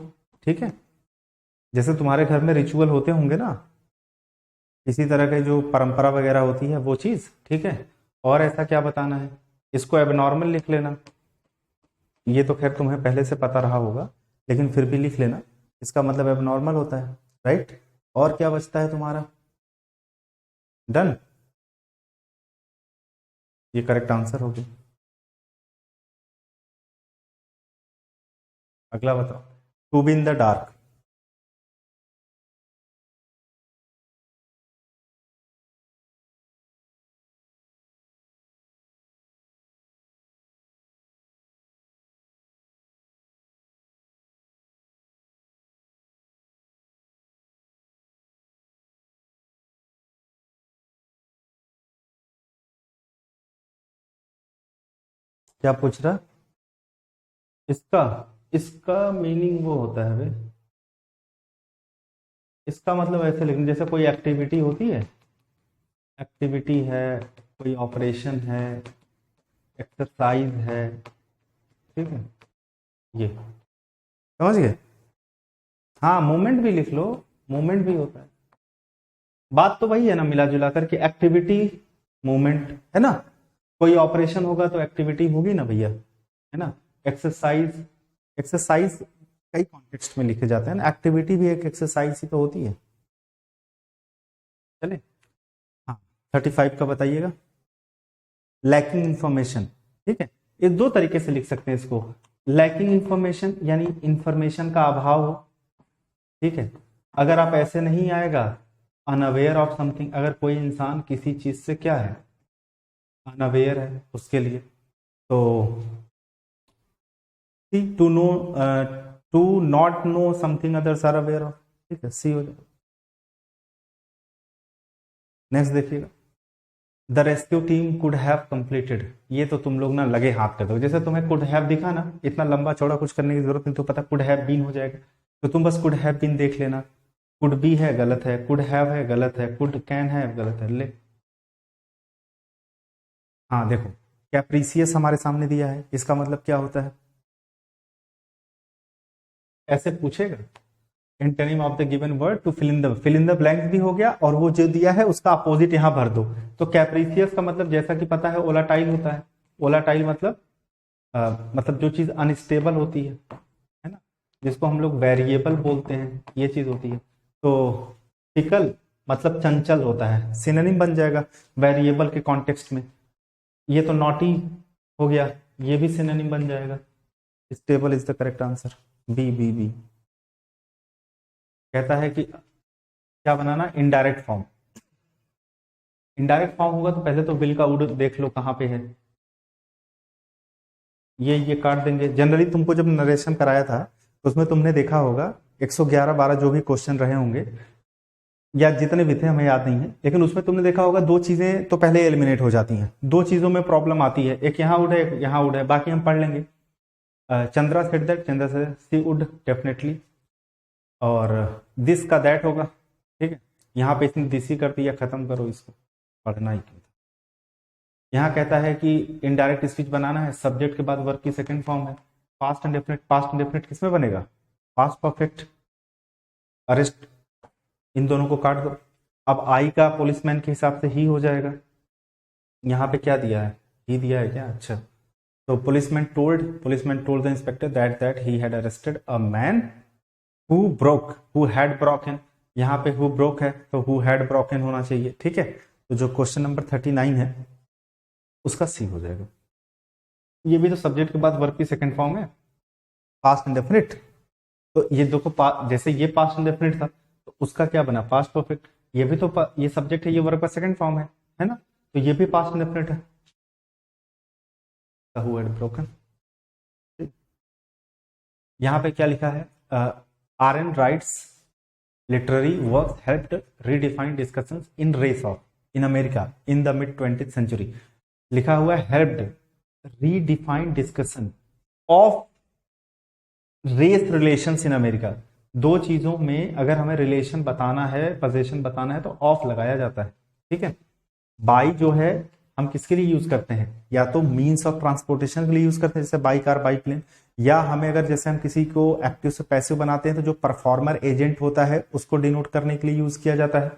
[SPEAKER 1] ठीक है, जैसे तुम्हारे घर में रिचुअल होते होंगे ना, इसी तरह के जो परंपरा वगैरह होती है वो चीज, ठीक है। और ऐसा क्या बताना है, इसको एबनॉर्मल लिख लेना, ये तो खैर तुम्हें पहले से पता रहा होगा, लेकिन फिर भी लिख लेना, इसका मतलब एबनॉर्मल होता है, राइट। और क्या बचता है तुम्हारा, डन, ये करेक्ट आंसर होगी। अगला बताओ, to be in the dark, क्या पूछ रहा, इसका इसका मीनिंग वो होता है भाई, इसका मतलब ऐसे लिखना, जैसे कोई एक्टिविटी होती है, एक्टिविटी है, कोई ऑपरेशन है, एक्सरसाइज है, ठीक है, ये समझ गए। हाँ मूवमेंट भी लिख लो, मूवमेंट भी होता है, बात तो वही है ना, मिला जुला करके एक्टिविटी मूवमेंट है ना, कोई ऑपरेशन होगा तो एक्टिविटी होगी ना भैया, है ना। एक्सरसाइज, एक्सरसाइज कई कॉन्टेक्स्ट में लिखे जाते हैं ना, एक्टिविटी भी एक एक्सरसाइज ही तो होती है। चले, हाँ 35 का बताइएगा, लैकिंग इंफॉर्मेशन, ठीक है, ये दो तरीके से लिख सकते हैं इसको, लैकिंग इंफॉर्मेशन यानी इंफॉर्मेशन का अभाव हो, ठीक है। अगर आप ऐसे नहीं आएगा, अनअवेयर ऑफ समथिंग, अगर कोई इंसान किसी चीज से क्या है, अनअवेयर है, उसके लिए तो to know, to not know something others are aware of, ठीक है, सी हो जाएगा। नेक्स्ट देखिएगा, the rescue team could have completed, ये तो तुम लोग ना लगे हाथ कर दो, जैसे तुम्हें कुड हैव दिखा ना, इतना लंबा चौड़ा कुछ करने की जरूरत नहीं, तो पता कुड हैव बीन हो जाएगा, तो तुम बस कुड हैव बीन देख लेना, कुड बी है गलत है, कुड हैव है गलत है, कुड कैन है गलत है, ले। हाँ देखो, कैप्रीसियस हमारे सामने दिया है, इसका मतलब क्या होता है, ऐसे पूछेगा, antonym of the given word to fill in the blanks भी हो गया, और वो जो दिया है उसका अपोजिट यहां भर दो। तो कैप्रीसियस का मतलब जैसा कि पता है ओलाटाइल होता है, ओलाटाइल मतलब मतलब जो चीज अनस्टेबल होती है ना, जिसको हम लोग वेरिएबल बोलते हैं, ये चीज होती है। तो फिकल मतलब चंचल होता है, सिनोनिम बन जाएगा वेरिएबल के कॉन्टेक्स्ट में। ये तो नॉटी हो गया, ये भी सिनोनिम बन जाएगा। Stable is the correct answer, B B B. कहता है कि क्या बनाना, इनडायरेक्ट फॉर्म। इनडायरेक्ट फॉर्म होगा तो पहले तो विल का वुड देख लो कहाँ पे है, ये काट देंगे। जनरली तुमको जब नरेशन कराया था तो उसमें तुमने देखा होगा 111 12 जो भी क्वेश्चन रहे होंगे, या जितने भी थे हमें याद नहीं है, लेकिन उसमें तुमने देखा होगा दो चीजें तो पहले एलिमिनेट हो जाती हैं, दो चीजों में प्रॉब्लम आती है, एक यहाँ वुड है एक यहाँ वुड है, बाकी हम पढ़ लेंगे। चंद्रा सेड दैट, चंद्रा से सी वुड डेफिनेटली, और दिस का दैट होगा, ठीक है। यहाँ पे इसने दिस ही कर दिया, खत्म करो इसको, पढ़ना ही क्यों था। यहाँ कहता है कि इनडायरेक्ट स्पीच बनाना है, सब्जेक्ट के बाद वर्ब की सेकंड फॉर्म है, past and definite. Past and definite किसमें बनेगा, पास्ट परफेक्ट, अरेस्ट, इन दोनों को काट दो। अब आई का पुलिसमैन के हिसाब से ही हो जाएगा। यहाँ पे क्या दिया है, ही दिया है क्या, अच्छा। तो policeman told the inspector that he had arrested a man who had broken. यहाँ पे हु ब्रोक है तो हु हैड ब्रोकन होना चाहिए, ठीक है। तो जो क्वेश्चन नंबर 39 है उसका सी हो जाएगा। ये भी तो सब्जेक्ट के बाद वर्ब की सेकंड फॉर्म है, पास्ट इंडेफिनिट। तो ये देखो, जैसे ये पास्ट इंडेफिनिट था तो उसका क्या बना, पास्ट परफेक्ट। ये भी तो ये सब्जेक्ट है, ये वर्ब का सेकंड फॉर्म है ना, तो ये भी पास्ट इंडेफिनिट है, हु हैड ब्रोकन। यहाँ पे क्या लिखा है, RN Wright's literary works helped redefine discussions in race of in America in the mid 20th century. लिखा हुआ है helped redefine discussion of race relations in America. दो चीजों में अगर हमें रिलेशन बताना है, पोजीशन बताना है तो ऑफ लगाया जाता है, ठीक है। बाई जो है हम किसके लिए यूज करते हैं, या तो मीन्स ऑफ ट्रांसपोर्टेशन के लिए यूज करते हैं जैसे बाई कार बाई प्लेन, या हमें अगर जैसे हम किसी को एक्टिव से पैसिव बनाते हैं तो जो परफॉर्मर एजेंट होता है उसको डिनोट करने के लिए यूज किया जाता है।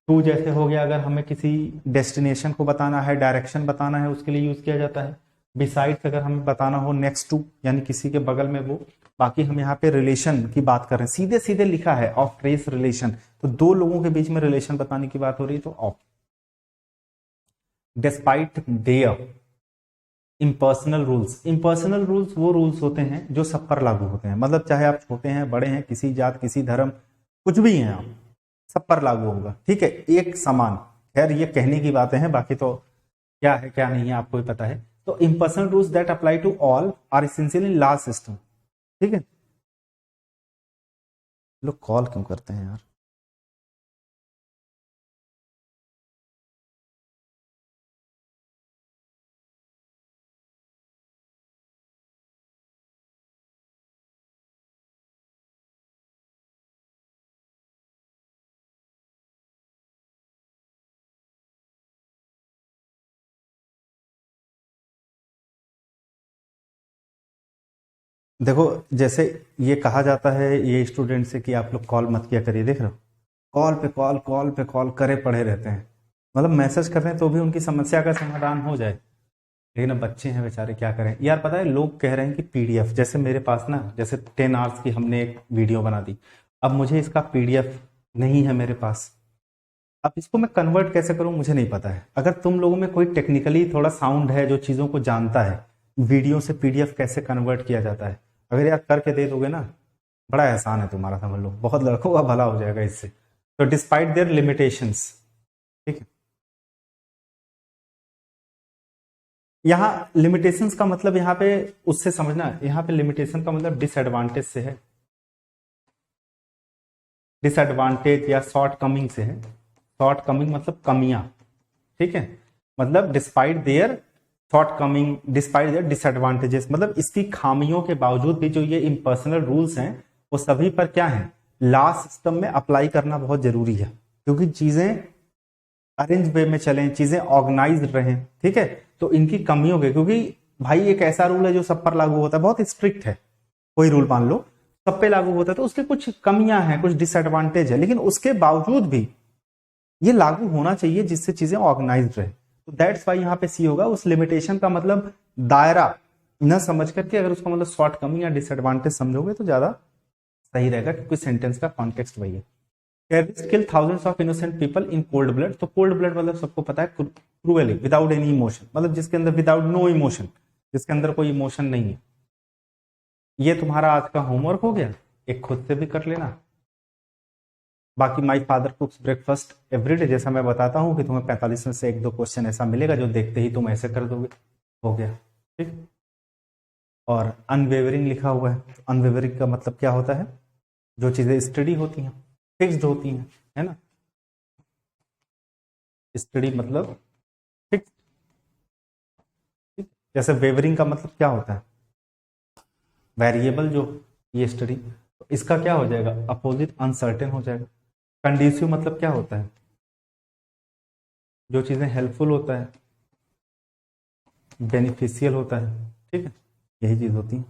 [SPEAKER 1] टू जैसे हो गया अगर हमें किसी डेस्टिनेशन को बताना है, डायरेक्शन बताना है, उसके लिए यूज किया जाता है। बिसाइड्स अगर हमें बताना हो नेक्स्ट टू यानी किसी के बगल में वो। बाकी हम यहाँ पे रिलेशन की बात कर रहे हैं, सीधे सीधे लिखा है ऑफ रेस रिलेशन, तो दो लोगों के बीच में रिलेशन बताने की बात हो रही है तो of. Despite there impersonal rules वो रूल्स होते हैं जो सब पर लागू होते हैं, मतलब चाहे आप छोटे हैं बड़े हैं, किसी जात किसी धर्म कुछ भी हैं आप, सब पर लागू होगा, ठीक है, एक समान। खैर ये कहने की बातें हैं, बाकी तो क्या है क्या नहीं है आपको ही पता है। तो impersonal rules that apply to all are essential in law system, ठीक है। लोग कॉल क्यों करते हैं यार, देखो जैसे ये कहा जाता है ये स्टूडेंट से कि आप लोग कॉल मत किया करिए, देख रहे हो कॉल पे कॉल करे पड़े रहते हैं, मतलब मैसेज कर रहे हैं तो भी उनकी समस्या का समाधान हो जाए, लेकिन अब बच्चे हैं बेचारे क्या करें यार। पता है लोग कह रहे हैं कि पीडीएफ, जैसे मेरे पास ना जैसे 10 आवर्स की हमने एक वीडियो बना दी, अब मुझे इसका पीडीएफ नहीं है मेरे पास, अब इसको मैं कन्वर्ट कैसे करूं मुझे नहीं पता है। अगर तुम लोगों में कोई टेक्निकली थोड़ा साउंड है जो चीजों को जानता है, वीडियो से पीडीएफ कैसे कन्वर्ट किया जाता है, अगर यार करके दे दोगे ना, बड़ा एहसान है तुम्हारा, समझ लो बहुत लड़कों का भला हो जाएगा इससे। तो डिस्पाइट देयर लिमिटेशंस, ठीक है। यहाँ लिमिटेशंस का मतलब यहाँ पे उससे समझना, यहाँ पे लिमिटेशन का मतलब डिसएडवांटेज से है, डिसएडवांटेज या शॉर्ट कमिंग से है। शॉर्ट कमिंग मतलब कमियां, ठीक है, मतलब despite there short coming, despite there disadvantages, मतलब इसकी खामियों के बावजूद भी जो ये इम्पर्सनल रूल्स हैं वो सभी पर क्या है, लॉ सिस्टम में अप्लाई करना बहुत जरूरी है, क्योंकि चीजें अरेंज वे में चलें, चीजें ऑर्गेनाइज्ड रहें, ठीक है। तो इनकी कमियों के, क्योंकि भाई एक ऐसा रूल है जो सब पर लागू होता है, बहुत स्ट्रिक्ट है, कोई रूल मान लो सब पे लागू होता है तो उसके कुछ कमियां हैं, कुछ डिसएडवांटेज है, लेकिन उसके बावजूद भी ये लागू होना चाहिए जिससे चीजें ऑर्गेनाइज्ड रहे। तो दैट्स वाई यहाँ पे सी होगा। उस लिमिटेशन का मतलब दायरा न समझ करके अगर उसका मतलब शॉर्ट कमिंग या डिसएडवांटेज समझोगे तो ज्यादा सही रहेगा क्योंकि सेंटेंस का कॉन्टेक्स्ट वही है। Terrorist kill thousands of innocent people in cold blood. तो कोल्ड ब्लड मतलब सबको पता है क्रूअली, विदाउट एनी इमोशन, मतलब जिसके अंदर विदाउट नो इमोशन, जिसके अंदर कोई इमोशन नहीं है। ये तुम्हारा आज का होमवर्क हो गया, एक खुद से भी कर लेना। बाकी माई फादर कुक्स ब्रेकफास्ट एवरीडे, जैसा मैं बताता हूँ कि तुम्हें 45 में से 1-2 क्वेश्चन ऐसा मिलेगा जो देखते ही तुम ऐसे कर दोगे, हो गया, ठीक। और अनवेवरिंग लिखा हुआ है, अनवेवरिंग का मतलब क्या होता है, जो चीजें स्टडी होती हैं, फिक्स्ड होती हैं, है ना। स्टडी मतलब फिक्स, जैसे वेवरिंग का मतलब क्या होता है, वेरिएबल जो, ये स्टडी, तो इसका क्या हो जाएगा, अपोजिट अनसर्टेन हो जाएगा। कंड्यूसिव मतलब क्या होता है, जो चीजें हेल्पफुल होता है, बेनिफिशियल होता है, ठीक है, यही चीज होती है।